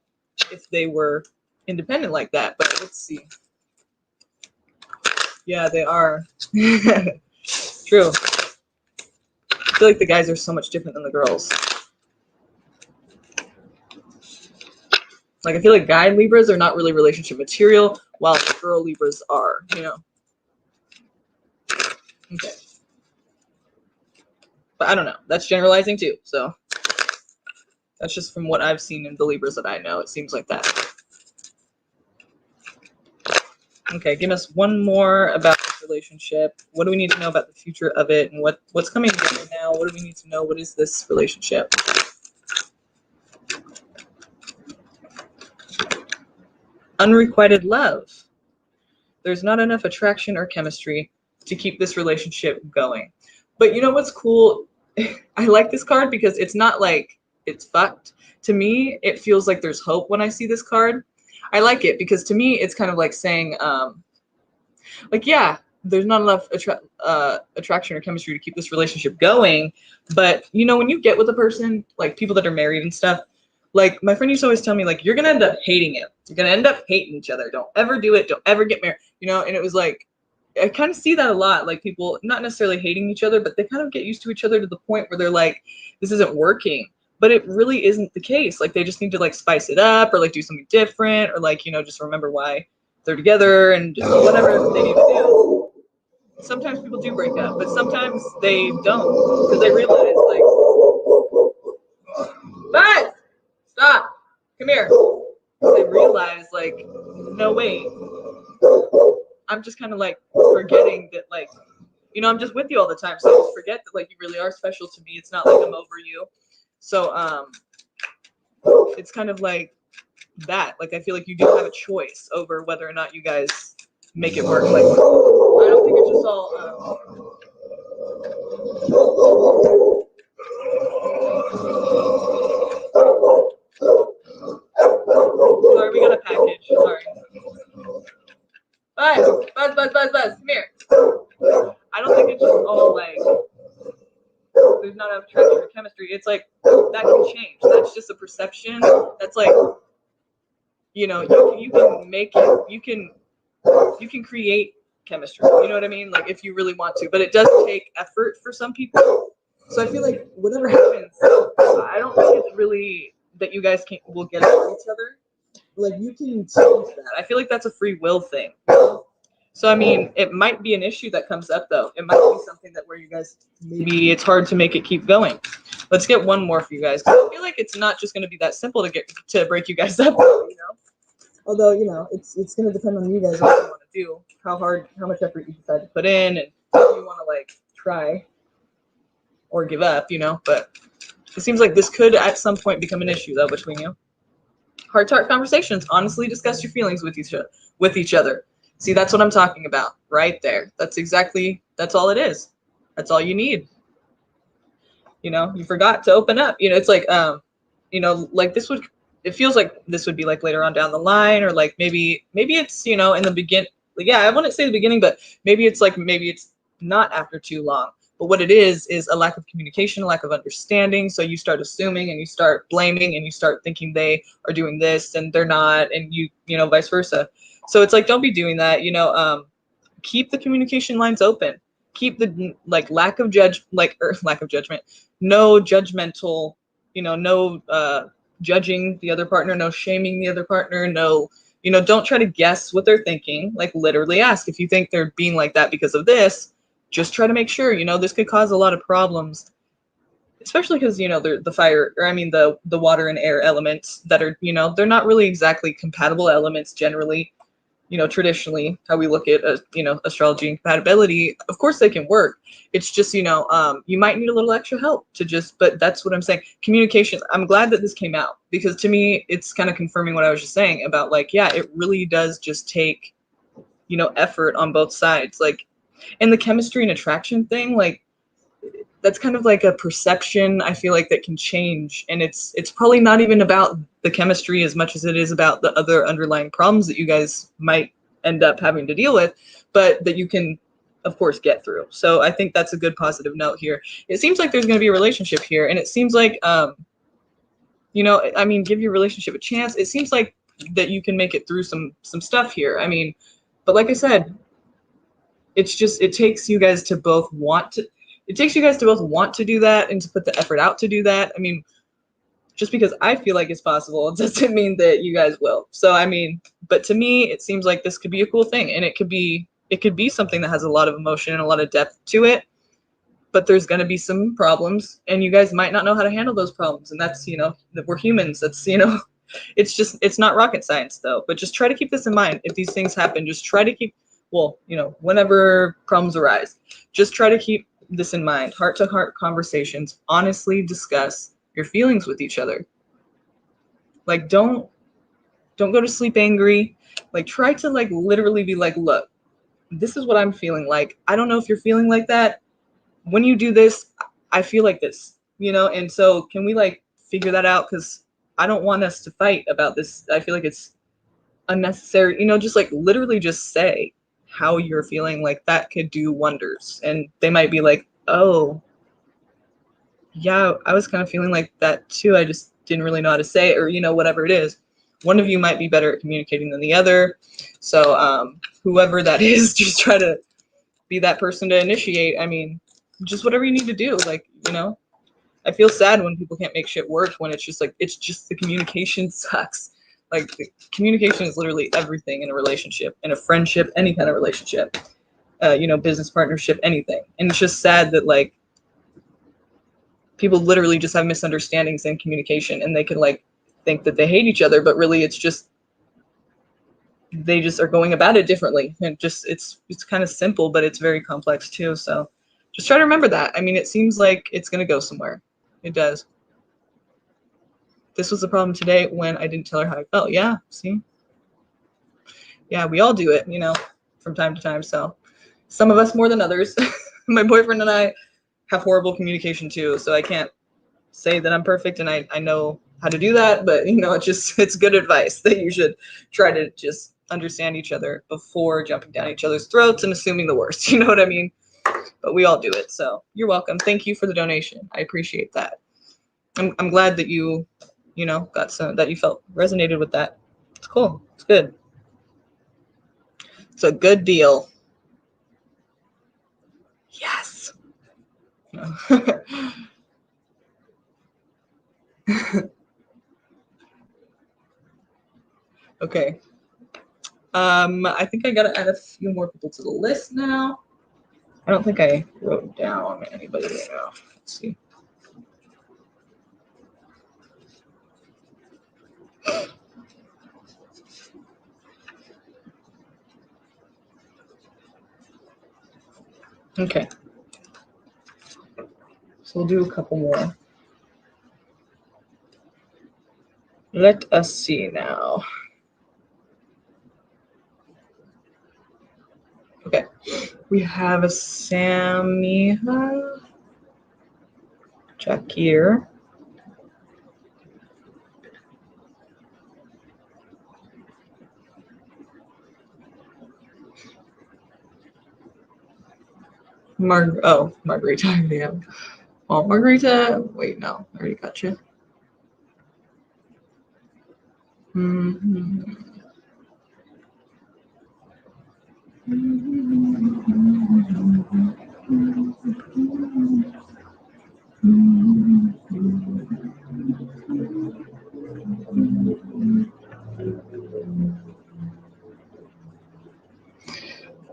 if they were independent like that. But let's see. Yeah, they are. True. I feel like the guys are so much different than the girls. Like I feel like guy Libras are not really relationship material, while girl Libras are, you know. Okay. But I don't know. That's generalizing too. So that's just from what I've seen in the Libras that I know. It seems like that. Okay, give us one more about this relationship. What do we need to know about the future of it, and what's coming together now? What do we need to know? What is this relationship? Unrequited love. There's not enough attraction or chemistry to keep this relationship going. But you know what's cool? I like this card because it's not like it's fucked. To me, it feels like there's hope when I see this card. I like it because to me, it's kind of like saying, like, yeah, there's not enough attraction or chemistry to keep this relationship going. But, you know, when you get with a person, like people that are married and stuff, like my friend used to always tell me, like, you're going to end up hating it. You're going to end up hating each other. Don't ever do it. Don't ever get married, you know? And it was like, I kind of see that a lot, like people not necessarily hating each other, but they kind of get used to each other to the point where they're like, this isn't working. But it really isn't the case. Like they just need to like spice it up or like do something different or like, you know, just remember why they're together and just whatever they need to do. Sometimes people do break up, but sometimes they don't because they realize like, but stop, come here. They realize like, no, wait, I'm just kind of like forgetting that like, you know, I'm just with you all the time. So I just forget that like you really are special to me. It's not like I'm over you. So it's kind of like that. Like I feel like you do have a choice over whether or not you guys make it work. Like I don't think it's just all sorry, we got a package. Sorry. Buzz, come here. I don't think it's just all like there's not enough attraction or chemistry. It's like that can change. That's just a perception. That's like, you know, you can make it, you can create chemistry. You know what I mean? Like if you really want to, but it does take effort for some people. So I feel like whatever happens, I don't think it's really that you guys will get over each other. Like you can change that. I feel like that's a free will thing. So I mean, it might be an issue that comes up though. It might be something that where you guys maybe it's hard to make it keep going. Let's get one more for you guys. I feel like it's not just going to be that simple to break you guys up. You know, although you know it's going to depend on you guys what you want to do, how much effort you decide to put in, and if you want to like try or give up. You know, but it seems like this could at some point become an issue though between you. Heart-to-heart conversations. Honestly discuss your feelings with each other. See, that's what I'm talking about right there. That's all it is. That's all you need. You know, you forgot to open up. You know, it's like, you know, like it feels like this would be like later on down the line or like maybe it's, you know, in the beginning. Like, yeah, I wouldn't say the beginning, but maybe it's not after too long. But what it is a lack of communication, a lack of understanding. So you start assuming and you start blaming and you start thinking they are doing this and they're not, and you know, vice versa. So it's like, don't be doing that, you know. Keep the communication lines open. Keep the like lack of lack of judgment, no judgmental, you know, no judging the other partner, no shaming the other partner, no, you know, don't try to guess what they're thinking. Like literally ask if you think they're being like that because of this. Just try to make sure, you know, this could cause a lot of problems, especially because, you know, the fire, or I mean the water and air elements that are, you know, they're not really exactly compatible elements generally. You know, traditionally how we look at you know, astrology and compatibility, of course they can work. It's just, you know, you might need a little extra help to just, but that's what I'm saying. Communication. I'm glad that this came out, because to me it's kind of confirming what I was just saying about, like, yeah, it really does just take, you know, effort on both sides. Like, and the chemistry and attraction thing, like, that's kind of like a perception, I feel like, that can change, and it's probably not even about the chemistry as much as it is about the other underlying problems that you guys might end up having to deal with, but that you can of course get through. So I think that's a good positive note here. It seems like there's going to be a relationship here, and it seems like you know, I mean, give your relationship a chance. It seems like that you can make it through some stuff here. I mean, but like I said, it's just, it takes you guys to both want to, it takes you guys to both want to do that and to put the effort out to do that. I mean, just because I feel like it's possible, it doesn't mean that you guys will. So I mean, but to me it seems like this could be a cool thing, and it could be something that has a lot of emotion and a lot of depth to it. But there's going to be some problems, and you guys might not know how to handle those problems, and that's, you know, that we're humans. That's, you know, it's just, it's not rocket science though. But just try to keep this in mind. If these things happen, just try to keep, well, you know, whenever problems arise, just try to keep this in mind. Heart to heart conversations, honestly discuss your feelings with each other. Like, don't go to sleep angry. Like, try to, like, literally be like, look, this is what I'm feeling like. I don't know if you're feeling like that. When you do this, I feel like this, you know? And so can we, like, figure that out? Because I don't want us to fight about this. I feel like it's unnecessary, you know, just like literally just say how you're feeling. Like, that could do wonders. And they might be like, oh, yeah, I was kind of feeling like that too. I just didn't really know how to say it, or, you know, whatever it is. One of you might be better at communicating than the other. So whoever that is, just try to be that person to initiate. I mean, just whatever you need to do. Like, you know, I feel sad when people can't make shit work, when it's just like, it's just the communication sucks. Like, the communication is literally everything in a relationship, in a friendship, any kind of relationship, you know, business partnership, anything. And it's just sad that, like, people literally just have misunderstandings in communication, and they can, like, think that they hate each other, but really it's just, they just are going about it differently. And just, it's kind of simple, but it's very complex too. So just try to remember that. I mean, it seems like it's going to go somewhere. It does. This was the problem today when I didn't tell her how I felt. Yeah, see? Yeah, we all do it, you know, from time to time. So some of us more than others. My boyfriend and I have horrible communication too, so I can't say that I'm perfect and I know how to do that, but, you know, it's good advice that you should try to just understand each other before jumping down each other's throats and assuming the worst. You know what I mean? But we all do it. So you're welcome. Thank you for the donation. I appreciate that. I'm glad that you know, got some, that you felt resonated with that. It's cool. It's good. It's a good deal. Yes. Okay. I think I gotta add a few more people to the list now. I don't think I wrote down anybody right now. Let's see. Okay. So we'll do a couple more. Let us see now. Okay. We have a Samiha, Jakir, Margarita. Yeah. Oh, Margarita. Wait, no. I already got you. Mm-hmm.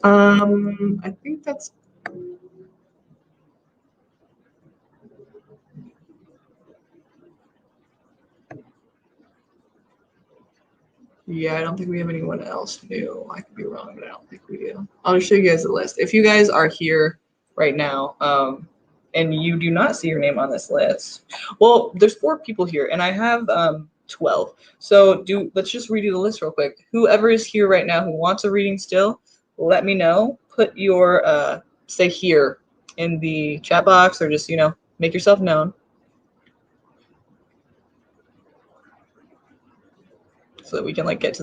I think that's. Yeah, I don't think we have anyone else new. I could be wrong, but I don't think we do. I'll just show you guys the list. If you guys are here right now, and you do not see your name on this list, well, there's 4 people here, and I have 12. So let's just redo the list real quick. Whoever is here right now who wants a reading still, let me know. Put your say here in the chat box, or just make yourself known, so that we can like get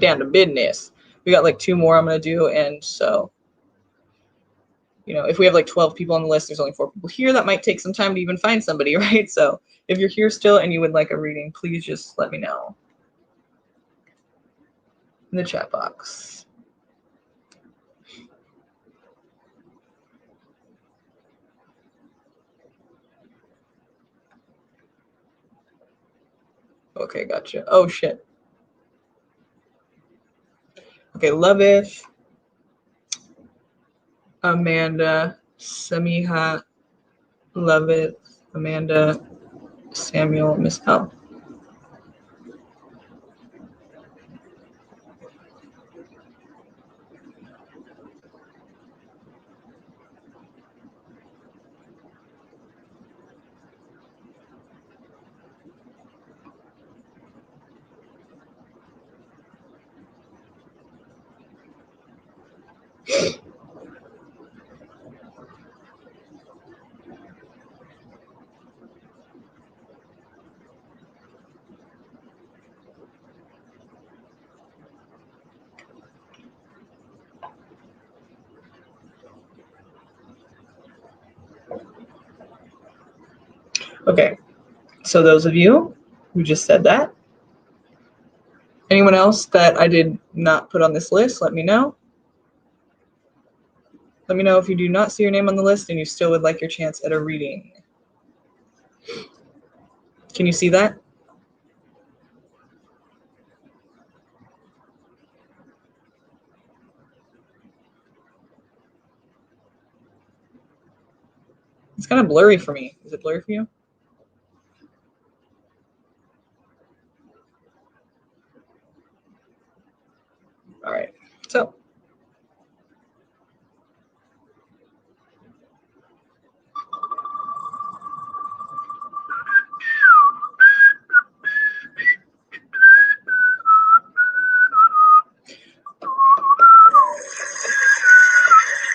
down to business. We got like 2 more I'm gonna do, and so if we have like 12 people on the list, there's only 4 people here. That might take some time to even find somebody, right? So if you're here still and you would like a reading, please just let me know in the chat box. Okay, gotcha. Oh shit. Okay, Lovish, Amanda, Samiha, Lovett, Amanda, Samuel, Miss L. Okay, so those of you who just said that, anyone else that I did not put on this list, let me know. Let me know if you do not see your name on the list and you still would like your chance at a reading. Can you see that? It's kind of blurry for me. Is it blurry for you? All right. So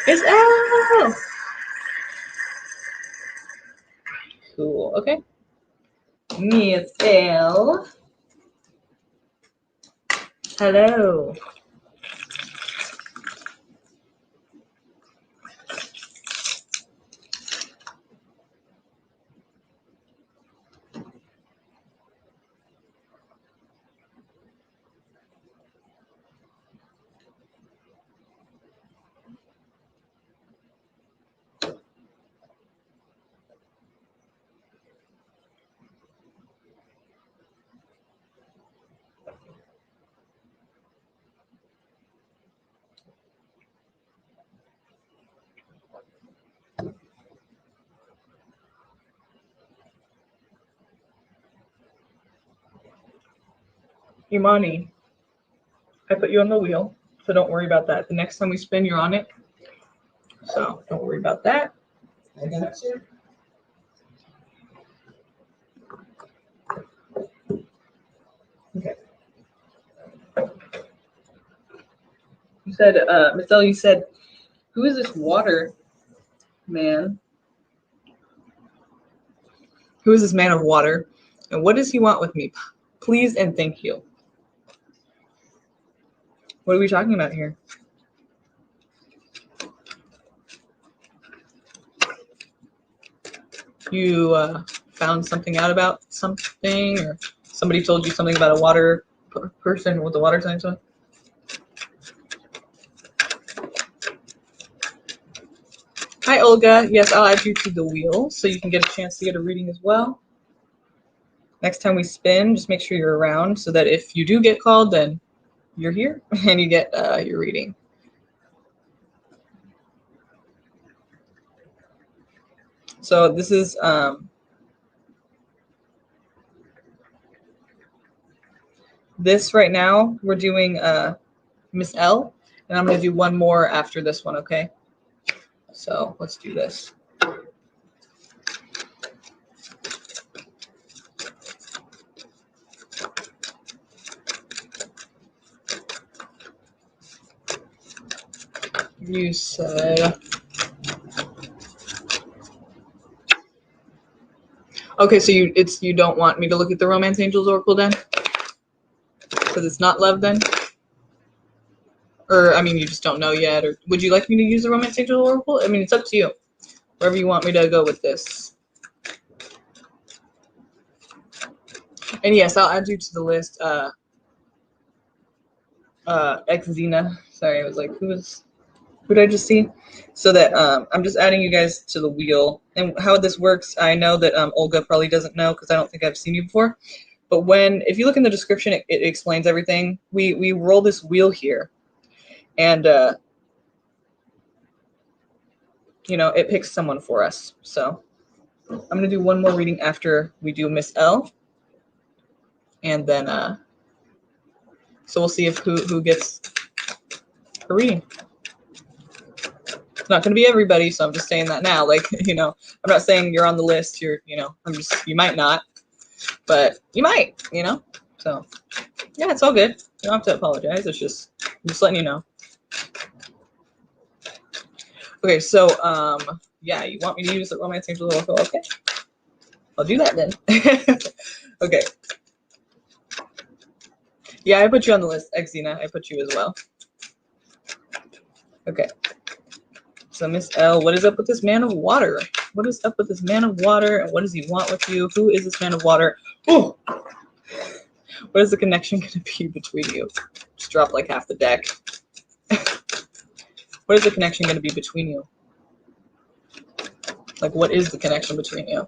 it's L. Cool. Okay. Miss L. Hello. Imani, I put you on the wheel, so don't worry about that. The next time we spin, you're on it. So don't worry about that. I got you. Okay. You said, Miss L, you said, who is this water man? Who is this man of water? And what does he want with me? Please and thank you. What are we talking about here? you found something out about something, or somebody told you something about a water person with the water sign. Hi, Olga. Yes, I'll add you to the wheel so you can get a chance to get a reading as well. Next time we spin, just make sure you're around so that if you do get called, then you're here and you get your reading. So this is this right now. We're doing Miss L, and I'm going to do one more after this one, okay? So let's do this. You said... Okay, so you don't want me to look at the Romance Angels Oracle then? Because it's not love then? Or, I mean, you just don't know yet? Or would you like me to use the Romance Angel Oracle? I mean, it's up to you. Wherever you want me to go with this. And yes, I'll add you to the list. Xena. Sorry, I was like, who did I just see? So that I'm just adding you guys to the wheel. And how this works, I know that Olga probably doesn't know because I don't think I've seen you before. But if you look in the description, it explains everything. We roll this wheel here, and you know, it picks someone for us. So I'm gonna do one more reading after we do Miss L, and then so we'll see if who gets a reading. It's not going to be everybody, so I'm just saying that now. Like, you know, I'm not saying you're on the list. You know, you might not, but you might, you know. So, yeah, it's all good. You don't have to apologize. I'm just letting you know. Okay, so, yeah, you want me to use the Romance Angel Oracle? Okay, I'll do that then. Okay. Yeah, I put you on the list, Xena. I put you as well. Okay. So Miss L, what is up with this man of water? What is up with this man of water, and what does he want with you? Who is this man of water? Oh, what is the connection going to be between you? Just drop like half the deck. What is the connection going to be between you? Like, what is the connection between you?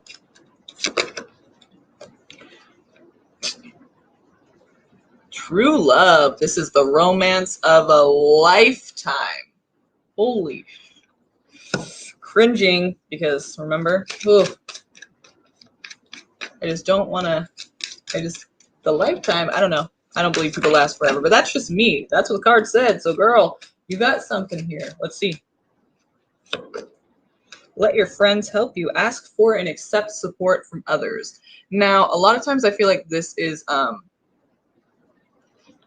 True love. This is the romance of a lifetime. Holy cringing, because remember, I just don't want to, the lifetime, I don't know. I don't believe people last forever, but that's just me. That's what the card said. So girl, you got something here. Let's see. Let your friends help you. Ask for and accept support from others. Now, a lot of times I feel like this is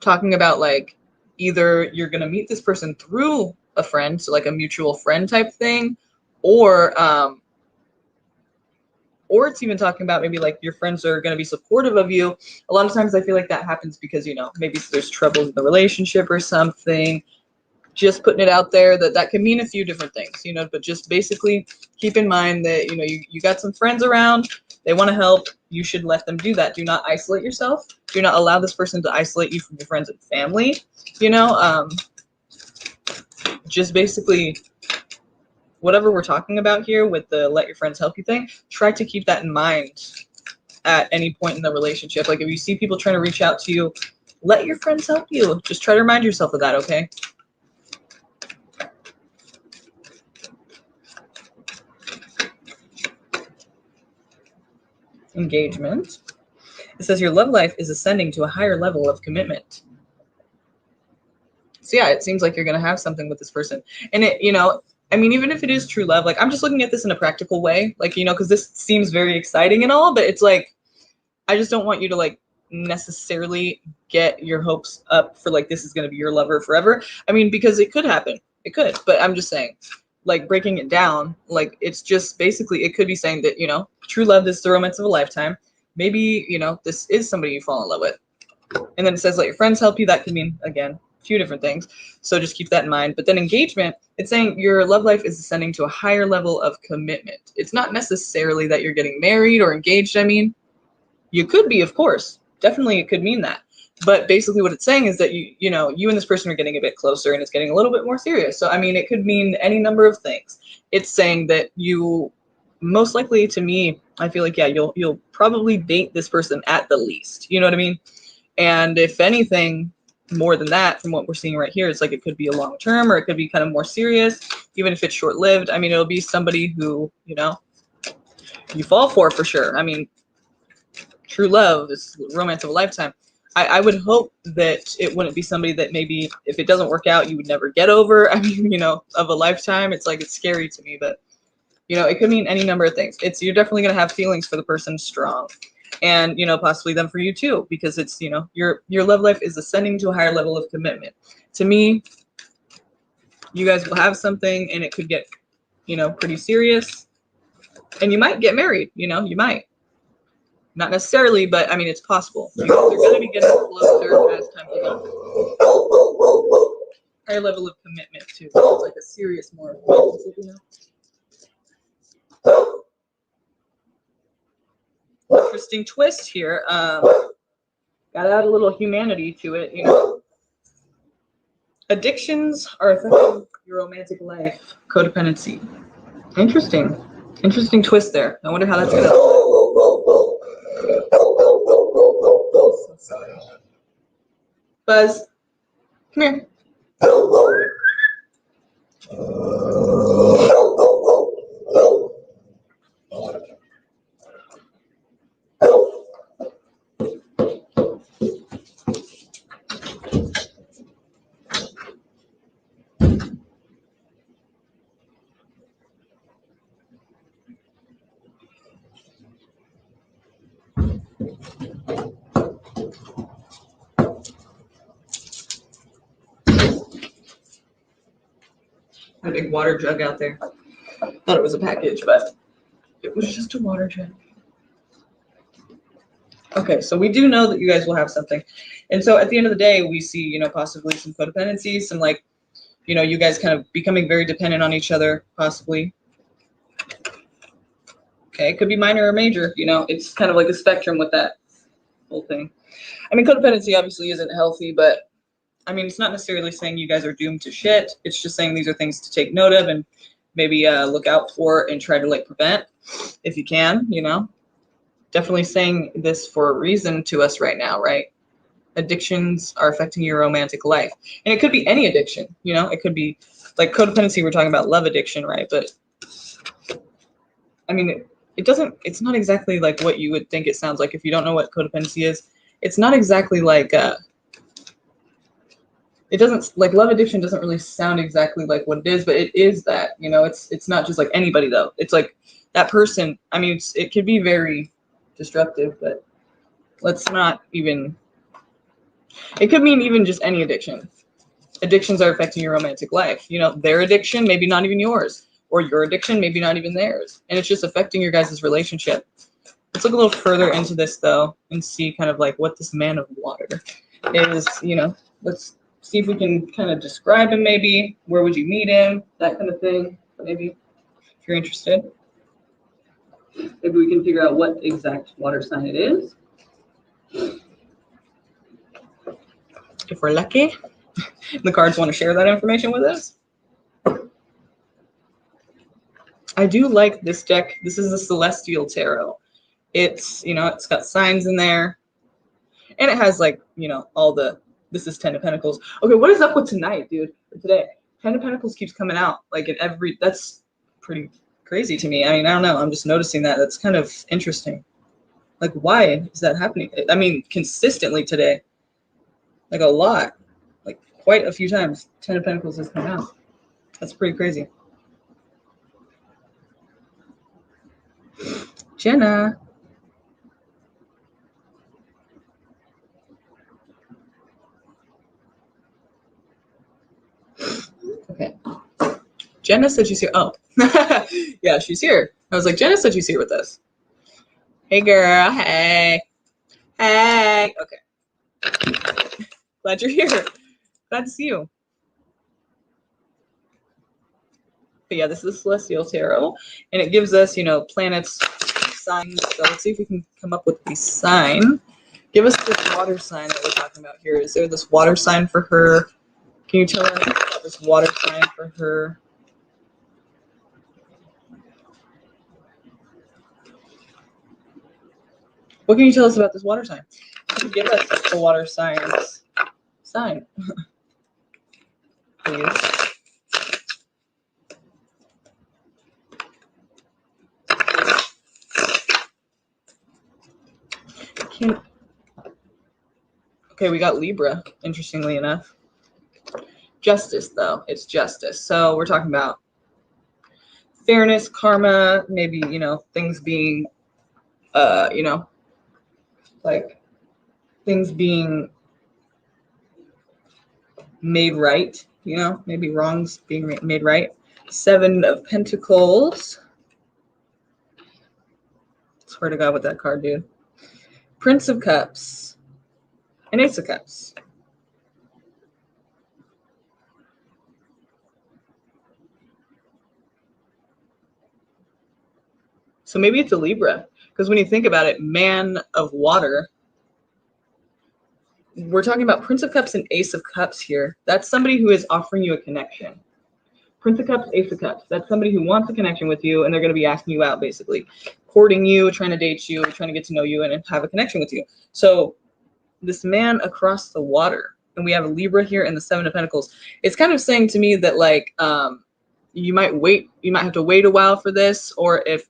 talking about like either you're going to meet this person through a friend, so like a mutual friend type thing, or it's even talking about maybe like your friends are going to be supportive of you. A lot of times I feel like that happens because, you know, maybe there's trouble in the relationship or something. Just putting it out there that can mean a few different things, you know, but just basically keep in mind that, you know, you got some friends around, they want to help, you should let them do that. Do not isolate yourself. Do not allow this person to isolate you from your friends and family, you know. Just basically whatever we're talking about here with the let your friends help you thing, try to keep that in mind at any point in the relationship. Like if you see people trying to reach out to you, let your friends help you. Just try to remind yourself of that, okay? Engagement. It says your love life is ascending to a higher level of commitment. So yeah, it seems like you're going to have something with this person. And it, you know, I mean, even if it is true love, like I'm just looking at this in a practical way, like, you know, because this seems very exciting and all, but it's like, I just don't want you to like necessarily get your hopes up for like, this is going to be your lover forever. I mean, because it could happen. It could, but I'm just saying, like breaking it down, like it's just basically, it could be saying that, you know, true love is the romance of a lifetime. Maybe, you know, this is somebody you fall in love with. And then it says, let your friends help you. That could mean, again, few different things. So just keep that in mind. But then engagement, it's saying your love life is ascending to a higher level of commitment. It's not necessarily that you're getting married or engaged. I mean, you could be, of course. Definitely it could mean that. But basically what it's saying is that you know, you and this person are getting a bit closer and it's getting a little bit more serious. So I mean, it could mean any number of things. It's saying that you most likely, to me, I feel like, yeah, you'll probably date this person at the least. You know what I mean? And if anything more than that, from what we're seeing right here, it's like it could be a long term or it could be kind of more serious, even if it's short lived. I mean, it'll be somebody who, you know, you fall for sure. I mean, true love is romance of a lifetime. I would hope that it wouldn't be somebody that maybe if it doesn't work out, you would never get over. I mean, you know, of a lifetime. It's like, it's scary to me, but you know, it could mean any number of things. You're definitely going to have feelings for the person strong, and you know, possibly them for you too, because it's, you know, your love life is ascending to a higher level of commitment. To me, you guys will have something and it could get, you know, pretty serious, and you might get married, you know, you might. Not necessarily, but I mean, it's possible. They're going to be getting closer as time goes on. Higher level of commitment too. It's like a serious, more, you know. Interesting twist here. Got to add a little humanity to it, you know. Addictions are affecting your romantic life. Codependency. Interesting twist there. I wonder how that's gonna. Buzz, come here. A big water jug out there. Thought it was a package, but it was just a water jug. Okay, so we do know that you guys will have something. And so at the end of the day, we see, you know, possibly some codependency, some like, you know, you guys kind of becoming very dependent on each other, possibly. Okay, it could be minor or major, you know, it's kind of like a spectrum with that whole thing. I mean, codependency obviously isn't healthy, but I mean, it's not necessarily saying you guys are doomed to shit. It's just saying these are things to take note of and maybe look out for and try to like prevent if you can, you know. Definitely saying this for a reason to us right now, right? Addictions are affecting your romantic life. And it could be any addiction, you know. It could be like codependency, we're talking about love addiction, right? But I mean, it doesn't, it's not exactly like what you would think it sounds like if you don't know what codependency is. It's not exactly like it doesn't, like, love addiction doesn't really sound exactly like what it is, but it is that, you know. It's not just like anybody though. It's like that person. I mean, it could be very destructive, but let's not even, it could mean even just any addiction. Addictions are affecting your romantic life. You know, their addiction, maybe not even yours, or your addiction, maybe not even theirs. And it's just affecting your guys' relationship. Let's look a little further into this though and see kind of like what this man of water is, you know. Let's see if we can kind of describe him maybe. Where would you meet him? That kind of thing. Maybe if you're interested. Maybe we can figure out what exact water sign it is. If we're lucky. The cards want to share that information with us. I do like this deck. This is the Celestial Tarot. It's, you know, it's got signs in there. And it has like, you know, all the, this is 10 of Pentacles. Okay, what is up with tonight, dude? For today, 10 of Pentacles keeps coming out. Like in every, that's pretty crazy to me. I mean, I don't know. I'm just noticing that. That's kind of interesting. Like, why is that happening? I mean, consistently today. Like a lot. Like quite a few times, 10 of Pentacles has come out. That's pretty crazy. Jenna. Okay. Jenna said she's here. Oh, yeah, she's here. I was like, Jenna said she's here with us. Hey, girl. Hey. Hey. Okay. Glad you're here. Glad to see you. But yeah, this is Celestial Tarot, and it gives us, planets, signs. So let's see if we can come up with the sign. Give us this water sign that we're talking about here. Is there this water sign for her? Can you tell us about this water sign for her? What can you tell us about this water sign? Give us the water signs sign, please. Okay, we got Libra, interestingly enough. Justice, though. It's justice. So we're talking about fairness, karma, maybe, things being, like things being made right, maybe wrongs being made right. 7 of Pentacles. Swear to God with that card, dude. Prince of Cups and Ace of Cups. So maybe it's a Libra, because when you think about it, man of water, we're talking about Prince of Cups and Ace of Cups here. That's somebody who is offering you a connection. Prince of Cups, Ace of Cups. That's somebody who wants a connection with you, and they're going to be asking you out, basically. Courting you, trying to date you, trying to get to know you, and have a connection with you. So this man across the water, and we have a Libra here and the 7 of Pentacles. It's kind of saying to me that, like, you might have to wait a while for this, or if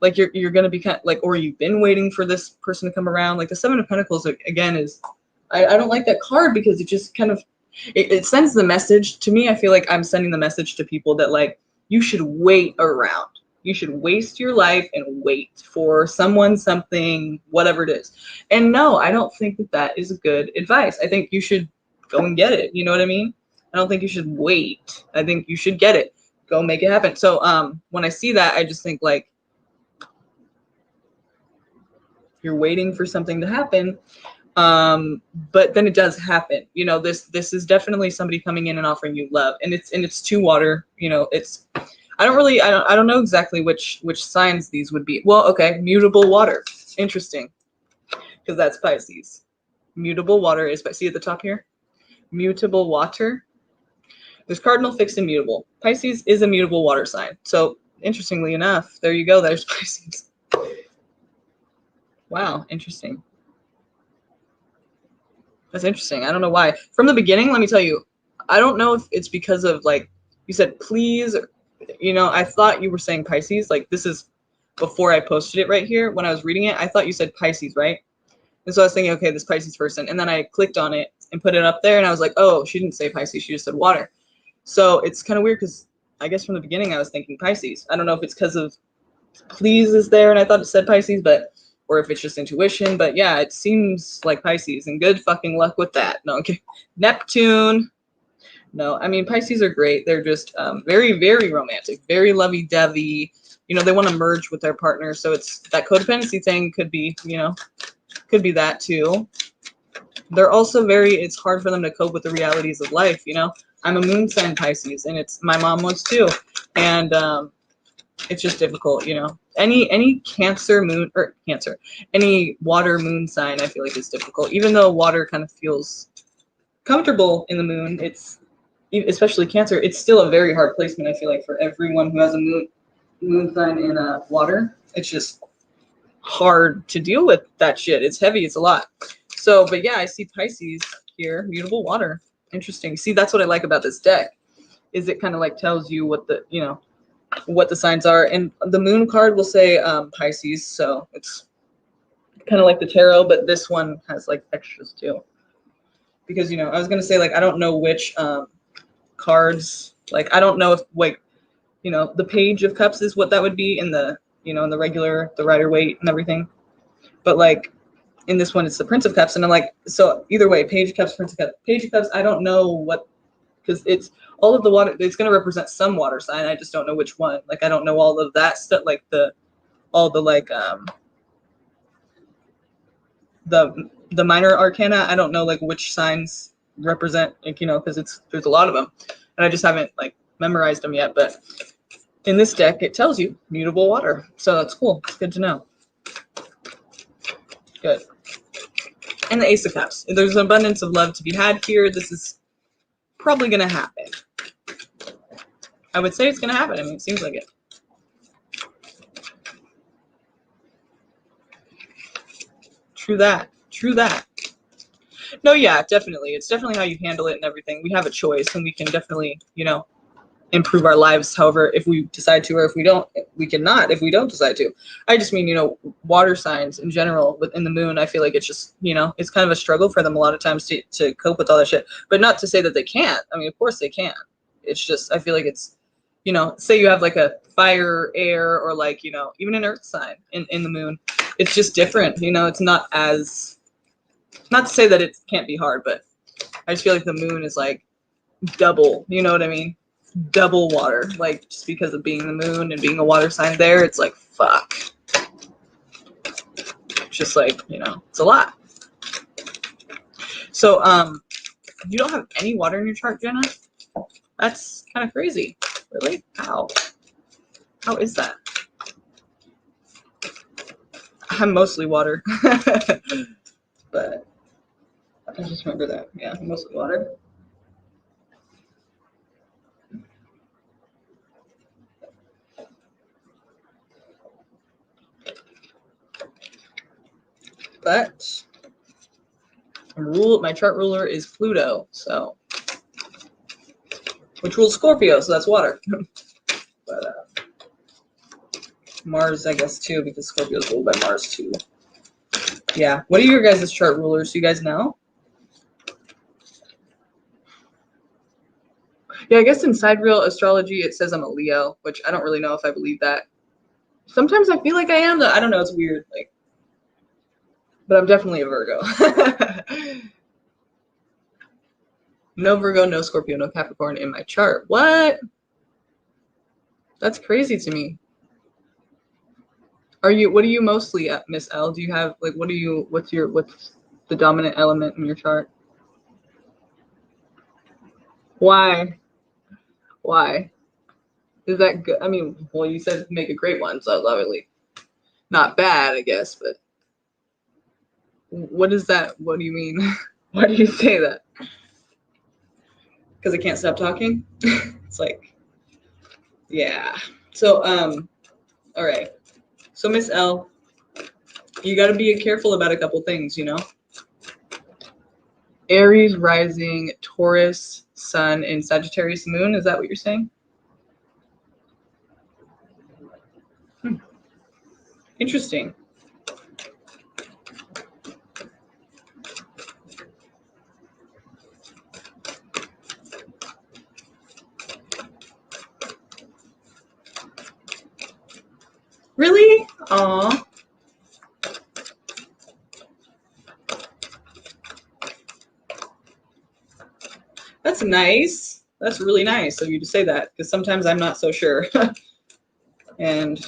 like you're gonna be kind of, like, or you've been waiting for this person to come around. Like the 7 of Pentacles again is, I don't like that card, because it just kind of it sends the message to me. I feel like I'm sending the message to people that, like, you should wait around. You should waste your life and wait for someone, something, whatever it is. And no, I don't think that is good advice. I think you should go and get it. You know what I mean? I don't think you should wait. I think you should get it. Go make it happen. So when I see that, I just think, like, you're waiting for something to happen. But then it does happen. This is definitely somebody coming in and offering you love, and it's 2 water. It's, I don't know exactly which signs these would be. Well, okay, mutable water. Interesting, because that's Pisces. Mutable water is, see at the top here? Mutable water. There's cardinal, fixed, and mutable. Pisces is a mutable water sign. So interestingly enough, there you go. There's Pisces. Wow, interesting. That's interesting. I don't know why. From the beginning, let me tell you, I don't know if it's because of, like, you said please, I thought you were saying Pisces. Like, this is before I posted it right here. When I was reading it, I thought you said Pisces, right? And so I was thinking, okay, this Pisces person. And then I clicked on it and put it up there, and I was like, oh, she didn't say Pisces. She just said water. So it's kind of weird, because I guess from the beginning I was thinking Pisces. I don't know if it's because of please is there and I thought it said Pisces, or if it's just intuition. But yeah, it seems like Pisces, and good fucking luck with that. No, okay. Neptune. No, I mean, Pisces are great. They're just very, very romantic, very lovey-dovey. They want to merge with their partner. So it's that codependency thing could be, could be that too. They're also it's hard for them to cope with the realities of life. I'm a moon sign Pisces, and my mom was too. And it's just difficult, any any water moon sign, I feel like is difficult. Even though water kind of feels comfortable in the moon, it's, especially Cancer, it's still a very hard placement, I feel like, for everyone who has a moon sign in water. It's just hard to deal with that shit. It's heavy, it's a lot. So, but yeah, I see Pisces here, mutable water. Interesting. See, that's what I like about this deck, is it kind of like tells you what the signs are. And the moon card will say Pisces, so it's kind of like the tarot, but this one has, like, extras too. Because, I was going to say, like, I don't know which cards, like, I don't know if, like, the Page of Cups is what that would be in the, in the regular, the Rider-Waite and everything. But, like, in this one, it's the Prince of Cups. And I'm like, so either way, Page of Cups, Prince of Cups. Page of Cups, I don't know what, because it's all of the water, it's going to represent some water sign. I just don't know which one. Like, I don't know all of that stuff, like all the like the minor arcana. I don't know, like, which signs represent, like, you know, because there's a lot of them, and I just haven't like memorized them yet. But in this deck, it tells you mutable water, so that's cool. It's good to know. Good. And the Ace of Cups. There's an abundance of love to be had here. This is probably going to happen. I would say it's going to happen. I mean, it seems like it. True that. True that. No, yeah, definitely. It's definitely how you handle it and everything. We have a choice, and we can definitely, you know, improve our lives. However, if we decide to, or if we don't, we cannot if we don't decide to. I just mean, you know, water signs in general within the moon, I feel like it's just, you know, it's kind of a struggle for them a lot of times to cope with all that shit. But not to say that they can't. I mean, of course they can. It's just, I feel like it's, you know, say you have like a fire, air, or like, you know, even an earth sign in the moon. It's just different, you know, it's not as, not to say that it can't be hard, but I just feel like the moon is like double, you know what I mean? Double water, like just because of being the moon and being a water sign there, it's like, fuck. It's just like, you know, it's a lot. So, you don't have any water in your chart, Jenna? That's kind of crazy. Really? How? How is that? I'm mostly water. But I just remember that. Yeah, mostly water. But my chart ruler is Pluto, so, which rules Scorpio, so that's water. But Mars, I guess, too, because Scorpio is ruled by Mars too. Yeah. What are your guys' chart rulers? Do you guys know? Yeah, I guess in sidereal astrology it says I'm a Leo, which I don't really know if I believe that. Sometimes I feel like I am, though. I don't know. It's weird. Like, but I'm definitely a Virgo. No Virgo, no Scorpio, no Capricorn in my chart. What? That's crazy to me. What are you mostly at, Miss L? Do you have, like, what's the dominant element in your chart? Why? Why? Is that good? I mean, well, you said make a great one, so it's obviously not bad, I guess, but what is that? What do you mean? Why do you say that? Because I can't stop talking? It's like, yeah. So, all right. So, Miss L, you got to be careful about a couple things, you know? Aries rising, Taurus sun, and Sagittarius moon. Is that what you're saying? Interesting. Really? Aw. That's nice. That's really nice of you to say that, because sometimes I'm not so sure. And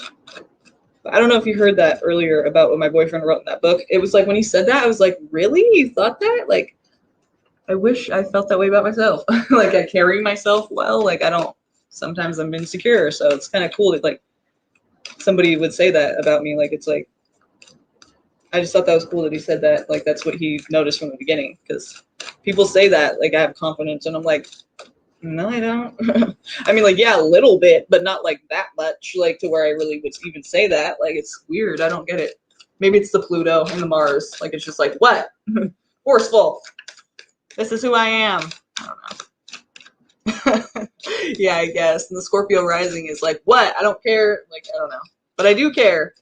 I don't know if you heard that earlier about what my boyfriend wrote in that book. It was like when he said that, I was like, really? You thought that? Like, I wish I felt that way about myself. Like, I carry myself well. Like, I don't, sometimes I'm insecure. So it's kind of cool that, like, somebody would say that about me. Like, it's like, I just thought that was cool that he said that. Like, that's what he noticed from the beginning. Because people say that, like, I have confidence. And I'm like, no, I don't. I mean, like, yeah, a little bit, but not like that much, like to where I really would even say that. Like, it's weird. I don't get it. Maybe it's the Pluto and the Mars. Like, it's just like, what? Forceful. This is who I am. I don't know. Yeah, I guess. And the Scorpio rising is like, what? I don't care. Like, I don't know. But I do care.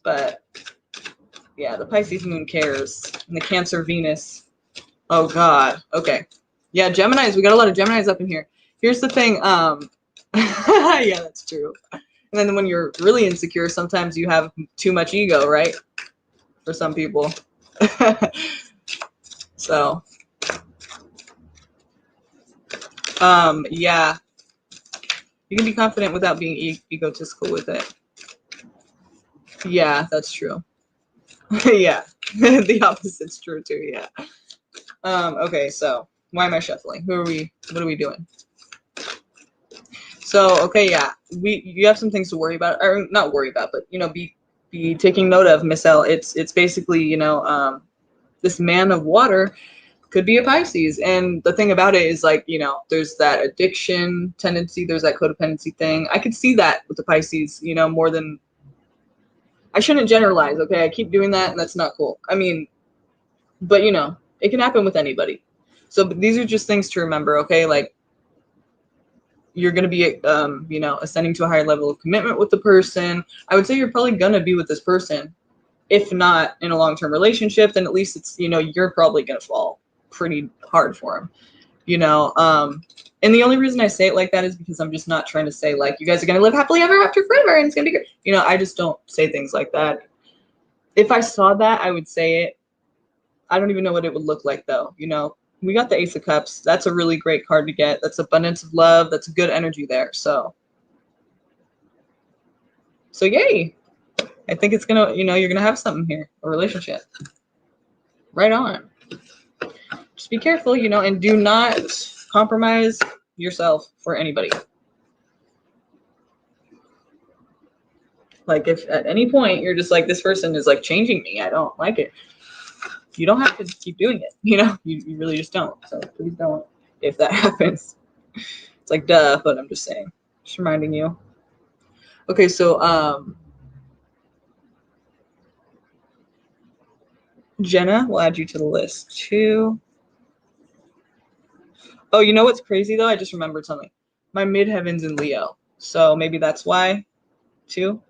But yeah, the Pisces moon cares. And the Cancer Venus. Oh, God. Okay. Yeah, Geminis. We got a lot of Geminis up in here. Here's the thing. Yeah, that's true. And then when you're really insecure, sometimes you have too much ego, right? For some people. So, yeah. You can be confident without being egotistical with it. Yeah, that's true. Yeah. The opposite's true too, yeah. Okay, so Why am I shuffling? Who are we? What are we doing? So, okay, yeah, you have some things to worry about, or not worry about, but, you know, be taking note of, Miss L. It's basically, you know, this man of water could be a Pisces. And the thing about it is, like, you know, there's that addiction tendency, there's that codependency thing. I could see that with the Pisces, you know, more than, I shouldn't generalize, okay? I keep doing that, and that's not cool. I mean, but, you know, it can happen with anybody. So these are just things to remember, okay? Like, you're going to be, you know, ascending to a higher level of commitment with the person. I would say you're probably going to be with this person. If not in a long-term relationship, then at least it's, you know, you're probably going to fall pretty hard for him, you know? And the only reason I say it like that is because I'm just not trying to say, like, you guys are going to live happily ever after forever and it's going to be great. You know, I just don't say things like that. If I saw that, I would say it. I don't even know what it would look like, though. You know, we got the Ace of Cups. That's a really great card to get. That's abundance of love. That's good energy there. So yay. I think it's gonna, you know, you're gonna have something here, a relationship. Right on. Just be careful, you know, and do not compromise yourself for anybody. Like, if at any point you're just like, this person is like changing me, I don't like it, you don't have to keep doing it, you know? You really just don't. So please don't if that happens. It's like, duh, but I'm just saying. Just reminding you. Okay, so Jenna, we'll add you to the list too. Oh, you know what's crazy though? I just remembered something. My midheaven's in Leo. So maybe that's why too.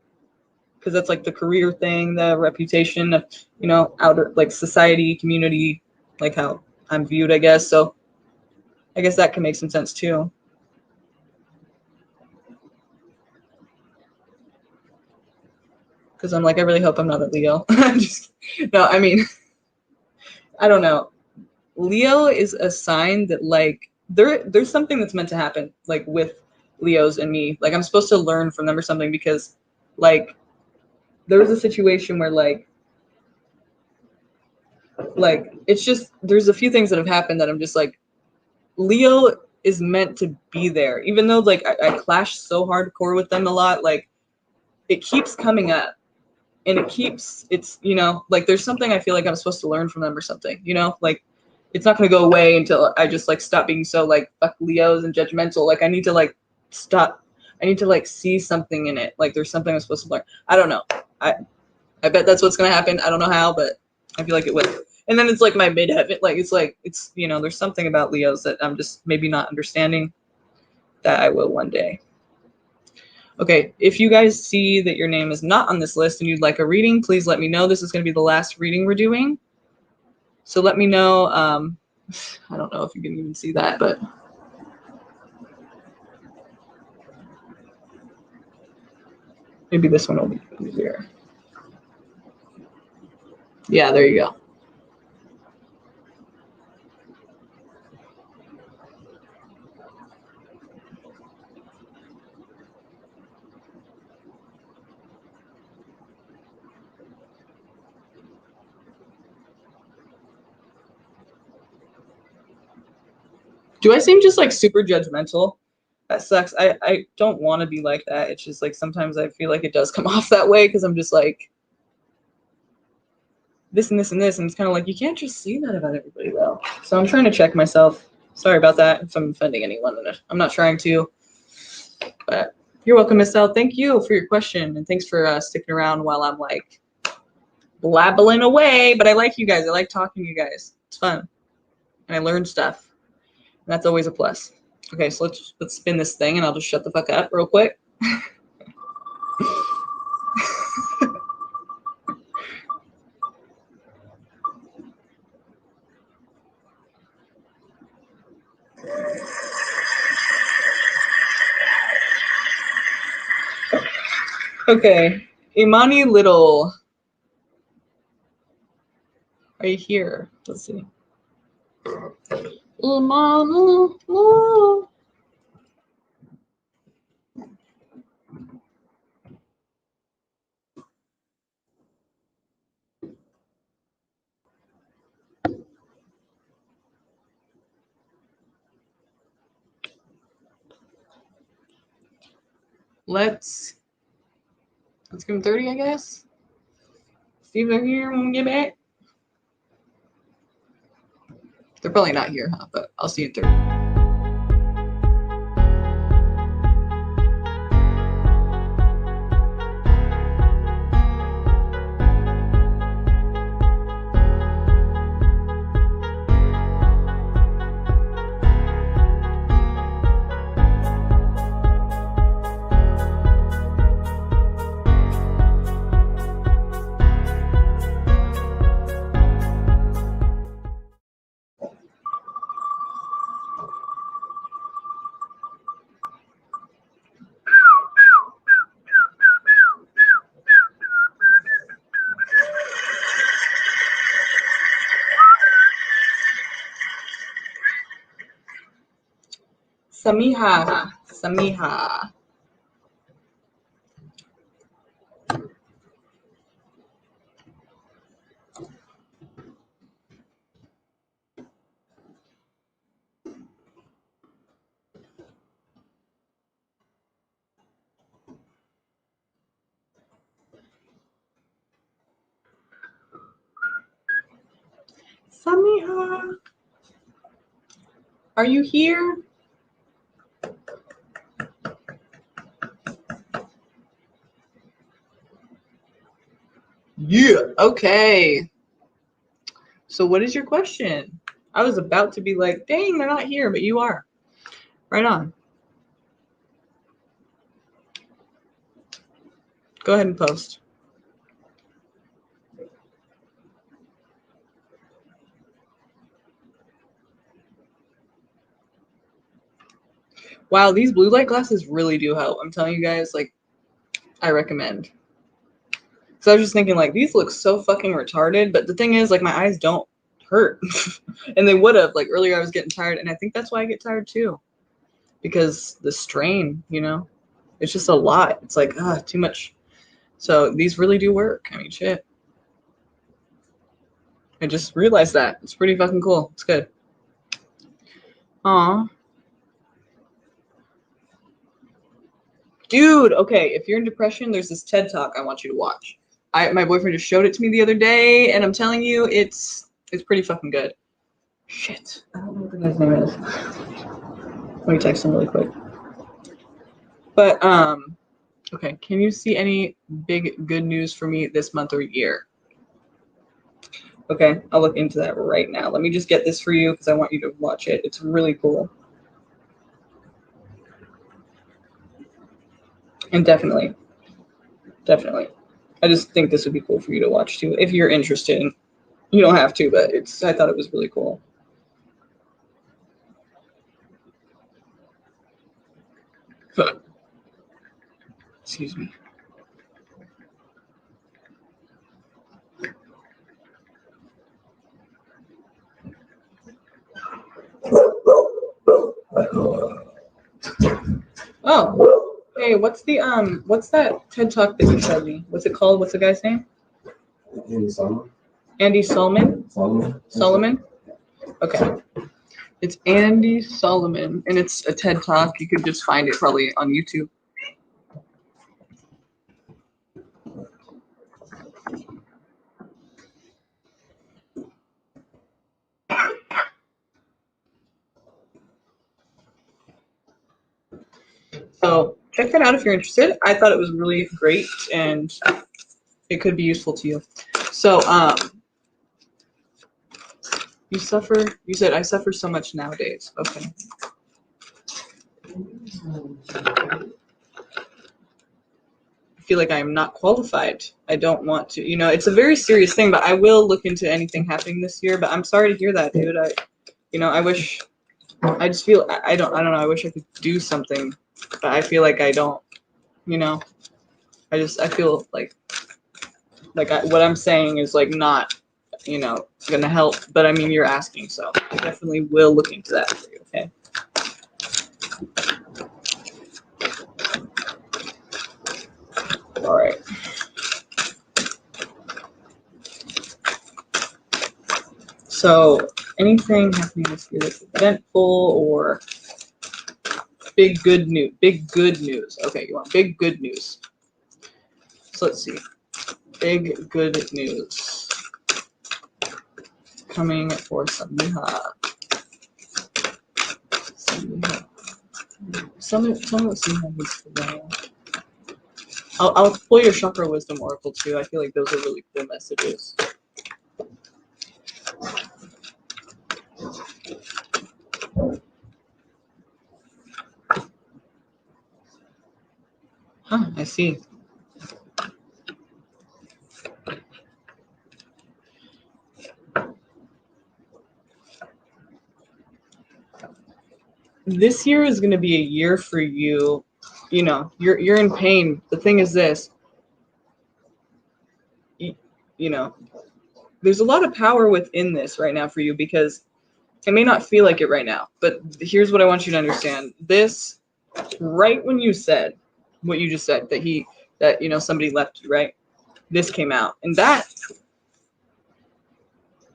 Because that's like the career thing, the reputation, you know, outer, like, society, community, like how I'm viewed, I guess. So I guess that can make some sense too. Because I'm like, I really hope I'm not a Leo. No, I mean, I don't know. Leo is a sign that, like, there's something that's meant to happen, like, with Leos and me. Like, I'm supposed to learn from them or something, because, like, there was a situation where, like, it's just, there's a few things that have happened that I'm just like, Leo is meant to be there, even though, like, I clash so hardcore with them a lot. Like, it keeps coming up, and it's, you know, like, there's something I feel like I'm supposed to learn from them or something, you know? Like, it's not going to go away until I just, like, stop being so, like, fuck Leos and judgmental. Like, I need to, like, stop. I need to, like, see something in it. Like, there's something I'm supposed to learn. I don't know. I bet that's what's going to happen. I don't know how, but I feel like it would. And then it's like my midheaven. Like, it's, you know, there's something about Leos that I'm just maybe not understanding, that I will one day. Okay, if you guys see that your name is not on this list and you'd like a reading, please let me know. This is going to be the last reading we're doing. So let me know. I don't know if you can even see that, but maybe this one will be easier. Yeah, there you go. Do I seem just like super judgmental? That sucks. I don't want to be like that. It's just like sometimes I feel like it does come off that way, because I'm just like this and this and this, and it's kind of like, you can't just say that about everybody though. So I'm trying to check myself. Sorry about that if I'm offending anyone. I'm not trying to, but you're welcome, Miss L. Thank you for your question, and thanks for sticking around while I'm like blabbling away. But I like you guys. I like talking to you guys. It's fun, and I learn stuff. And that's always a plus. Okay, so let's spin this thing, and I'll just shut the fuck up real quick. Okay, Imani Little, are you here? Let's see. Imani Little. let's give them 30, I guess. See if they're here when we get back. They're probably not here, huh? But I'll see you in 30. Samiha. Samiha. Samiha. Are you here? Yeah. Okay. So what is your question? I was about to be like, dang, they're not here, but you are. Right on. Go ahead and post. Wow, these blue light glasses really do help. I'm telling you guys, like, I recommend. So I was just thinking, like, these look so fucking retarded, but the thing is, like, my eyes don't hurt. And they would have. Like, earlier I was getting tired, and I think that's why I get tired too. Because the strain, you know? It's just a lot. It's like, too much. So these really do work. I mean, shit. I just realized that. It's pretty fucking cool. It's good. Aw. Dude, okay, if you're in depression, there's this TED Talk I want you to watch. My boyfriend just showed it to me the other day, and I'm telling you, it's pretty fucking good. Shit. I don't know what the guy's name is. Let me text him really quick. But, okay, can you see any big good news for me this month or year? Okay, I'll look into that right now. Let me just get this for you because I want you to watch it. It's really cool. And definitely. I just think this would be cool for you to watch too, if you're interested. You don't have to, but I thought it was really cool. Excuse me. Oh, hey, what's that TED Talk that you showed me? What's it called? What's the guy's name? Andy Solomon. Andy Solomon? Solomon? Okay. It's Andy Solomon, and it's a TED Talk. You could just find it probably on YouTube. So check that out if you're interested. I thought it was really great, and it could be useful to you. So, you said I suffer so much nowadays. Okay. I feel like I am not qualified. I don't want to, it's a very serious thing, but I will look into anything happening this year. But I'm sorry to hear that, dude. I just feel, I don't know. I wish I could do something, but I feel like I don't, I feel like what I'm saying is like not, gonna help. But I mean, you're asking, so I definitely will look into that for you. Okay. All right. So anything happening this year that's eventful or Big good news. Big good news. Okay, you want big good news. So let's see. Big good news coming for Samia. Let's see how this goes. I'll pull your chakra wisdom oracle too. I feel like those are really cool messages. Huh, I see. This year is going to be a year for you. You know, you're in pain. The thing is this. You know, there's a lot of power within this right now for you because it may not feel like it right now. But here's what I want you to understand. This, right when you said what you just said, that you know somebody left you, right? This came out, and that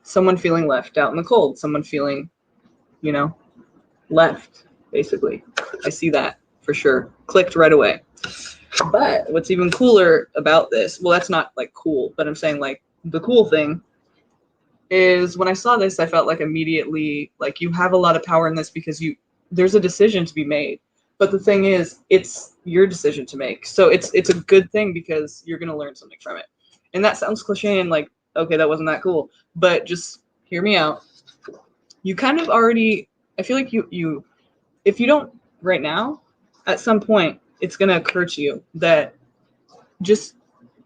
someone feeling left out in the cold, someone feeling, you know, left, basically. I see that for sure. Clicked right away. But what's even cooler about this, well, that's not like cool, but I'm saying like the cool thing is when I saw this, I felt like immediately like you have a lot of power in this because there's a decision to be made. But the thing is, it's your decision to make. So it's a good thing because you're gonna learn something from it. And that sounds cliche and like, okay, that wasn't that cool. But just hear me out. You kind of already, I feel like you if you don't right now, at some point it's gonna occur to you that just,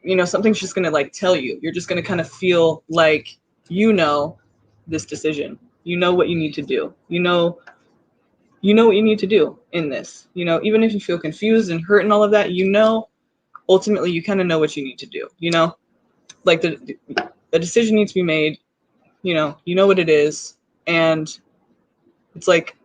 you know, something's just gonna like tell you. You're just gonna kind of feel like you know this decision. You know what you need to do. You know what you need to do in this. You know, even if you feel confused and hurt and all of that, you know, ultimately you kind of know what you need to do. You know, like the decision needs to be made. You know what it is, and it's like,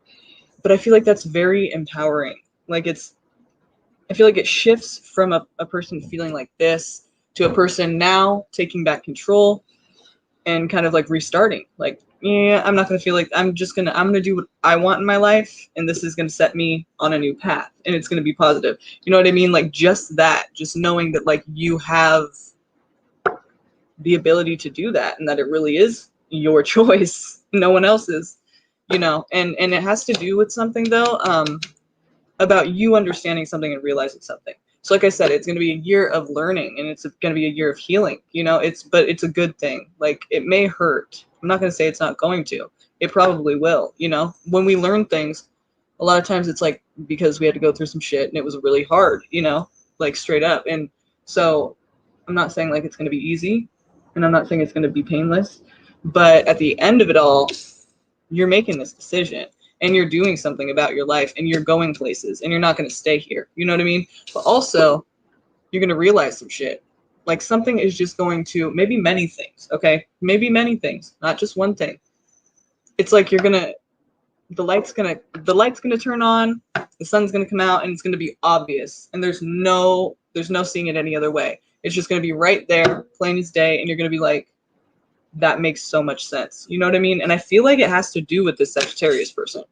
but I feel like that's very empowering. Like I feel like it shifts from a person feeling like this to a person now taking back control and kind of like restarting. Like, yeah, I'm not gonna feel like I'm gonna do what I want in my life, and this is gonna set me on a new path, and it's gonna be positive. You know what I mean? Like just knowing that like you have the ability to do that, and that it really is your choice, no one else's. You know, and it has to do with something though, about you understanding something and realizing something. So like I said, it's going to be a year of learning, and it's going to be a year of healing, you know, but it's a good thing. Like it may hurt. I'm not going to say it's not going to. It probably will, you know. When we learn things, a lot of times it's like because we had to go through some shit and it was really hard, you know, like straight up. And so I'm not saying like it's going to be easy, and I'm not saying it's going to be painless, but at the end of it all, you're making this decision and you're doing something about your life and you're going places and you're not going to stay here. You know what I mean? But also, you're going to realize some shit. Like something is just going to, maybe many things, okay? Maybe many things, not just one thing. It's like the light's going to turn on, the sun's going to come out, and it's going to be obvious. And there's no seeing it any other way. It's just going to be right there, plain as day, and you're going to be like, that makes so much sense. You know what I mean? And I feel like it has to do with this Sagittarius person.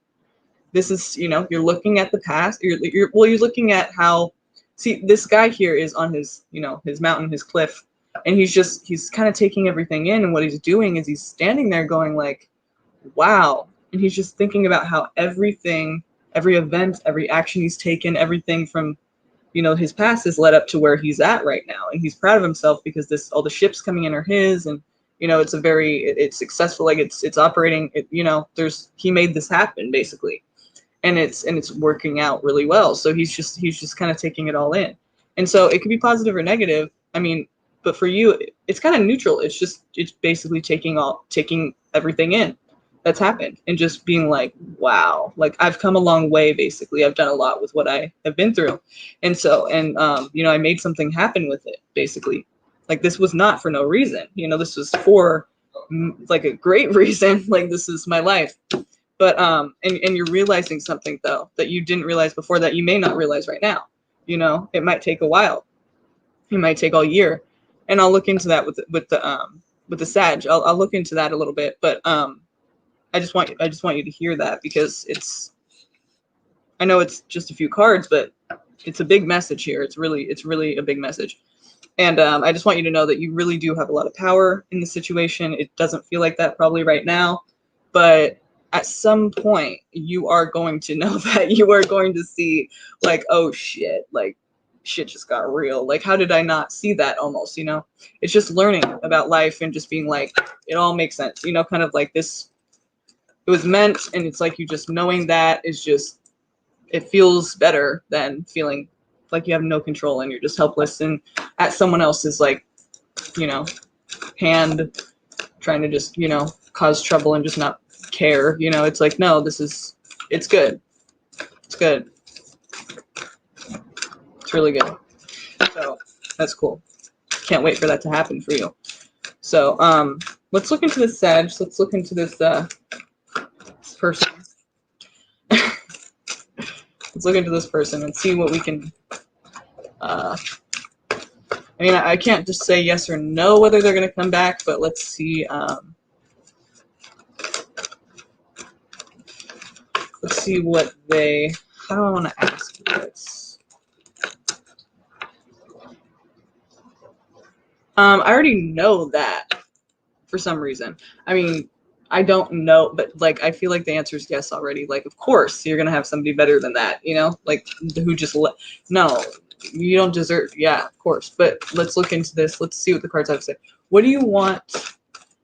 This is, you know, you're looking at the past. You're looking at how, see, this guy here is on his, you know, his mountain, his cliff, and he's kind of taking everything in. And what he's doing is he's standing there going like, wow. And he's just thinking about how everything, every event, every action he's taken, everything from, you know, his past has led up to where he's at right now. And he's proud of himself because all the ships coming in are his, and you know, it's successful. Like it's operating, you know, he made this happen basically. And it's working out really well. So he's just kind of taking it all in. And so it could be positive or negative. I mean, but for you, it's kind of neutral. It's basically taking everything in that's happened and just being like, wow, like I've come a long way. Basically, I've done a lot with what I have been through. And so, you know, I made something happen with it basically. Like this was not for no reason, you know, this was for like a great reason. Like this is my life. But and you're realizing something though that you didn't realize before that you may not realize right now. You know, it might take a while. It might take all year. And I'll look into that with the Sag. I'll look into that a little bit. But I just want you to hear that because I know it's just a few cards, but it's a big message here. It's really a big message. And I just want you to know that you really do have a lot of power in the situation. It doesn't feel like that probably right now, but at some point you are going to know that you are going to see like, oh shit, like shit just got real. Like, how did I not see that almost, you know? It's just learning about life and just being like, it all makes sense, you know, kind of like this, it was meant, and it's like you just knowing that is just, it feels better than feeling like you have no control and you're just helpless and at someone else's, like, you know, hand trying to just, you know, cause trouble and just not care. You know, it's like, no, this is, it's good. It's good. It's really good. So that's cool. Can't wait for that to happen for you. So let's look into this Sag. Let's look into this person. Let's look into this person and see what we can. I mean, I can't just say yes or no whether they're going to come back, but let's see. Let's see what they. How do I want to ask this? I already know that for some reason. I mean, I don't know, but like I feel like the answer is yes already. Like, of course you're gonna have somebody better than that, you know, like who just no, you don't deserve. Yeah, of course. But let's look into this. Let's see what the cards have to say. What do you want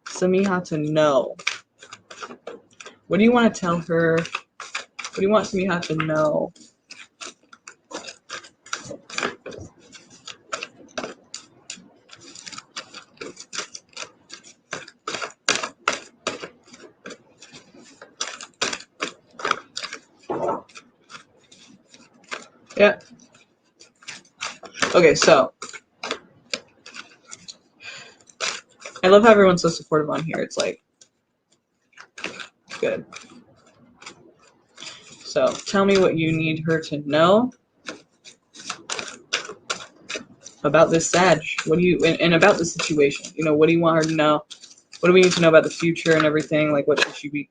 Samiha to know? What do you want to tell her? What do you want Samiha to know? Yeah. Okay, so I love how everyone's so supportive on here. It's like good. So tell me what you need her to know about this Sag. What do you and about the situation? You know, what do you want her to know? What do we need to know about the future and everything? Like, what should she be?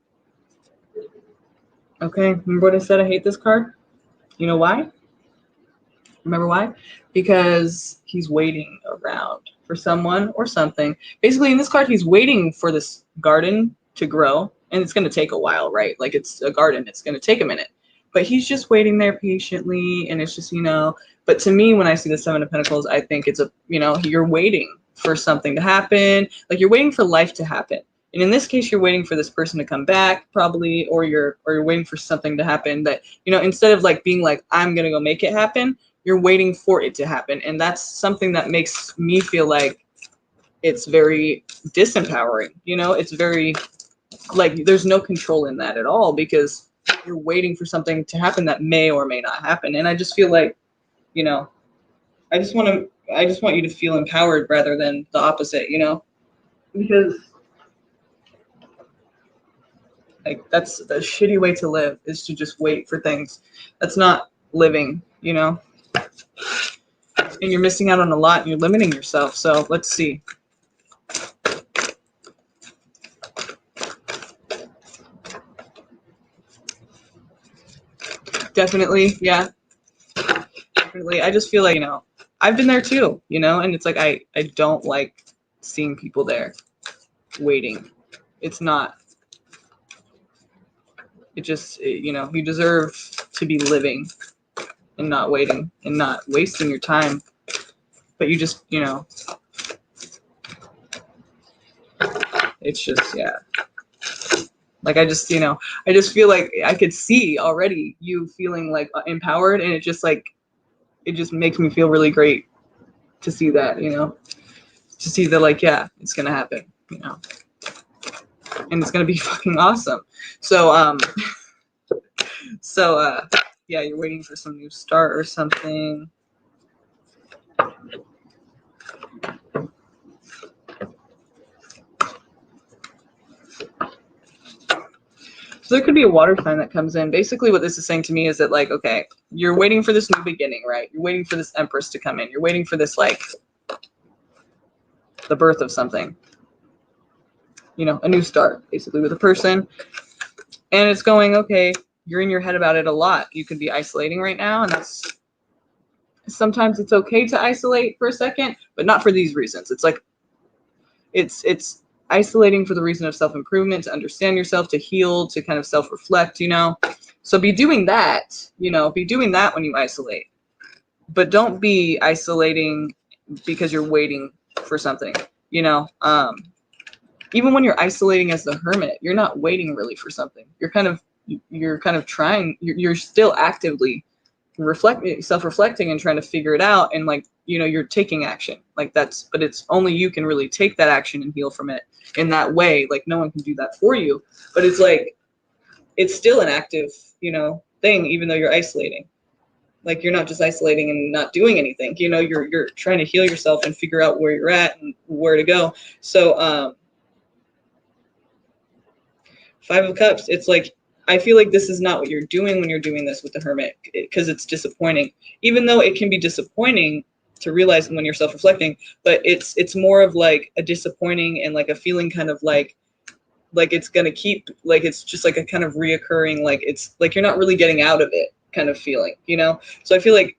Okay, remember what I said? I hate this card. You know why? Remember why? Because he's waiting around for someone or something. Basically, in this card, he's waiting for this garden to grow, and it's going to take a while, right? Like, it's a garden. It's going to take a minute. But he's just waiting there patiently, and it's just, you know. But to me, when I see the Seven of Pentacles, I think it's a, you know, you're waiting for something to happen. Like, you're waiting for life to happen. And in this case, you're waiting for this person to come back, probably, or you're waiting for something to happen that, you know, instead of like being like, I'm going to go make it happen, you're waiting for it to happen. And that's something that makes me feel like it's very disempowering. You know, it's very like there's no control in that at all because you're waiting for something to happen that may or may not happen. And I just feel like, you know, I just want you to feel empowered rather than the opposite, you know, because like that's the shitty way to live is to just wait for things. That's not living, you know. And you're missing out on a lot and you're limiting yourself. So let's see. Definitely, yeah. Definitely. I just feel like, you know, I've been there too, you know, and it's like I don't like seeing people there waiting. It's not, it just, you know, you deserve to be living and not waiting and not wasting your time. But you just, you know, it's just, yeah. Like I just, you know, I just feel like I could see already you feeling like empowered, and it just like, it just makes me feel really great to see that, you know, to see that like, yeah, it's gonna happen, you know, and it's gonna be fucking awesome. So yeah, you're waiting for some new start or something. So there could be a water sign that comes in. Basically what this is saying to me is that like, okay, you're waiting for this new beginning, right? You're waiting for this Empress to come in. You're waiting for this like the birth of something, you know, a new start basically with a person. And it's going, okay, you're in your head about it a lot. You could be isolating right now, and that's sometimes it's okay to isolate for a second, but not for these reasons. It's like it's isolating for the reason of self-improvement, to understand yourself, to heal, to kind of self-reflect, you know. So be doing that, you know, be doing that when you isolate. But don't be isolating because you're waiting for something, you know. Even when you're isolating as the hermit, you're not waiting really for something. You're kind of trying, you're still actively self-reflecting and trying to figure it out, and like, you know, you're taking action. Like that's, but it's only you can really take that action and heal from it in that way. Like no one can do that for you, but it's like it's still an active, you know, thing, even though you're isolating. Like you're not just isolating and not doing anything, you know, you're trying to heal yourself and figure out where you're at and where to go. So 5 of Cups, it's like, I feel like this is not what you're doing when you're doing this with the Hermit, because it's disappointing. Even though it can be disappointing to realize when you're self-reflecting, but it's more of like a disappointing and like a feeling kind of like it's gonna keep, like it's just like a kind of reoccurring, like it's like you're not really getting out of it kind of feeling, you know? So I feel like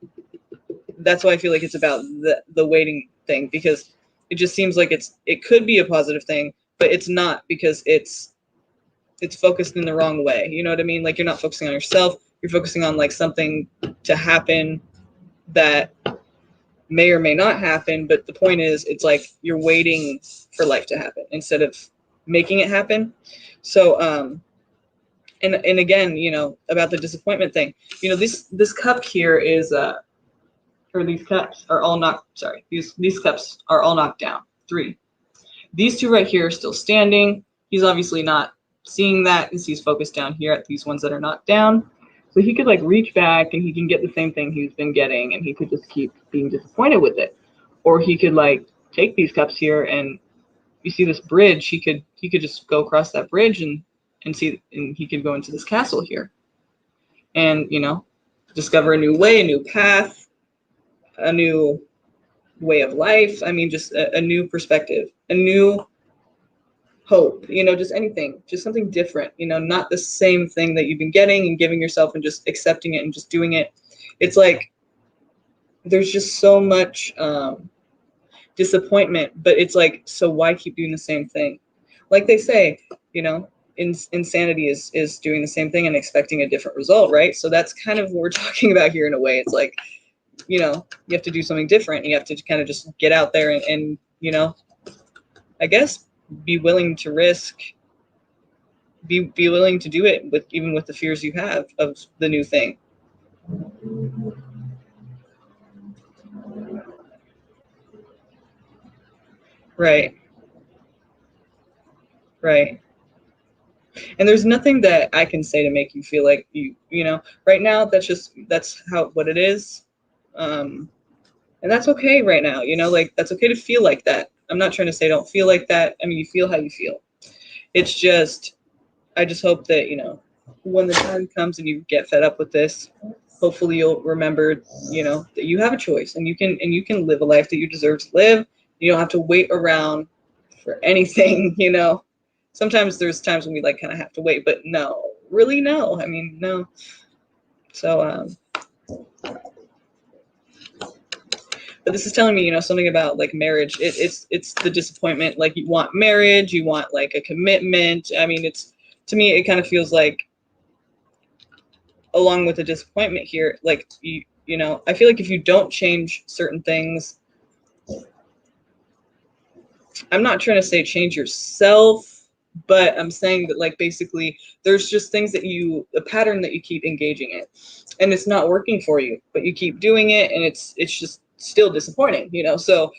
that's why I feel like it's about the waiting thing, because it just seems like it could be a positive thing, but it's not, because it's focused in the wrong way. You know what I mean? Like you're not focusing on yourself. You're focusing on like something to happen that may or may not happen. But the point is, it's like you're waiting for life to happen instead of making it happen. So, and again, you know, about the disappointment thing, you know, this cup here is, or these cups are all knocked, sorry, these cups are all knocked down. 3. These 2 right here are still standing. He's obviously not seeing that, because he's focused down here at these ones that are knocked down. So he could like reach back and he can get the same thing he's been getting, and he could just keep being disappointed with it. Or he could like take these cups here, and you see this bridge, he could just go across that bridge and see, and he could go into this castle here. And, you know, discover a new way, a new path, a new way of life. I mean, just a new perspective, a new hope, you know, just anything, just something different, you know, not the same thing that you've been getting and giving yourself and just accepting it and just doing it. It's like there's just so much disappointment, but it's like, so why keep doing the same thing? Like they say, you know, insanity is doing the same thing and expecting a different result, right? So that's kind of what we're talking about here in a way. It's like, you know, you have to do something different. You have to kind of just get out there and you know, I guess be willing to risk, be willing to do it with, even with the fears you have of the new thing. Right. Right. And there's nothing that I can say to make you feel like you know, right now, that's how, what it is. And that's okay right now, you know, like that's okay to feel like that. I'm not trying to say don't feel like that. I mean, you feel how you feel. It's just, I just hope that, you know, when the time comes and you get fed up with this, hopefully you'll remember, you know, that you have a choice, and you can live a life that you deserve to live. You don't have to wait around for anything, you know. Sometimes there's times when we like kind of have to wait, but no, really no. I mean, no. So but this is telling me, you know, something about like marriage. It's the disappointment. Like you want marriage, you want like a commitment. I mean, it's, to me, it kind of feels like, along with the disappointment here, like you know, I feel like if you don't change certain things, I'm not trying to say change yourself, but I'm saying that like basically there's just things that a pattern that you keep engaging in, and it's not working for you, but you keep doing it, and it's just still disappointing, you know. So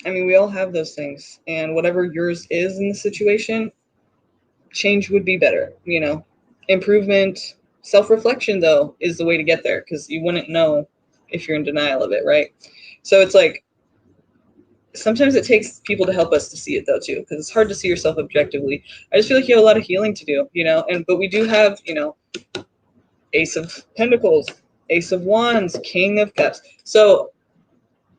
I mean, we all have those things, and whatever yours is in the situation, change would be better, you know. Improvement, self-reflection though is the way to get there, because you wouldn't know if you're in denial of it, right? So it's like sometimes it takes people to help us to see it though too, because it's hard to see yourself objectively. I just feel like you have a lot of healing to do, you know. And but we do have, you know, Ace of Pentacles, Ace of Wands, King of Cups. So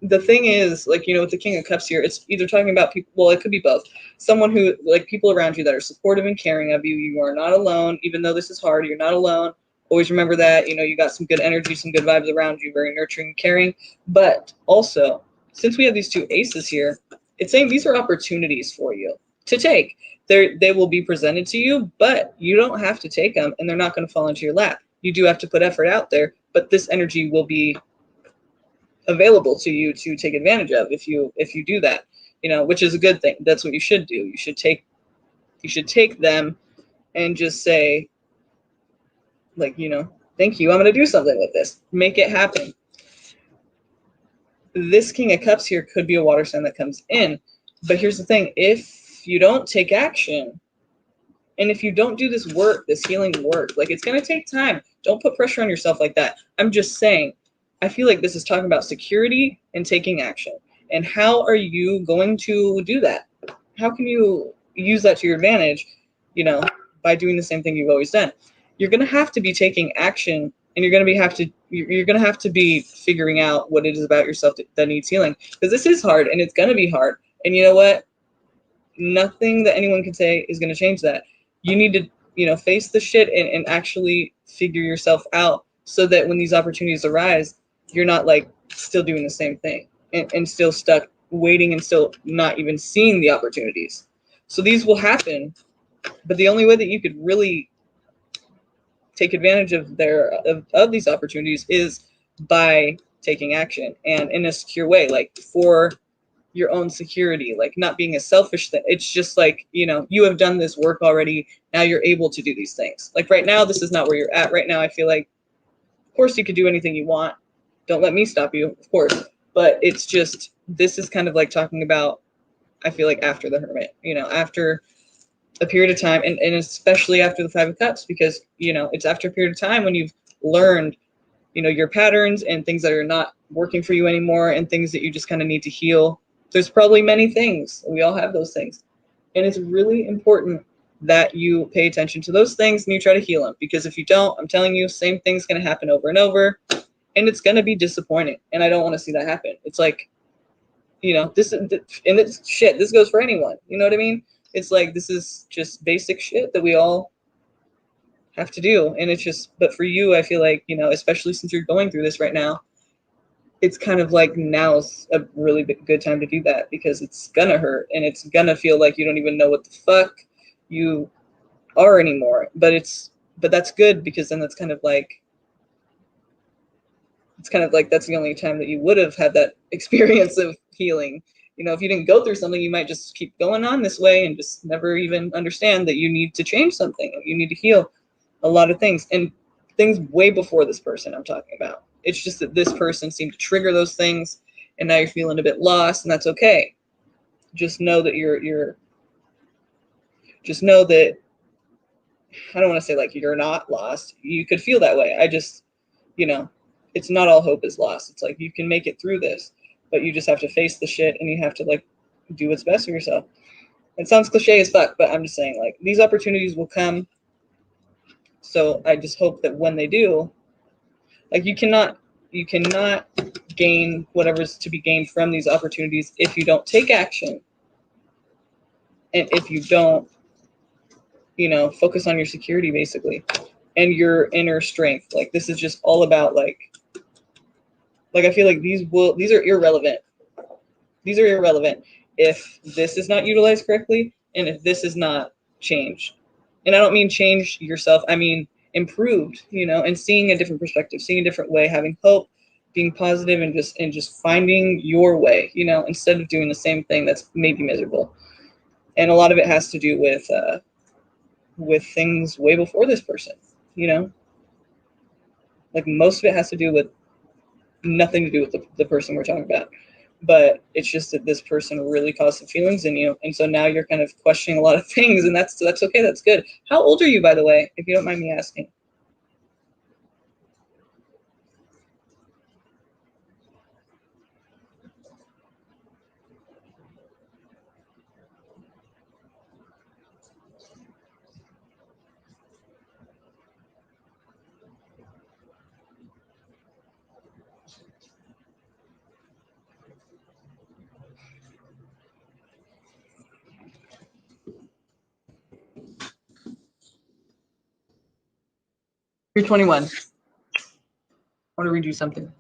the thing is, like, with the King of Cups here, it's either talking about people, well, it could be both. Someone who, like, people around you that are supportive and caring of you. You are not alone, even though this is hard. You're not alone. Always remember that. You got some good energy, some good vibes around you, very nurturing and caring. But also, since we have these two aces here, it's saying these are opportunities for you to take. They will be presented to you, but you don't have to take them, and they're not going to fall into your lap. You do have to put effort out there, but this energy will be available to you to take advantage of if you do that, which is a good thing. That's what you should do. You should take them and just say, like, thank you, I'm going to do something with this, make it happen. This King of Cups here could be a water sign that comes in, but here's the thing: if you don't take action, and if you don't do this work, this healing work, like, it's going to take time. Don't put pressure on yourself like that. I'm just saying, I feel like this is talking about security and taking action. And how are you going to do that? How can you use that to your advantage, by doing the same thing you've always done? You're going to have to be taking action, and you're going to have to be figuring out what it is about yourself that needs healing, because this is hard, and it's going to be hard. And you know what? Nothing that anyone can say is going to change that. You need to, face the shit and actually figure yourself out, so that when these opportunities arise, you're not, like, still doing the same thing and still stuck waiting and still not even seeing the opportunities. So these will happen, but the only way that you could really take advantage of these opportunities is by taking action, and in a secure way, like, for your own security, like, not being a selfish thing. It's just like, you have done this work already. Now you're able to do these things. Like, right now, this is not where you're at. Right now, I feel like, of course, you could do anything you want. Don't let me stop you, of course. But it's just, this is kind of like talking about, I feel like, after the Hermit, after a period of time, and especially after the Five of Cups, because, it's after a period of time when you've learned, your patterns and things that are not working for you anymore, and things that you just kind of need to heal. There's probably many things. We all have those things. And it's really important that you pay attention to those things and you try to heal them. Because if you don't, I'm telling you, same thing's going to happen over and over. And it's going to be disappointing. And I don't want to see that happen. It's like, this, and it's shit. This goes for anyone. You know what I mean? It's like, this is just basic shit that we all have to do. And it's just, but for you, I feel like, especially since you're going through this right now, it's kind of like, now's a really good time to do that, because it's gonna hurt and it's gonna feel like you don't even know what the fuck you are anymore. But that's good, because then it's kind of like that's the only time that you would have had that experience of healing. If you didn't go through something, you might just keep going on this way and just never even understand that you need to change something, and you need to heal a lot of things, and things way before this person I'm talking about. It's just that this person seemed to trigger those things, and now you're feeling a bit lost, and that's okay. Just know that just know that, I don't want to say, like, you're not lost. You could feel that way. I just, it's not all hope is lost. It's like, you can make it through this, but you just have to face the shit, and you have to, like, do what's best for yourself. It sounds cliche as fuck, but I'm just saying, like, these opportunities will come. So I just hope that when they do, like, you cannot gain whatever's to be gained from these opportunities if you don't take action, and if you don't, focus on your security, basically, and your inner strength. Like, this is just all about, like, I feel like these are irrelevant. These are irrelevant if this is not utilized correctly, and if this is not changed. And I don't mean change yourself. I mean improved, and seeing a different perspective, seeing a different way, having hope, being positive, and just finding your way, instead of doing the same thing that's maybe miserable. And a lot of it has to do with things way before this person, like, most of it has to do with nothing to do with the person we're talking about. But it's just that this person really caused some feelings in you, and so now you're kind of questioning a lot of things, and that's okay. That's good. How old are you, by the way, if you don't mind me asking? You're 21. I want to read you something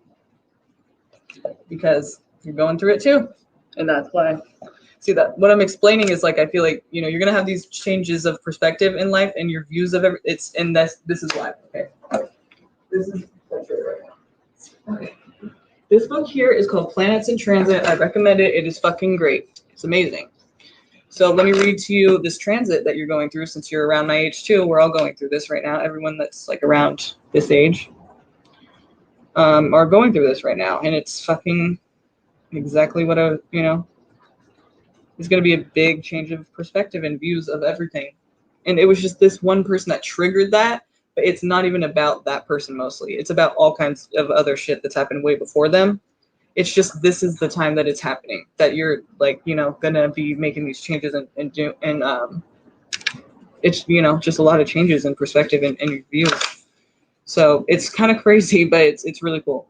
because you're going through it too, and that's why. See that what I'm explaining is like I feel like you're gonna have these changes of perspective in life and your views of it's and this is why. Okay, this is right now. Okay, this book here is called Planets in Transit. I recommend it. It is fucking great. It's amazing. So let me read to you this transit that you're going through since you're around my age too. We're all going through this right now. Everyone that's like around this age are going through this right now, and it's fucking exactly what it's going to be a big change of perspective and views of everything. And it was just this one person that triggered that, but it's not even about that person mostly. It's about all kinds of other shit that's happened way before them. It's just this is the time that it's happening, that you're like, gonna be making these changes and it's just a lot of changes in perspective and your views. So it's kind of crazy, but it's really cool.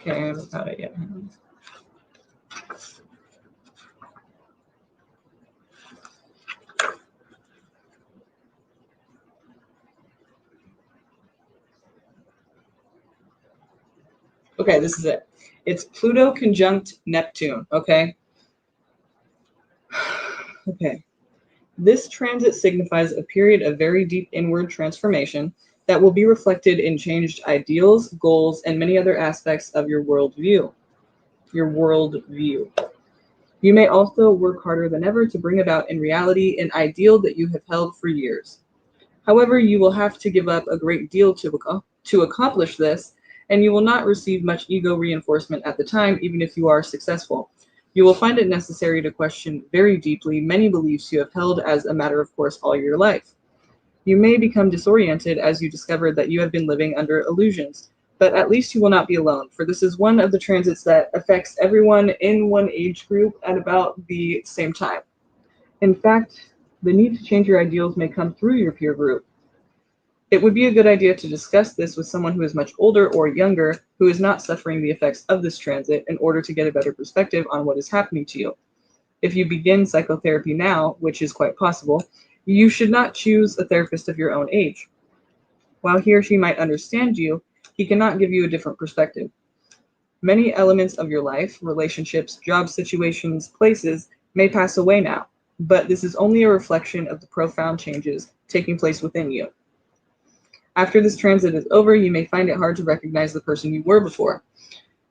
Okay, I haven't got it yet. Okay, this is it. It's Pluto conjunct Neptune, okay? Okay. This transit signifies a period of very deep inward transformation that will be reflected in changed ideals, goals, and many other aspects of your worldview. You may also work harder than ever to bring about in reality an ideal that you have held for years. However, you will have to give up a great deal to accomplish this, and you will not receive much ego reinforcement at the time, even if you are successful. You will find it necessary to question very deeply many beliefs you have held as a matter of course all your life. You may become disoriented as you discover that you have been living under illusions, but at least you will not be alone, for this is one of the transits that affects everyone in one age group at about the same time. In fact, the need to change your ideals may come through your peer group. It would be a good idea to discuss this with someone who is much older or younger who is not suffering the effects of this transit in order to get a better perspective on what is happening to you. If you begin psychotherapy now, which is quite possible, you should not choose a therapist of your own age. While he or she might understand you, he cannot give you a different perspective. Many elements of your life, relationships, job situations, places, may pass away now, but this is only a reflection of the profound changes taking place within you. After this transit is over, you may find it hard to recognize the person you were before.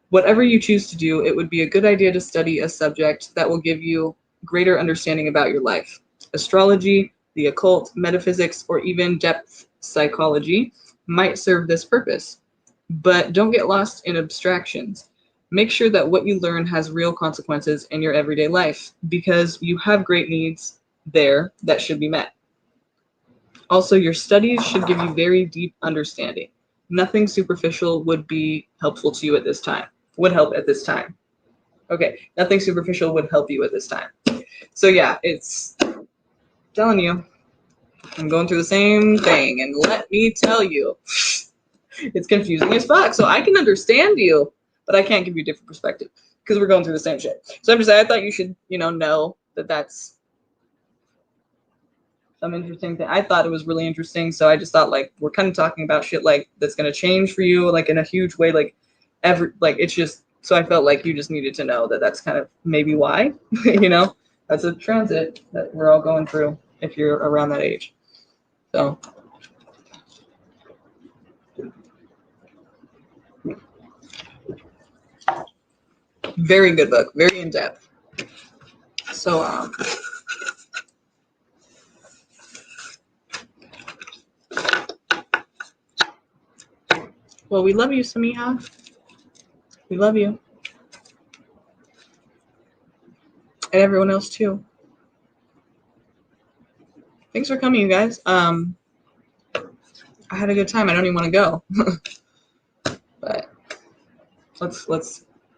Whatever you choose to do, it would be a good idea to study a subject that will give you greater understanding about your life. Astrology, the occult, metaphysics, or even depth psychology might serve this purpose. But don't get lost in abstractions. Make sure that what you learn has real consequences in your everyday life, because you have great needs there that should be met. Also, your studies should give you very deep understanding. Nothing superficial would be helpful to you at this time. Would help at this time. Okay, nothing superficial would help you at this time. So yeah, it's telling you, I'm going through the same thing, and let me tell you, it's confusing as fuck. So I can understand you, but I can't give you a different perspective because we're going through the same shit. So I'm just saying, I thought you should, know that that's some interesting thing. I thought it was really interesting. So I just thought like we're kind of talking about shit like that's gonna change for you like in a huge way. Like it's just so I felt like you just needed to know that that's kind of maybe why, that's a transit that we're all going through if you're around that age. So very good book, very in depth. So, well, we love you, Samiha. We love you. And everyone else too. Thanks for coming, you guys. I had a good time. I don't even want to go. But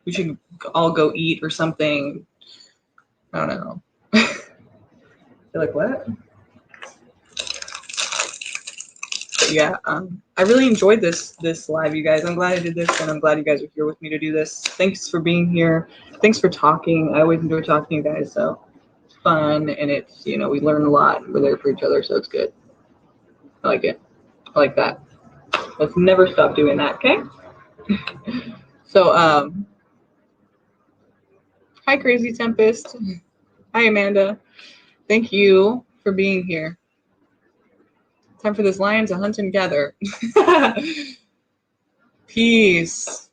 we should all go eat or something. I don't know. You're like, what? But yeah, I really enjoyed this live, you guys. I'm glad I did this, and I'm glad you guys are here with me to do this. Thanks for being here. Thanks for talking. I always enjoy talking to you guys, so it's fun, and it's, you know, we learn a lot. We're there for each other, so it's good. I like it. I like that. Let's never stop doing that, okay? So, hi, Crazy Tempest. Hi, Amanda. Thank you for being here. Time for this lion to hunt and gather. Peace.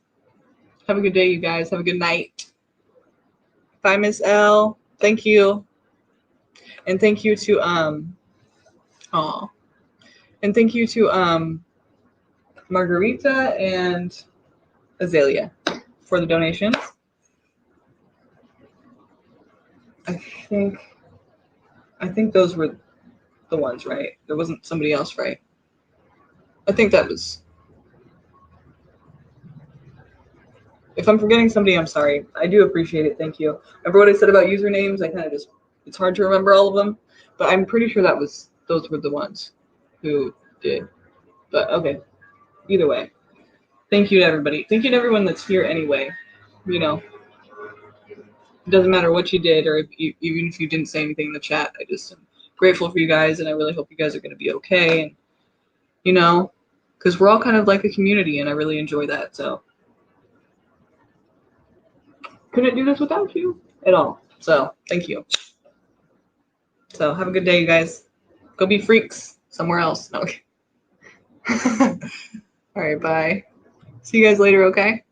Have a good day, you guys. Have a good night. Bye, Miss L. Thank you. And thank you to Margarita and Azalea for the donations. I think those were the ones, right? There wasn't somebody else, right? I think that was. If I'm forgetting somebody, I'm sorry. I do appreciate it. Thank you. Remember what I said about usernames? I kind of just, it's hard to remember all of them, but I'm pretty sure those were the ones who did. But okay, either way. Thank you to everybody. Thank you to everyone that's here anyway. You know, it doesn't matter what you did, or even if you didn't say anything in the chat. I just am grateful for you guys, and I really hope you guys are going to be okay. And, you know, because we're all kind of like a community, and I really enjoy that. So couldn't do this without you at all. So thank you. So have a good day, you guys. Go be freaks somewhere else. No, okay. All right, bye. See you guys later, okay?